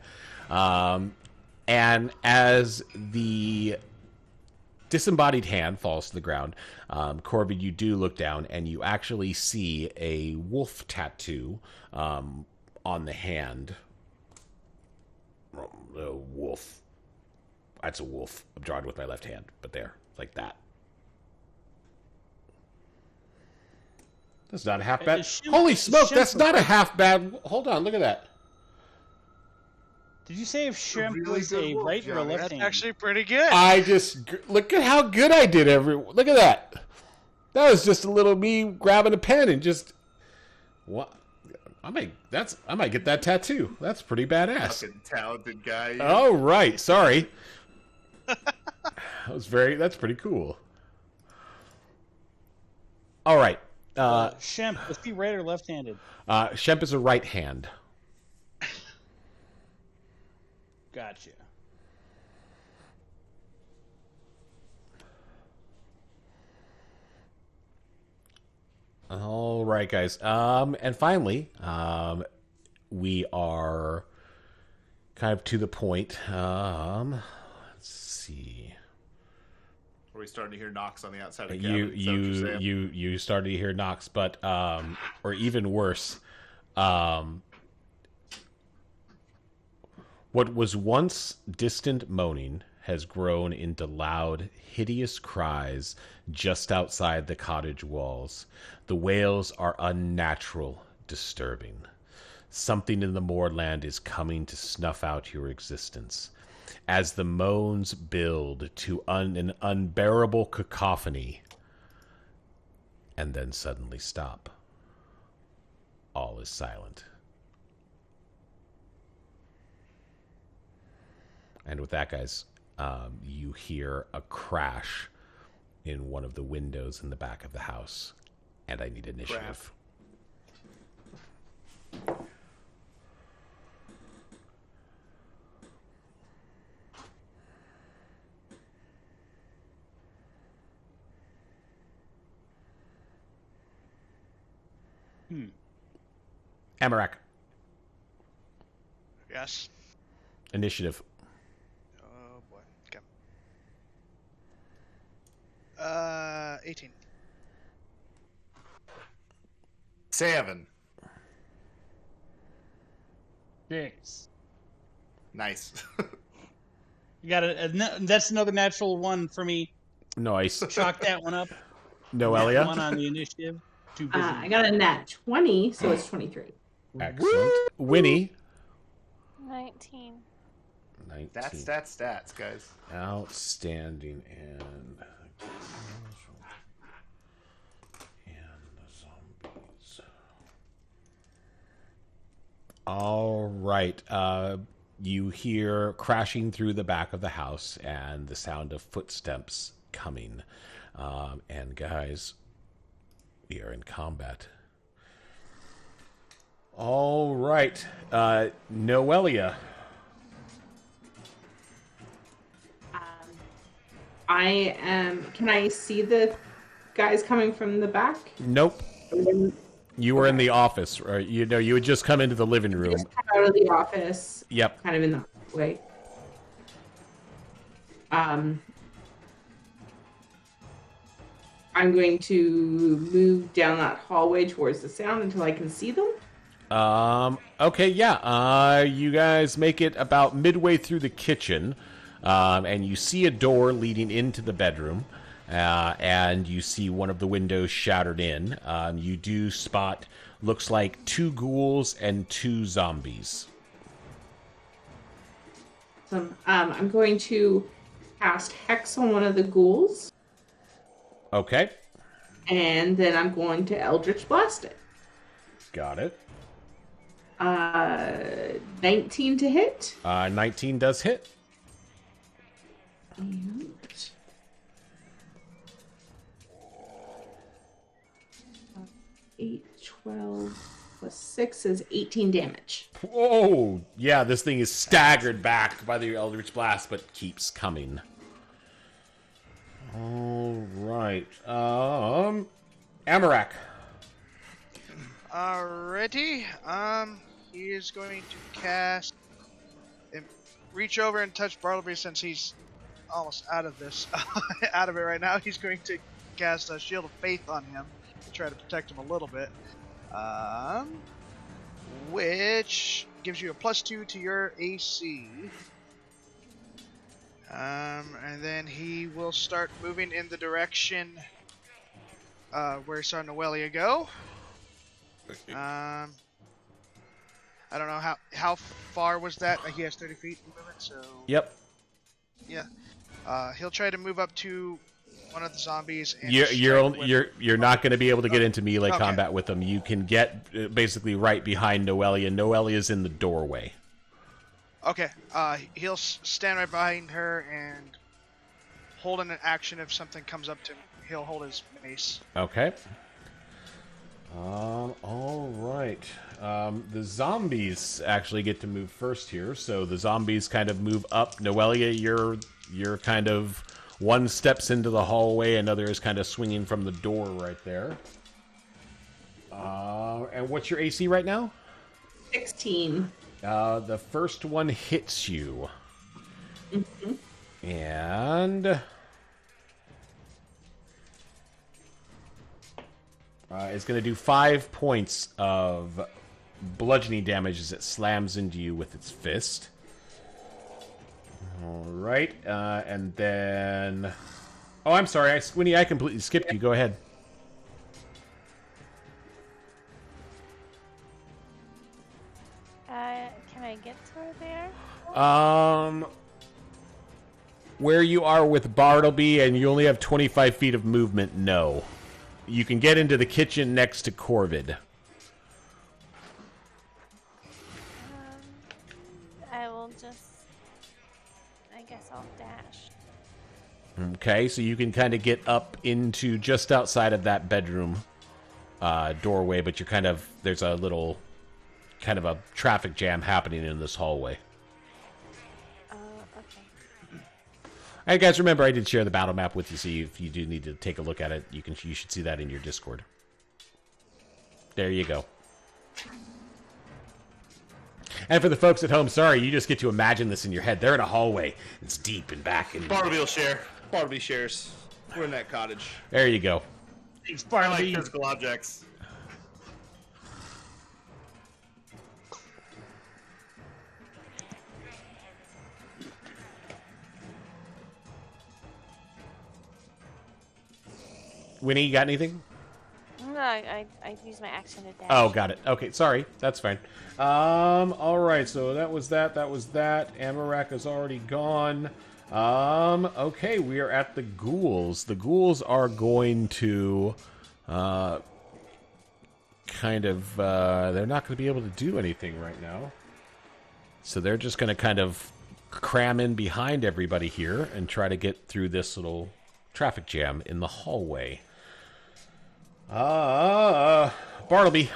And as the disembodied hand falls to the ground, Corbin, you do look down and you actually see a wolf tattoo on the hand. A wolf. That's a wolf. I'm drawing with my left hand, but there, like that. That's not a half bad. Holy smoke, that's not a half bad. Hold on, look at that. Did you say if shrimp really was good a wolf, right or a Johnny. left That's hand? actually pretty good. I just look at how good I did. Look at that. That was just a little me grabbing a pen and just what. I might get that tattoo. That's pretty badass. Fucking talented guy. Oh right, sorry. That's pretty cool. All right. Shemp, is he right or left-handed? Shemp is a right hand. Gotcha. All right, guys. And finally, we are kind of to the point. Let's see. Are we starting to hear knocks on the outside of the cabin? Is that what you're saying? You started to hear knocks, but or even worse, what was once distant moaning has grown into loud, hideous cries just outside the cottage walls. The wails are unnatural, disturbing. Something in the moorland is coming to snuff out your existence. As the moans build to an unbearable cacophony, and then suddenly stop. All is silent. And with that, guys, you hear a crash in one of the windows in the back of the house. And I need initiative. Amarak, Yes. initiative. Oh boy. Okay. 18. 7. 6. Nice. You got that's another natural one for me. Nice. Chalk that one up. Noelia. One on the initiative. Too busy. I got a nat 20, so it's 23. Excellent. Winnie. 19. 19. Stats, guys. Outstanding. And the zombies. All right. You hear crashing through the back of the house and the sound of footsteps coming. And guys, we are in combat. All right. Noelia. I am. Can I see the guys coming from the back? Nope. You were in the office, or you had just come into the living room. Just come out of the office. Yep. Kind of in the way. I'm going to move down that hallway towards the sound until I can see them. Okay, yeah. You guys make it about midway through the kitchen, and you see a door leading into the bedroom. and you see one of the windows shattered in. You do spot, looks like 2 ghouls and 2 zombies. I'm going to cast Hex on one of the ghouls. Okay. And then I'm going to Eldritch Blast it. Got it. 19 to hit. 19 does hit. And 8, 12 plus 6 is 18 damage. Whoa! Yeah, this thing is staggered back by the Eldritch Blast, but keeps coming. All right. Amarak. Alrighty. He is going to cast and reach over and touch Bartleby since he's almost out of this, out of it right now. He's going to cast a Shield of Faith on him to try to protect him a little bit, which gives you a +2 to your AC. And then he will start moving in the direction where he saw Noelia go. I don't know how far was that? He has 30 feet movement, so Yep. yeah. He'll try to move up to one of the zombies. And You're not going to be able to get into melee Okay. combat with them. You can get basically right behind Noelia. Noelia's in the doorway. Okay. He'll stand right behind her and hold an action if something comes up to him. He'll hold his mace. Okay. All right. The zombies actually get to move first here, so the zombies kind of move up. Noelia, you're kind of one steps into the hallway, another is kind of swinging from the door right there. And what's your AC right now? 16. The first one hits you. Mm-hmm. And it's going to do 5 points of bludgeoning damage as it slams into you with its fist. All right, and then... Oh, I'm sorry, Squinty, I completely skipped you. Go ahead. Can I get to her there? Where you are with Bartleby and you only have 25 feet of movement, no. You can get into the kitchen next to Corvid. I will just... I guess I'll dash. Okay, so you can kind of get up into just outside of that bedroom doorway, but you're kind of... There's a little... kind of a traffic jam happening in this hallway. Okay. Hey guys, remember I did share the battle map with you, so if you do need to take a look at it, you should see that in your Discord. There you go. And for the folks at home, sorry, you just get to imagine this in your head. They're in a hallway. It's deep and back. And Bartleby will share. Bartleby shares. We're in that cottage. there you go. Thanks, I like Bartleby. physical objects. Winnie, you got anything? No, I use my action to dash. Oh, got it. Okay, sorry. That's fine. All right, so that was that. That was that. Amarak is already gone. Okay, we are at the ghouls. The ghouls are going to kind of... they're not going to be able to do anything right now. So they're just going to kind of cram in behind everybody here and try to get through this little traffic jam in the hallway. Bartleby.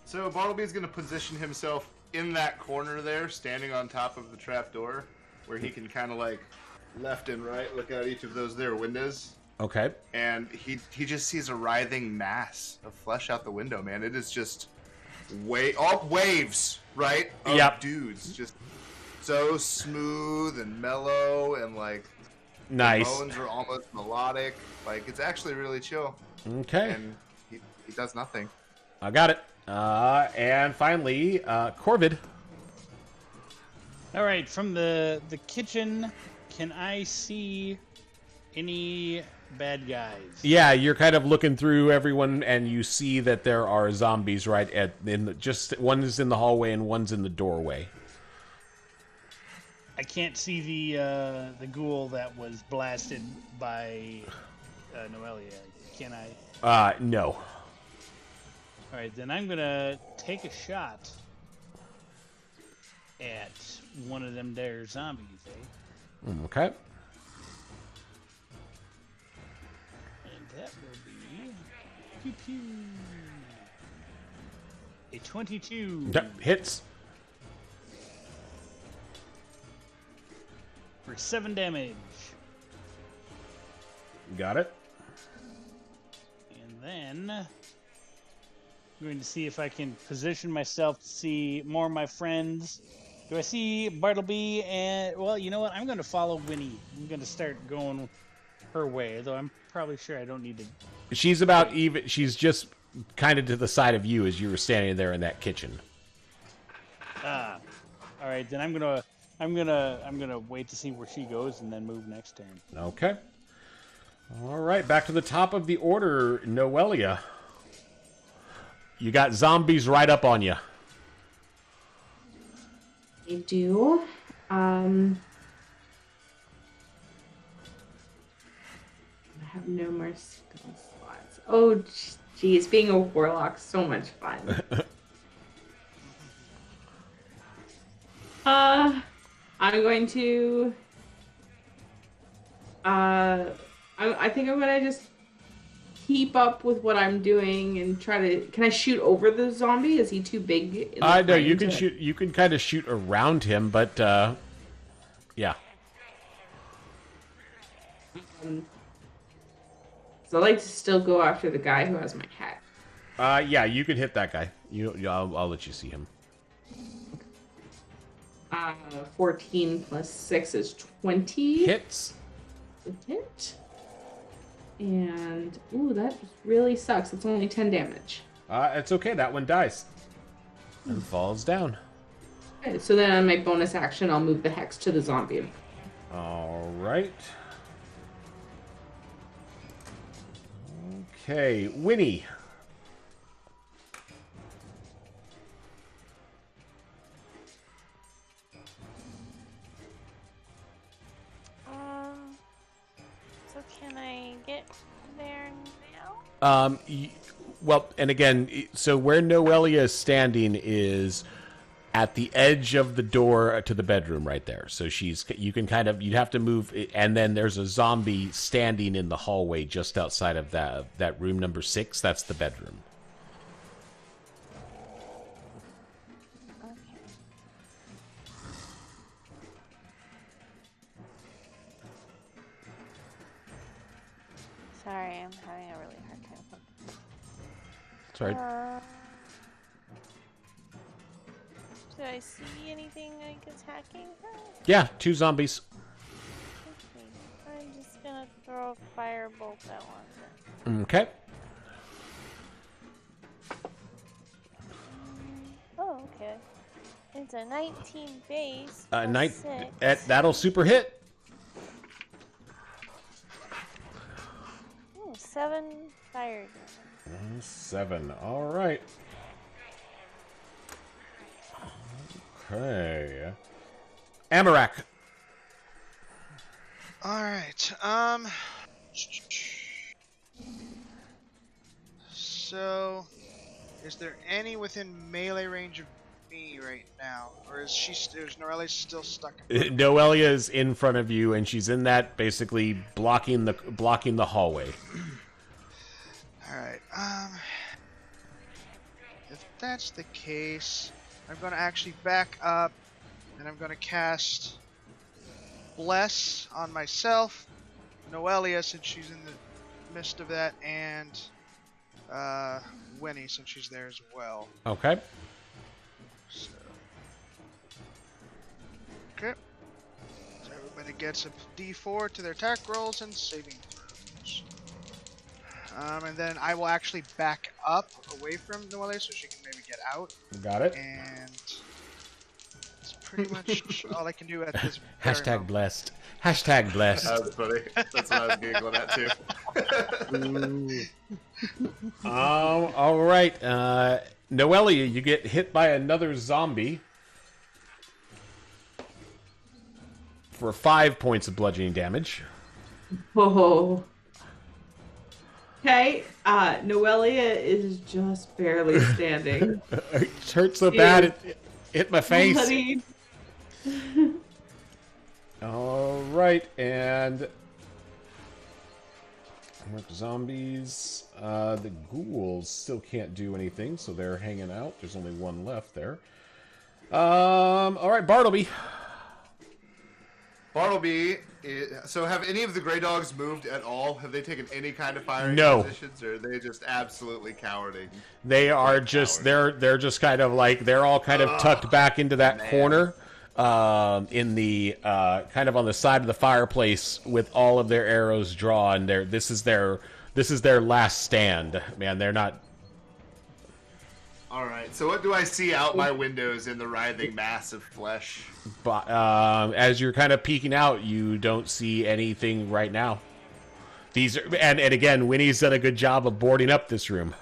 So Bartleby's going to position himself in that corner there, standing on top of the trapdoor, where he can kind of like left and right look out each of those there windows. Okay. And he just sees a writhing mass of flesh out the window, man. It is just all waves, right? Of Yep. dudes, just so smooth and mellow, and like Nice. the moans are almost melodic. Like it's actually really chill. Okay. And he does nothing. I got it. And finally, Corvid. All right, from the kitchen, can I see any bad guys? Yeah, you're kind of looking through everyone, and you see that there are zombies just one is in the hallway and one's in the doorway. I can't see the ghoul that was blasted by Noelia. Can I? No. All right, then I'm gonna take a shot at one of them there zombies. Okay. And that will be pew pew. A 22. Yep, hits. For 7 damage. Got it. And then I'm going to see if I can position myself to see more of my friends. Do I see Bartleby? And well, you know what? I'm going to follow Winnie. I'm going to start going her way, though I'm probably sure I don't need to. She's about even. She's just kind of to the side of you as you were standing there in that kitchen. All right, then I'm gonna wait to see where she goes and then move next turn. Okay. All right, back to the top of the order, Noelia. You got zombies right up on you. I do. I have no more skill slots. Oh, geez, being a warlock, so much fun. I'm going to. I think I'm gonna just keep up with what I'm doing and try to. Can I shoot over the zombie? Is he too big? No, you can shoot. You can kind of shoot around him, but yeah. So I like to still go after the guy who has my hat. Yeah, you can hit that guy. I'll let you see him. 14 plus 6 is 20. Hits. Hit. And, ooh, that really sucks. It's only 10 damage. It's okay. That one dies. And falls down. Okay, so then on my bonus action, I'll move the hex to the zombie. All right. Okay, Winnie. So can I get there now? Well, and again, so where Noelia is standing is at the edge of the door to the bedroom right there. So you'd have to move, and then there's a zombie standing in the hallway just outside of that room number 6. That's the bedroom. Okay. Sorry, I'm having a really hard time focusing. Sorry. Do I see anything like attacking her? Yeah, 2 zombies. Okay. I'm just gonna throw a firebolt at one. Okay. Oh, okay. It's a 19 base. That'll super hit. Ooh, 7 fire damage. 7. All right. Okay. Amarak. Alright, so is there any within melee range of me right now? Or is Noelia still stuck in Noelia is in front of you, and she's in that basically blocking the hallway. Alright, if that's the case, I'm gonna actually back up and I'm gonna cast Bless on myself, Noelia since she's in the midst of that, and Winnie since she's there as well. Okay. So, okay. So everybody gets a D4 to their attack rolls and saving throws. And then I will actually back up away from Noelia so she can maybe get out. Got it. And let's pretty much all I can do at this. Hashtag blessed. Hashtag blessed. That was funny. That's what I was giggling at too. All right. Noelia, you get hit by another zombie for 5 points of bludgeoning damage. Whoa. Okay, Noelia is just barely standing. It hurt so bad it hit my face. Bloody. All right, and zombies. The ghouls still can't do anything, so they're hanging out. There's only one left there. All right, Bartleby. Bartleby. So, have any of the Grey Dogs moved at all? Have they taken any kind of firing No. positions, or are they just absolutely cowarding? They are just they're just kind of like they're all kind of tucked back into that corner, in the kind of on the side of the fireplace with all of their arrows drawn. This is their last stand. Man, they're not. All right. So, what do I see out my windows in the writhing mass of flesh? But as you're kind of peeking out, you don't see anything right now. These are, and again, Winnie's done a good job of boarding up this room.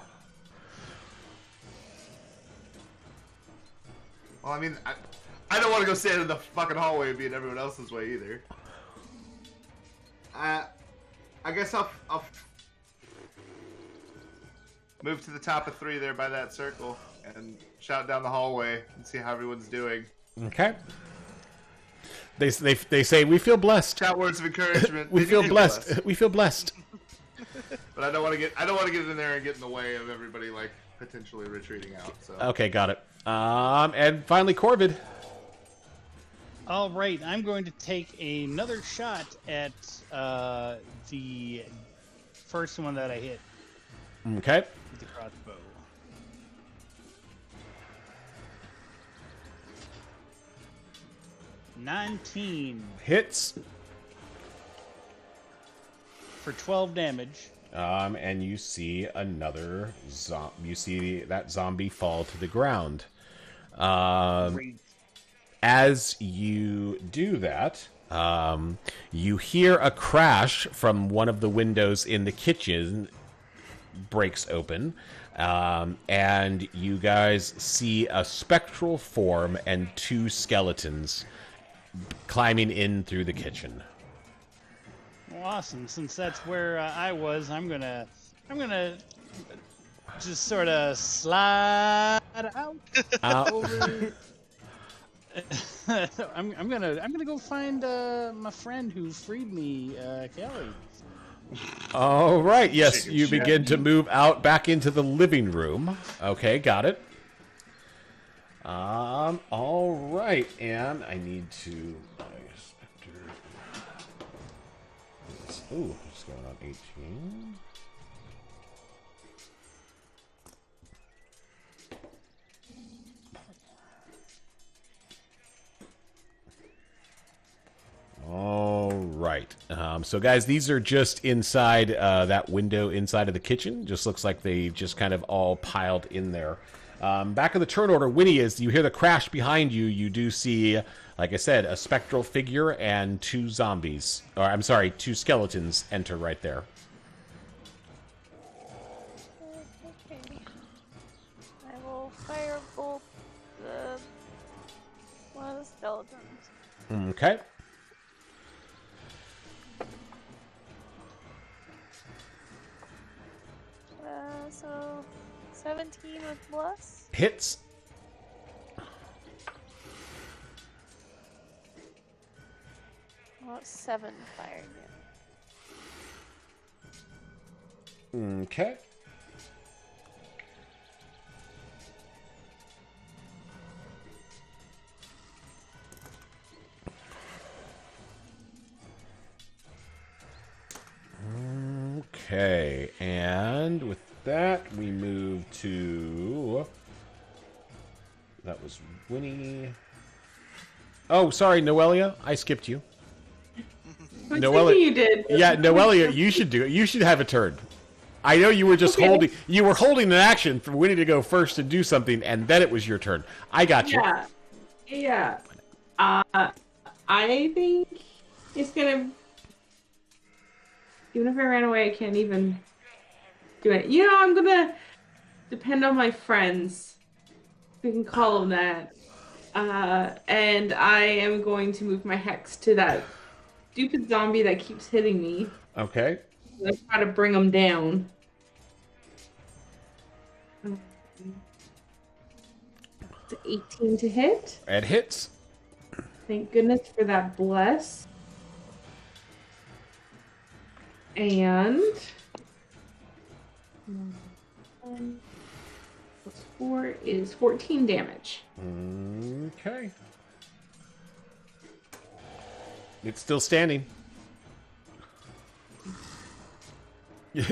Well, I mean, I don't want to go stand in the fucking hallway and be in everyone else's way either. I guess I'll move to the top of 3 there by that circle and shout down the hallway and see how everyone's doing. Okay. They say we feel blessed. Shout words of encouragement. We feel blessed. We feel blessed. But I don't want to get in there and get in the way of everybody like potentially retreating out. So. Okay, got it. And finally, Corvid. All right, I'm going to take another shot at the first one that I hit Okay. with the crossbow. $19 Hits. for 12 damage. And you see another you see that zombie fall to the ground. Great. As you do that, you hear a crash from one of the windows in the kitchen breaks open, and you guys see a spectral form and 2 skeletons climbing in through the kitchen. Well, awesome. Since that's where I was, I'm gonna just sort of slide out. Over. I'm gonna go find my friend who freed me, Kelly. All right. Yes, you begin to move out back into the living room. Okay, got it. All right, and I need to. Ooh, what's going on? 18. All right. So, guys, these are just inside that window inside of the kitchen. Just looks like they just kind of all piled in there. Back in the turn order, Winnie, is you hear the crash behind you. You do see, like I said, a spectral figure and 2 zombies. Or, I'm sorry, 2 skeletons enter right there. Okay. I will fire bolt one of the skeletons. Okay. So 17 with bless. Hits. Well, 7 fired yet. Okay. Okay, and with that, we move to... That was Winnie. Oh, sorry, Noelia. I skipped you. I was thinking you did. Yeah, Noelia, you should do it. You should have a turn. I know you were just Okay. holding an action for Winnie to go first and do something, and then it was your turn. I got you. Yeah. I think it's gonna. Even if I ran away, I can't even do it. You know, I'm gonna depend on my friends. We can call them that. And I am going to move my hex to that stupid zombie that keeps hitting me. Okay. I try to bring him down. It's 18 to hit. It hits. Thank goodness for that bless. And 1 plus 4 is 14 damage. Okay. It's still standing.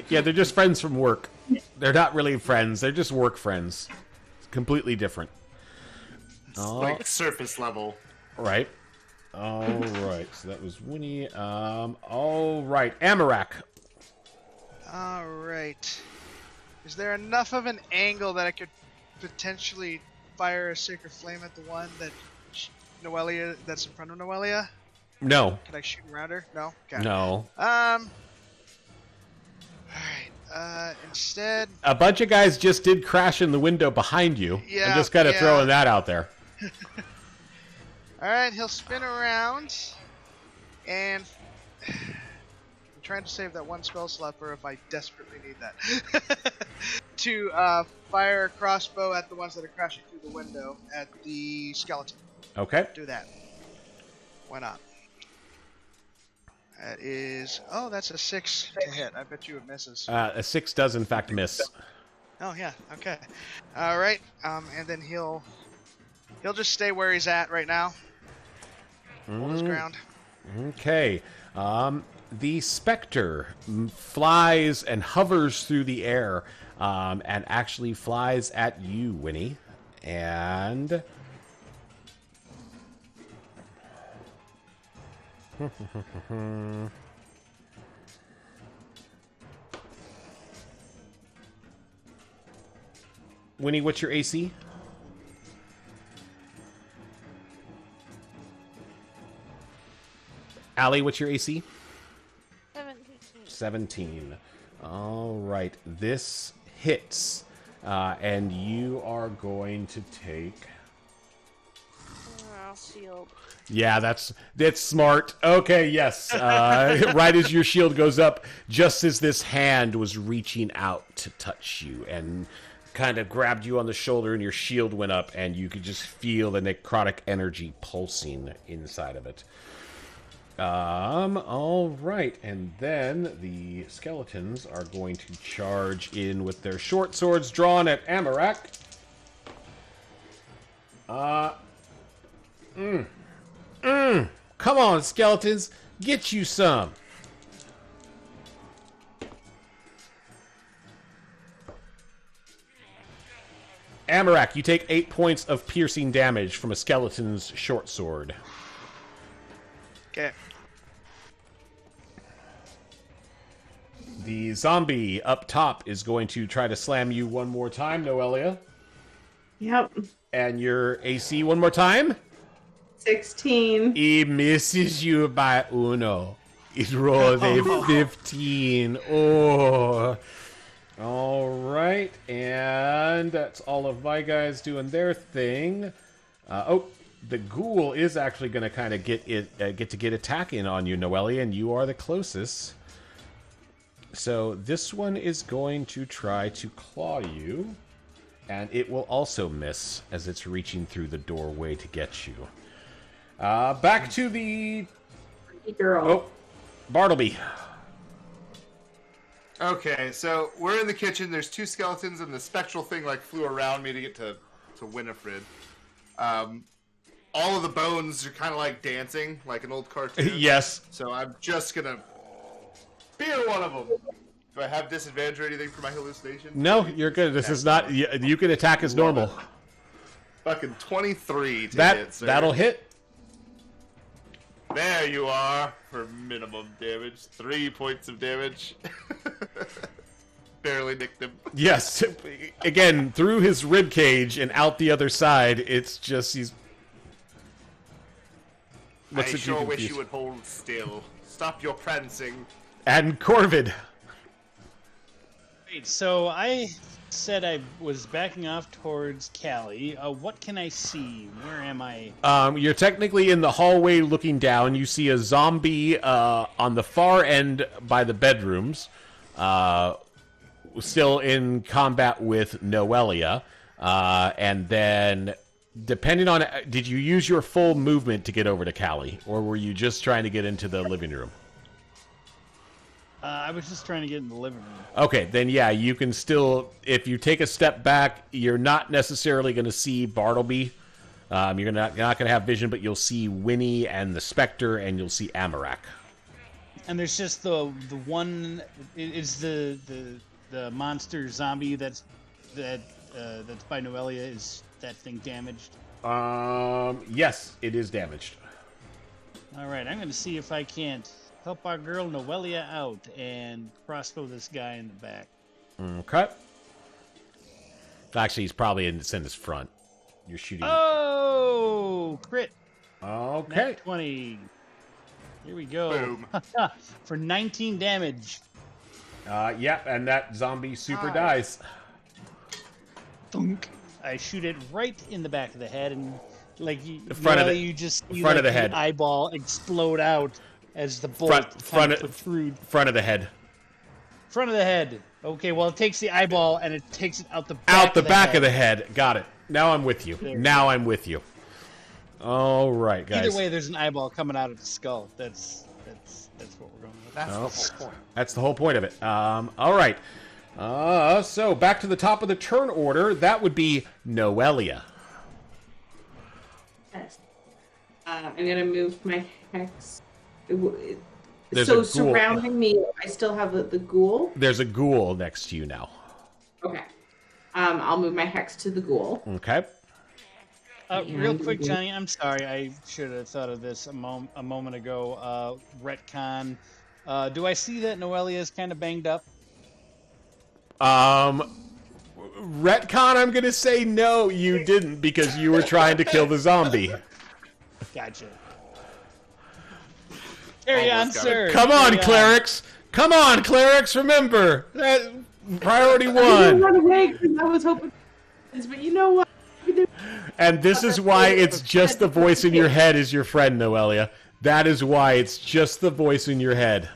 Yeah, they're just friends from work. They're not really friends. They're just work friends. It's completely different. It's like surface level. Right. All right. So that was Winnie. All right. Amarak. All right. Is there enough of an angle that I could potentially fire a Sacred Flame at the one that Noelia, that's in front of Noelia? No. Can I shoot around her? No? Okay. No. Alright. Instead... A bunch of guys just did crash in the window behind you. Yeah, I'm just kind of throwing that out there. Alright, he'll spin around. And... I'm trying to save that one spell slot for if I desperately need that. To fire a crossbow at the ones that are crashing through the window at the skeleton. Okay. Do that. Why not? That is... Oh, that's a 6 to hit. I bet you it misses. A 6 does, in fact, miss. Oh, yeah. Okay. Alright. And then he'll just stay where he's at right now. Hold his ground. Okay. The Spectre flies and hovers through the air and actually flies at you, Winnie. And... Winnie, what's your AC? Allie, what's your AC? 17. All right. This hits. And you are going to take... Shield. Yeah, that's smart. Okay, yes. Right as your shield goes up, just as this hand was reaching out to touch you and kind of grabbed you on the shoulder and your shield went up and you could just feel the necrotic energy pulsing inside of it. All right. And then the skeletons are going to charge in with their short swords drawn at Amarak. Come on, skeletons. Get you some. Amarak, you take 8 points of piercing damage from a skeleton's short sword. Okay. The zombie up top is going to try to slam you one more time, Noelia. Yep. And your AC one more time. 16. He misses you by uno. It rolled a 15. Oh. All right. And that's all of my guys doing their thing. The ghoul is actually going to kind of get attacking on you, Noelia, and you are the closest. So this one is going to try to claw you, and it will also miss as it's reaching through the doorway to get you. Back to the... Girl. Oh, Bartleby. Okay, so we're in the kitchen. There's 2 skeletons, and the spectral thing like flew around me to get to Winifred. All of the bones are kind of like dancing, like an old cartoon. Yes. So I'm just gonna spear one of them. Do I have disadvantage or anything for my hallucination? No, you're good. This is not... You can attack as normal. Fucking 23 to hit, sir. That'll hit. There you are for minimum damage. 3 points of damage. Barely nicked him. Yes. Again, through his rib cage and out the other side, it's just he's... looks I at sure you wish confused. you would hold still. Stop your prancing. And Corvid. Great. So I said I was backing off towards Callie. What can I see? Where am I? You're technically in the hallway looking down. You see a zombie on the far end by the bedrooms, still in combat with Noelia. And then, depending on... Did you use your full movement to get over to Callie? Or were you just trying to get into the living room? I was just trying to get in the living room. Okay, then yeah, you can still... If you take a step back, you're not necessarily going to see Bartleby. You're not going to have vision, but you'll see Winnie and the Spectre, and you'll see Amarak. And there's just the one... Is the monster zombie that's by Noelia, is that thing damaged? Yes, it is damaged. Alright, I'm going to see if I can't help our girl Noelia out and crossbow this guy in the back. Okay. Actually, he's probably in his front. You're shooting. Oh! Crit! Okay. Nat 20. Here we go. Boom. For 19 damage. Yeah, and that zombie super Nice. dies. Thunk. I shoot it right in the back of the head, and like The front of Noelia, the- you just see front like, of the head. eyeball explode out as the bolt Front kind of protrude. front of the head. Front of the head. Okay, well it takes the eyeball and it takes it out the back Out the of back head. of the head. Got it. Now I'm with you. There. Now I'm with you. All right, guys. Either way, there's an eyeball coming out of the skull. That's what we're going with. That's Oh. the whole point. That's the whole point of it. All right. So back to the top of the turn order. That would be Noelia. Yes. I'm gonna move my hex. There's So a ghoul. surrounding me, I still have the ghoul. There's a ghoul next to you now. Okay. I'll move my hex to the ghoul. Okay. Real quick, Johnny, I'm sorry. I should have thought of this a moment ago. Retcon. Do I see that Noelia is kind of banged up? Retcon, I'm going to say no, you didn't, because you were trying to kill the zombie. Gotcha. Carry on, Almost got it. sir. Come on, Carry clerics! Come on, clerics! Remember that priority I didn't one. run away because I was hoping. But you know what? And this is why it's just the voice in your head is your friend, Noelia. That is why it's just the voice in your head.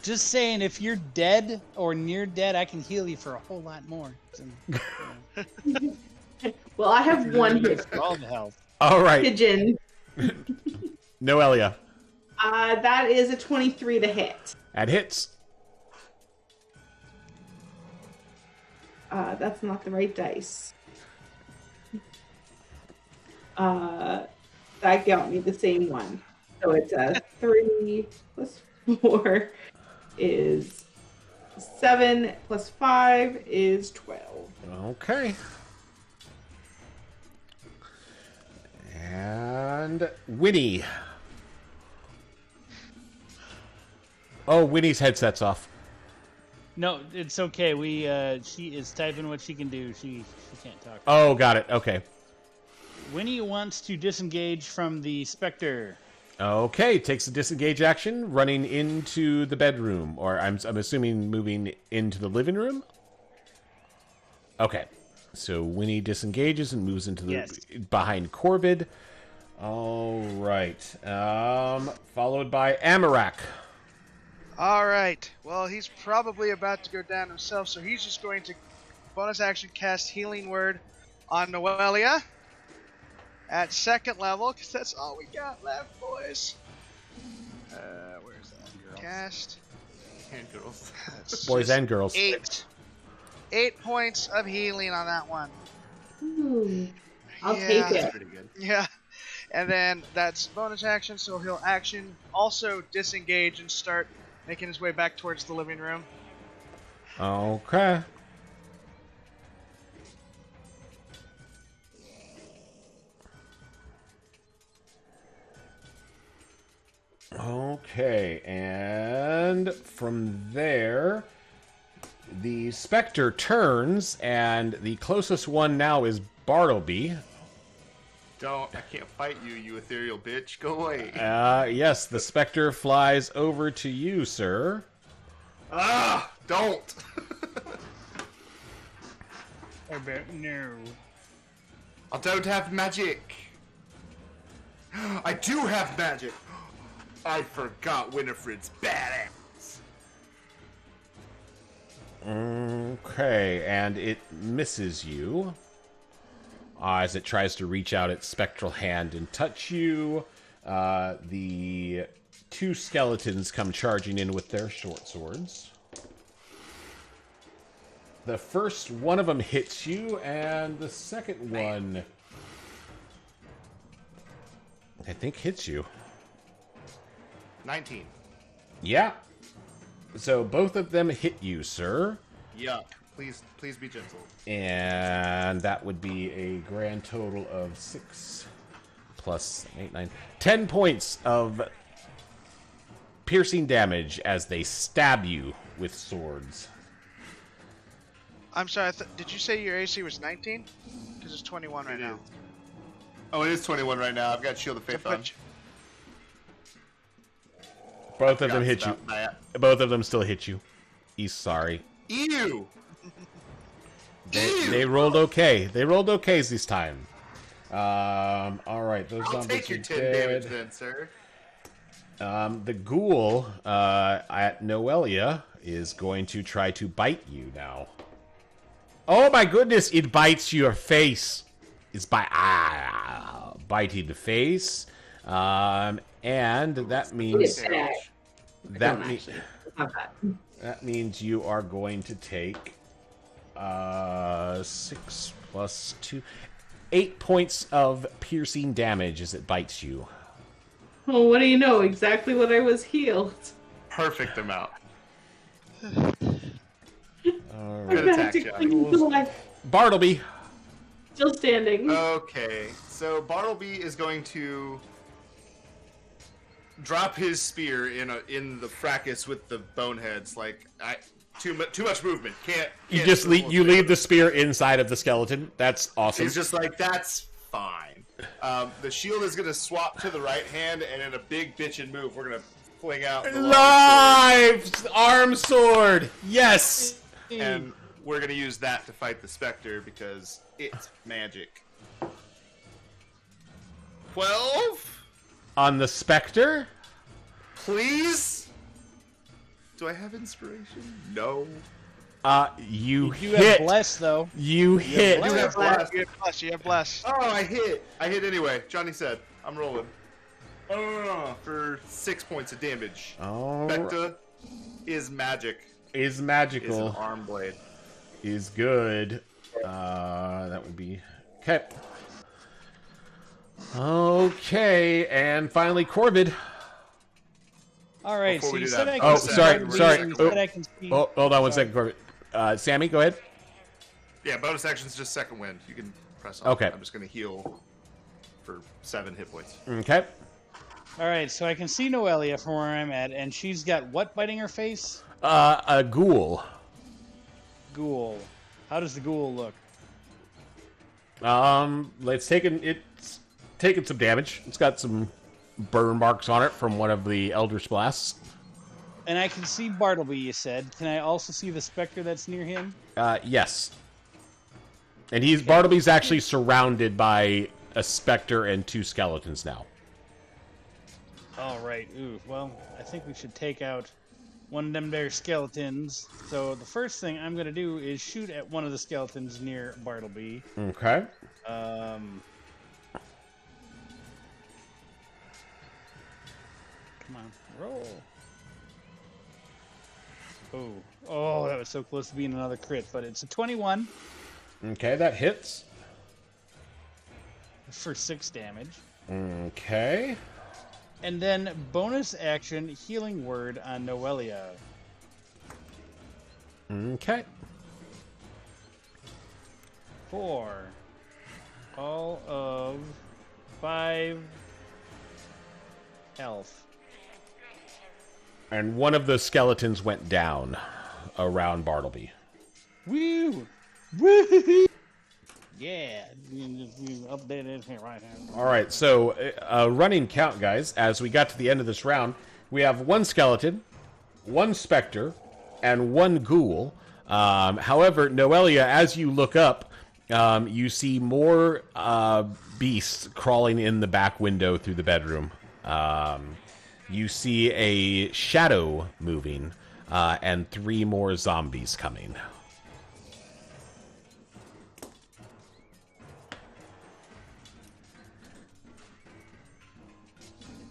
Just saying, if you're dead or near dead, I can heal you for a whole lot more. Well, I have one hit. For all the health. All right, Pigeon. Noelia. That is a 23 to hit. That hits. That's not the right dice. That got me the same one. So it's a 3 plus 4 is 7 plus 5 is 12. Okay. And Winnie. Oh, Winnie's headset's off. No, it's okay. She is typing what she can do. She can't talk. Oh, got it. Okay. Winnie wants to disengage from the Spectre. Okay, takes a disengage action, running into the bedroom, or I'm assuming moving into the living room. Okay, so Winnie disengages and moves into the Yes. behind Corvid. All right, followed by Amarak. All right. Well, he's probably about to go down himself, so he's just going to bonus action cast Healing Word on Noelia at second level, because that's all we got left, boys. Where's that? Cast. And girls. That's Boys just and girls. 8 points of healing on that one. Ooh, I'll Yeah. take it. Pretty good. Yeah. And then that's bonus action, so he'll action also disengage and start making his way back towards the living room. Okay. Okay, and from there, the Spectre turns, and the closest one now is Bartleby. Don't. I can't fight you, you ethereal bitch. Go away. Yes, the specter flies over to you, sir. Don't. No. I don't have magic. I do have magic. I forgot Winifred's badass. Okay, and it misses you. As it tries to reach out its spectral hand and touch you, the two skeletons come charging in with their short swords. The first one of them hits you, and the second one, I think, hits you. 19. Yeah. So both of them hit you, sir. Yuck. Please be gentle. And that would be a grand total of 6 plus 8, 9, 10 points of piercing damage as they stab you with swords. I'm sorry. Did you say your AC was 19? Because it's 21 right now. Oh, it is 21 right now. I've got Shield of Faith on. Both of them hit you. Both of them still hit you. He's sorry. Ew! They rolled okay. They rolled okays this time. All right, those I'll zombies take your are 10 dead. damage then, sir. The ghoul at Noelia is going to try to bite you now. Oh my goodness! It bites your face. It's biting the face, and that means that means you are going to take 6 plus 2, 8 points of piercing damage as it bites you. Oh, what do you know? Exactly what I was healed. Perfect amount. All Good right. attack, Johnny. Bartleby. Still standing. Okay, so Bartleby is going to drop his spear in the fracas with the boneheads. Like too much movement. Can't You just leave the spear inside of the skeleton. That's awesome. He's just like, that's fine. The shield is gonna swap to the right hand, and in a big bitchin' move, we're gonna fling out the Live arm sword. Yes. and we're gonna use that to fight the specter because it's magic. 12, On the specter. please. Do I have inspiration? No. You You hit. have bless though. You hit. I do have blast. You have bless. Oh, I hit. I hit anyway. Johnny said, I'm rolling. For 6 points of damage. Oh, Spectre is magic. is Is an magical. arm blade. Is good. That would be okay. Okay, and finally Corvid. All right. Before So we you do said that, I Oh, can sorry, see sorry. You said I can see. Oh, hold on one second, Corvid. Sammy, go ahead. Yeah, bonus action is just second wind. You can press on. Okay. I'm just going to heal for 7 hit points. Okay. All right. So I can see Noelia from where I'm at, and she's got what biting her face? A ghoul. Ghoul. How does the ghoul look? It's taken some damage. It's got some burn marks on it from one of the Eldritch Blasts. And I can see Bartleby, you said. Can I also see the specter that's near him? Yes. And Bartleby's actually surrounded by a specter and 2 skeletons now. All right. Ooh. Well, I think we should take out one of them there skeletons. So the first thing I'm going to do is shoot at one of the skeletons near Bartleby. Okay. Come on, roll. Oh, that was so close to being another crit, but it's a 21 Okay, that hits. for 6 damage. Okay. And then bonus action healing word on Noelia. Okay. 4. All of 5 health. And one of the skeletons went down around Bartleby. Woo! Woo! Yeah, you update it here right now. All right, so running count, guys. As we got to the end of this round, we have one skeleton, one specter, and one ghoul. However, Noelia, as you look up, you see more beasts crawling in the back window through the bedroom. You see a shadow moving, and 3 more zombies coming.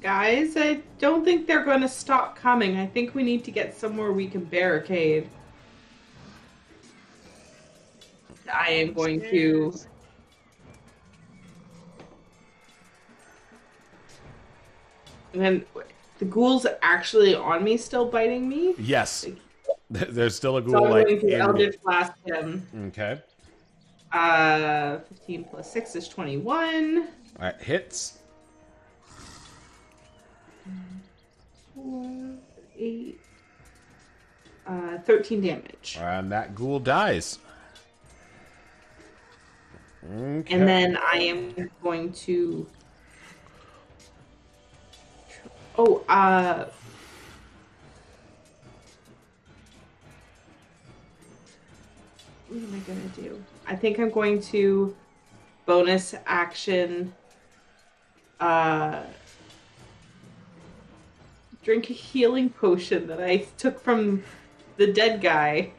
Guys, I don't think they're going to stop coming. I think we need to get somewhere we can barricade. I am going to... And then the ghoul's actually on me, still biting me? Yes. There's still a ghoul, So I'm like, going to in... Eldritch Blast him. Okay. 15 plus 6 is 21. All right, hits. 4, 8, 13 damage. And that ghoul dies. Okay. And then I am going to... Oh, what am I going to do? I think I'm going to bonus action drink a healing potion that I took from the dead guy.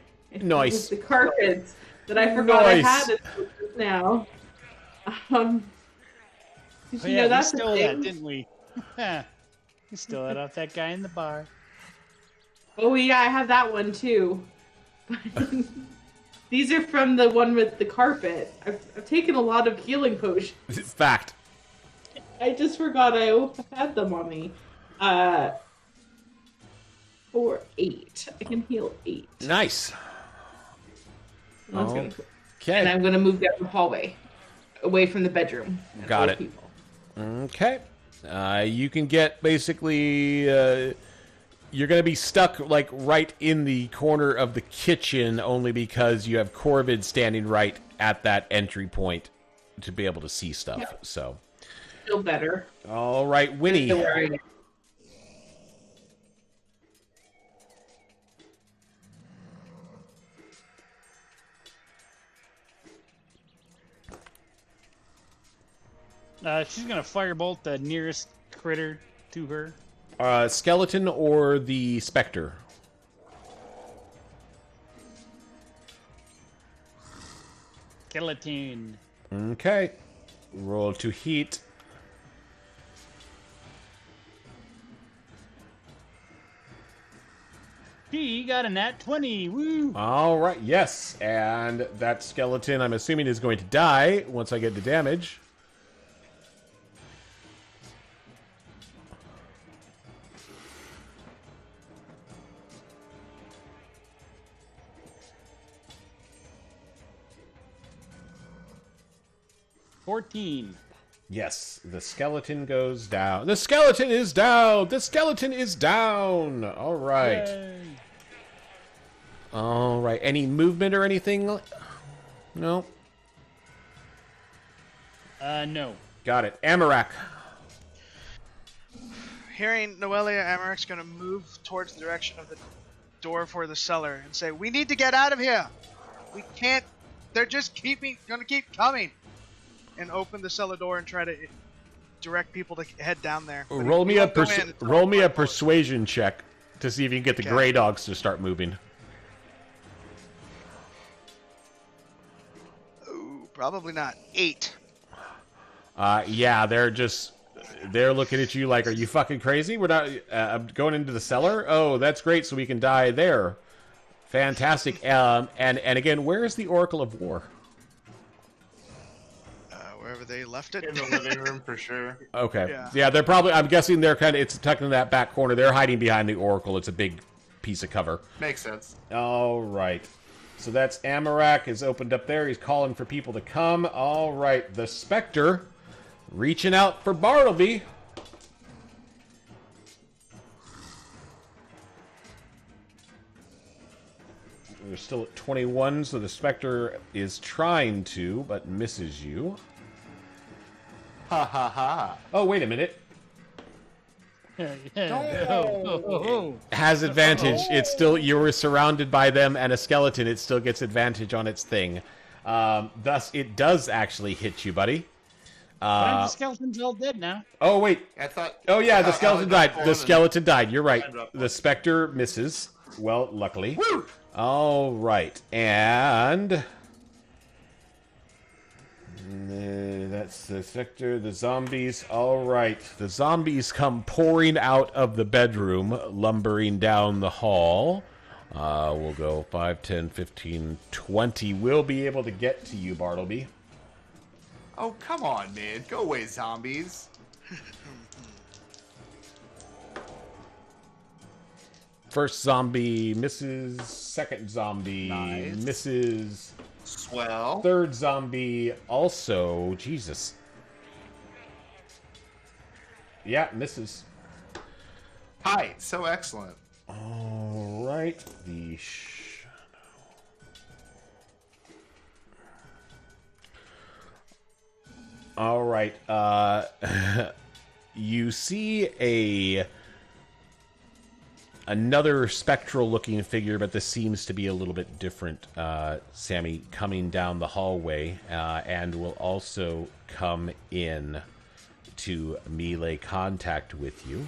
Nice. With the carpets that I forgot Nice. I had it now. Did Oh, you yeah, know that's we a stole thing? that, didn't we? We stole that off that guy in the bar. Oh yeah, I have that one too. These are from the one with the carpet. I've taken a lot of healing potions. Fact. I just forgot I had them on me. 4, 8. I can heal 8. Nice. One's gonna- And Okay. I'm gonna move down the hallway, away from the bedroom. and Got old it. people. Okay. You can get basically... you're going to be stuck, like, right in the corner of the kitchen only because you have Corvid standing right at that entry point to be able to see stuff. Yeah. So, Feel better. all right, Winnie. Don't worry. She's gonna firebolt the nearest critter to her. Skeleton or the specter? Skeleton. Okay. Roll to heat. She got a nat 20. Woo! All right, yes. And that skeleton, I'm assuming, is going to die once I get the damage. $14. Yes, the skeleton goes down. The skeleton is down! The skeleton is down! All right. Yay. All right. Any movement or anything? No? No. Got it. Amarak. Hearing Noelia, Amarek's gonna move towards the direction of the door for the cellar and say, "We need to get out of here. We can't. They're just gonna keep coming." And open the cellar door and try to direct people to head down there. But Roll if me we a don't go in, it's all roll me a my fault. persuasion check to see if you can get the Okay. gray dogs to start moving. Ooh, probably not. 8. Yeah, they're looking at you like, "Are you fucking crazy? We're not I'm going into the cellar? Oh, that's great, so we can die there. Fantastic." And again, where is the Oracle of War? Wherever they left it. In the living room for sure. Okay. Yeah. Yeah, they're probably, I'm guessing they're it's tucked in that back corner. They're hiding behind the Oracle. It's a big piece of cover. Makes sense. All right. So that's Amarak is opened up there. He's calling for people to come. All right. The Spectre reaching out for Bartleby. They're still at 21, so the Spectre is trying to, but misses you. Ha ha ha. Oh, wait a minute. Oh. Has advantage. It's still, you were surrounded by them and a skeleton. It still gets advantage on its thing. Thus, it does actually hit you, buddy. The skeleton's all dead now. Oh, wait. I thought. Oh, yeah, the I thought skeleton Alan died. got The fallen skeleton died. You're right. and- The Spectre misses. Well, luckily. Woo! All right. And... that's the Spectre, the zombies. All right. The zombies come pouring out of the bedroom, lumbering down the hall. We'll go 5, 10, 15, 20. We'll be able to get to you, Bartleby. Oh, come on, man. Go away, zombies. First zombie misses. Second zombie Nice. misses. Swell. Third zombie also. Jesus. Yeah, misses. Hi. So excellent. All right. The All right. You see another spectral-looking figure, but this seems to be a little bit different, Sammy, coming down the hallway, and will also come in to melee contact with you.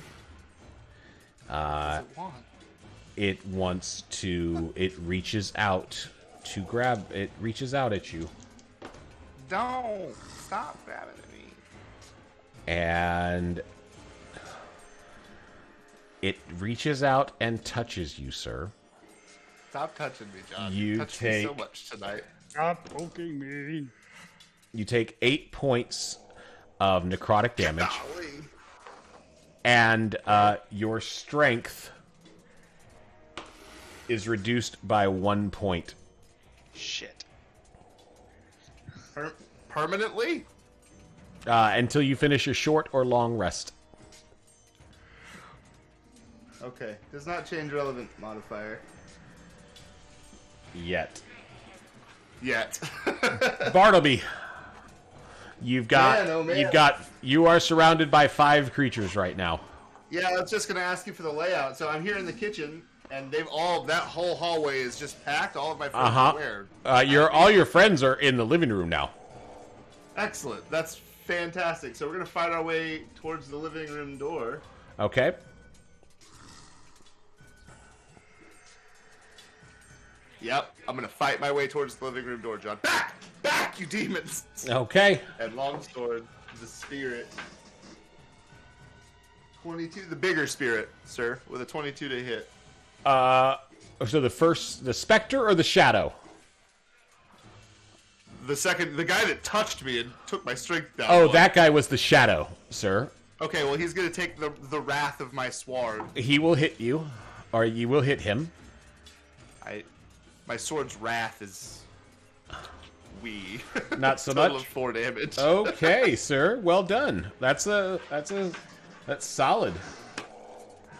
It wants to... It reaches out to grab... It reaches out at you. Don't stop grabbing at me. And... It reaches out and touches you, sir. Stop touching me, John. You You touched me so take- much tonight. Stop poking me. You take 8 points of necrotic damage, Golly. and your strength is reduced by 1 point. Shit. Permanently? Until you finish a short or long rest. Okay. Does not change relevant modifier. Yet. Yet. Bartleby, you've got... Man, oh, man. You are surrounded by 5 creatures right now. Yeah, I was just gonna ask you for the layout. So I'm here in the kitchen, and that whole hallway is just packed. All of my friends are where? All your friends are in the living room now. Excellent. That's fantastic. So we're gonna find our way towards the living room door. Okay. Yep, I'm gonna fight my way towards the living room door, John. Back! Back, you demons! Okay. And longsword, the spirit. 22, the bigger spirit, sir, with a 22 to hit. So the Spectre or the Shadow? The guy that touched me and took my strength down. Oh, that guy was the Shadow, sir. Okay, well, he's gonna take the wrath of my sword. He will hit you, or you will hit him. My sword's wrath is wee. Not so Total much. of 4 damage. Okay, sir. Well done. That's solid.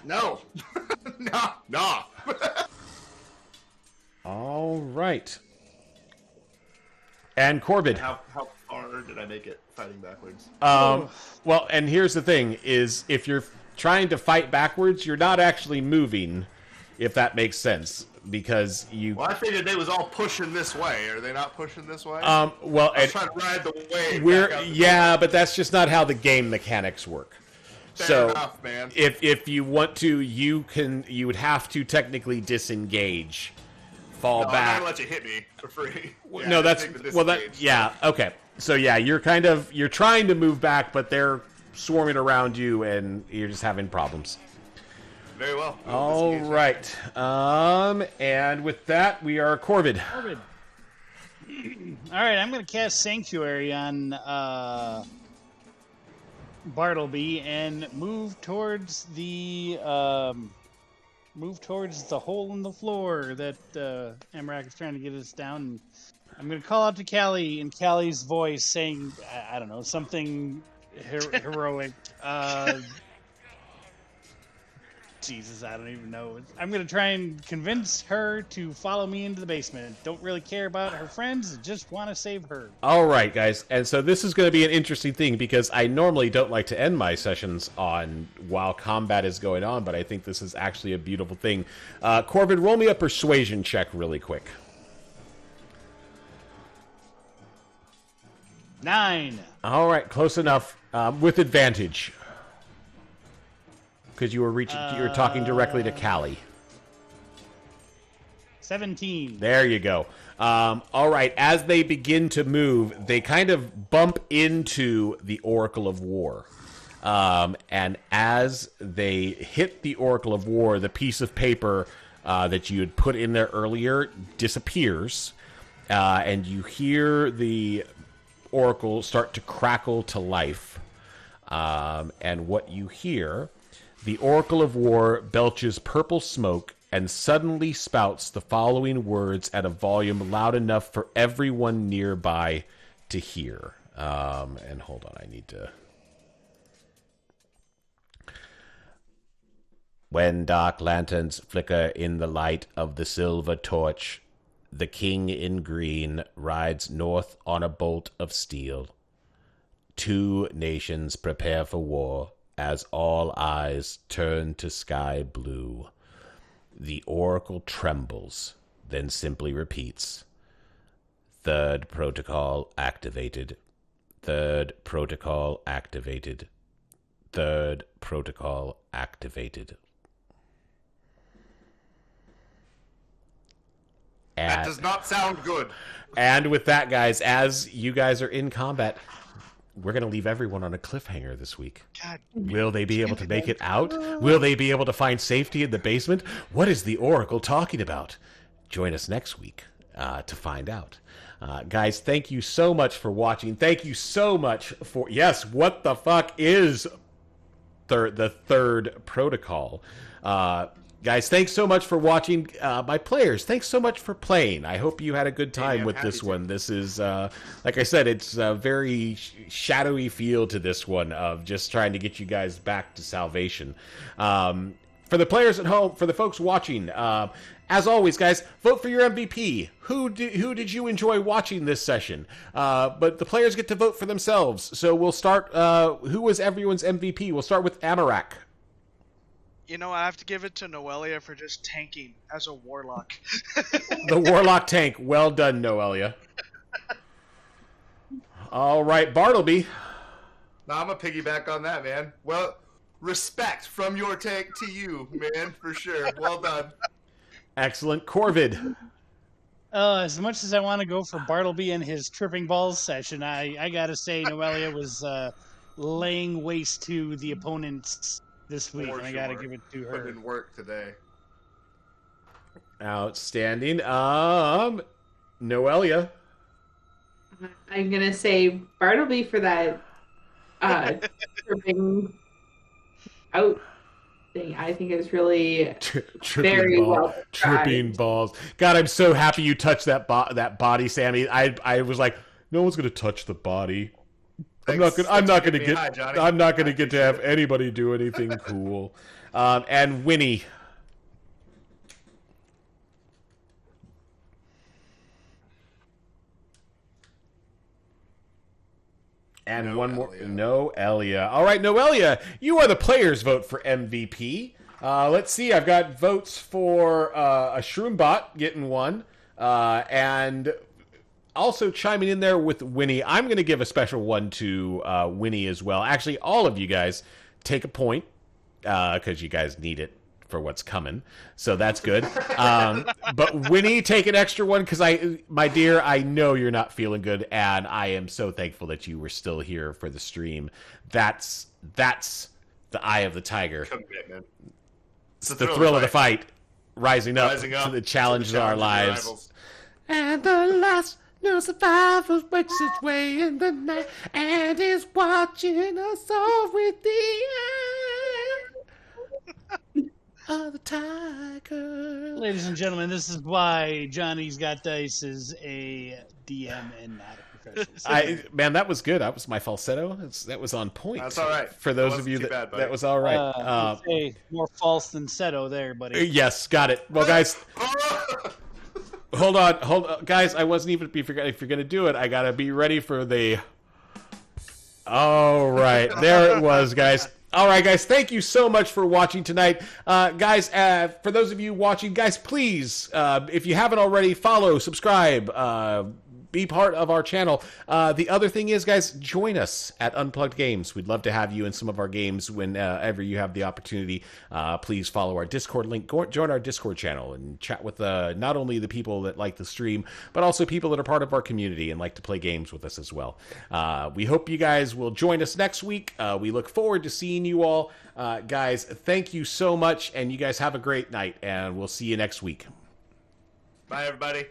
No. No. All right. And Corbin. How far did I make it fighting backwards? Well, and here's the thing: is if you're trying to fight backwards, you're not actually moving, if that makes sense, because you. Well, I figured they was all pushing this way. Are they not pushing this way? Well, I was trying to ride the wave. we're back up the yeah, but that's just not how the game mechanics work. Fair enough, man. If you want to, you would have to technically disengage, fall No, I'm back. not gonna let you hit me for free. Yeah, No, that's take the well. That disengage. yeah. Okay. So yeah, you're trying to move back, but they're swarming around you, and you're just having problems. Very well. We'll All disengage. right. And with that, we are Corvid. Corbin. All right, I'm going to cast Sanctuary on Bartleby and move towards the hole in the floor that Emrak is trying to get us down. I'm going to call out to Callie in Callie's voice, saying, I don't know, something heroic. Jesus, I don't even know. I'm going to try and convince her to follow me into the basement. Don't really care about her friends, just want to save her. All right, guys. And so this is going to be an interesting thing because I normally don't like to end my sessions on while combat is going on, but I think this is actually a beautiful thing. Corbin, roll me a persuasion check really quick. 9. All right, close enough. With advantage. Because you were talking directly to Callie. 17. There you go. All right, as they begin to move, they kind of bump into the Oracle of War. And as they hit the Oracle of War, the piece of paper that you had put in there earlier disappears. And you hear the Oracle start to crackle to life. And what you hear... The Oracle of War belches purple smoke and suddenly spouts the following words at a volume loud enough for everyone nearby to hear. And hold on, I need to... When dark lanterns flicker in the light of the silver torch, the king in green rides north on a bolt of steel. 2 nations prepare for war. As all eyes turn to sky blue, the Oracle trembles, then simply repeats. 3rd protocol activated. 3rd protocol activated. 3rd protocol activated. That does not sound good. And with that, guys, as you guys are in combat... We're going to leave everyone on a cliffhanger this week. God. Will they be able to make it out? Will they be able to find safety in the basement? What is the Oracle talking about? Join us next week to find out. Guys, thank you so much for watching. Thank you so much for... Yes, what the fuck is the 3rd protocol? Guys, thanks so much for watching. My players, thanks so much for playing. I hope you had a good time with this one. This is, like I said, it's a very shadowy feel to this one of just trying to get you guys back to salvation. For the players at home, for the folks watching, as always, guys, vote for your MVP. Who did you enjoy watching this session? But the players get to vote for themselves. So we'll start, who was everyone's MVP? We'll start with Amarak. You know, I have to give it to Noelia for just tanking as a warlock. The warlock tank. Well done, Noelia. All right, Bartleby. Nah, I'm a piggyback on that, man. Well, respect from your tank to you, man, for sure. Well done. Excellent. Corvid. As much as I want to go for Bartleby and his tripping balls session, I gotta say Noelia was laying waste to the opponents this week, and I gotta give it to her. Put in work today. Outstanding. Noelia. I'm gonna say Bartleby for that tripping out thing. I think it's really very well tripping balls. God, I'm so happy you touched that body, Sammy. I was like, no one's gonna touch the body. I'm not gonna get to have anybody do anything cool. And Winnie. And no one Elia. more. Noelia. All right, Noelia, you are the players' vote for MVP. Let's see. I've got votes for a Shroombot getting one. And also chiming in there with Winnie. I'm going to give a special one to Winnie as well. Actually, all of you guys take a point because you guys need it for what's coming. So that's good. But Winnie, take an extra one because my dear, I know you're not feeling good, and I am so thankful that you were still here for the stream. That's the eye of the tiger. Commitment. It's the thrill of the fight. Rising up to the challenges of our lives. Rivals. And the last no survivor makes its way in the night and is watching us all with the eye of the tiger. Ladies and gentlemen, this is why Johnny's Got Dice is a DM and not a Man, that was good. That was my falsetto. That was on point. That's all right. For those That of you wasn't too that bad, buddy. that was all right. I'd say more false than seto there, buddy. Yes, got it. Well, guys, hold on, guys. I wasn't even. If you're gonna do it, I gotta be ready for the. All right, there it was, guys. All right, guys, thank you so much for watching tonight. Guys, for those of you watching, guys, please, if you haven't already, follow, subscribe, be part of our channel. The other thing is, guys, join us at Unplugged Games. We'd love to have you in some of our games whenever you have the opportunity. Please follow our Discord link, join our Discord channel, and chat with not only the people that like the stream, but also people that are part of our community and like to play games with us as well. We hope you guys will join us next week. We look forward to seeing you all. Guys, thank you so much, and you guys have a great night, and we'll see you next week. Bye, everybody.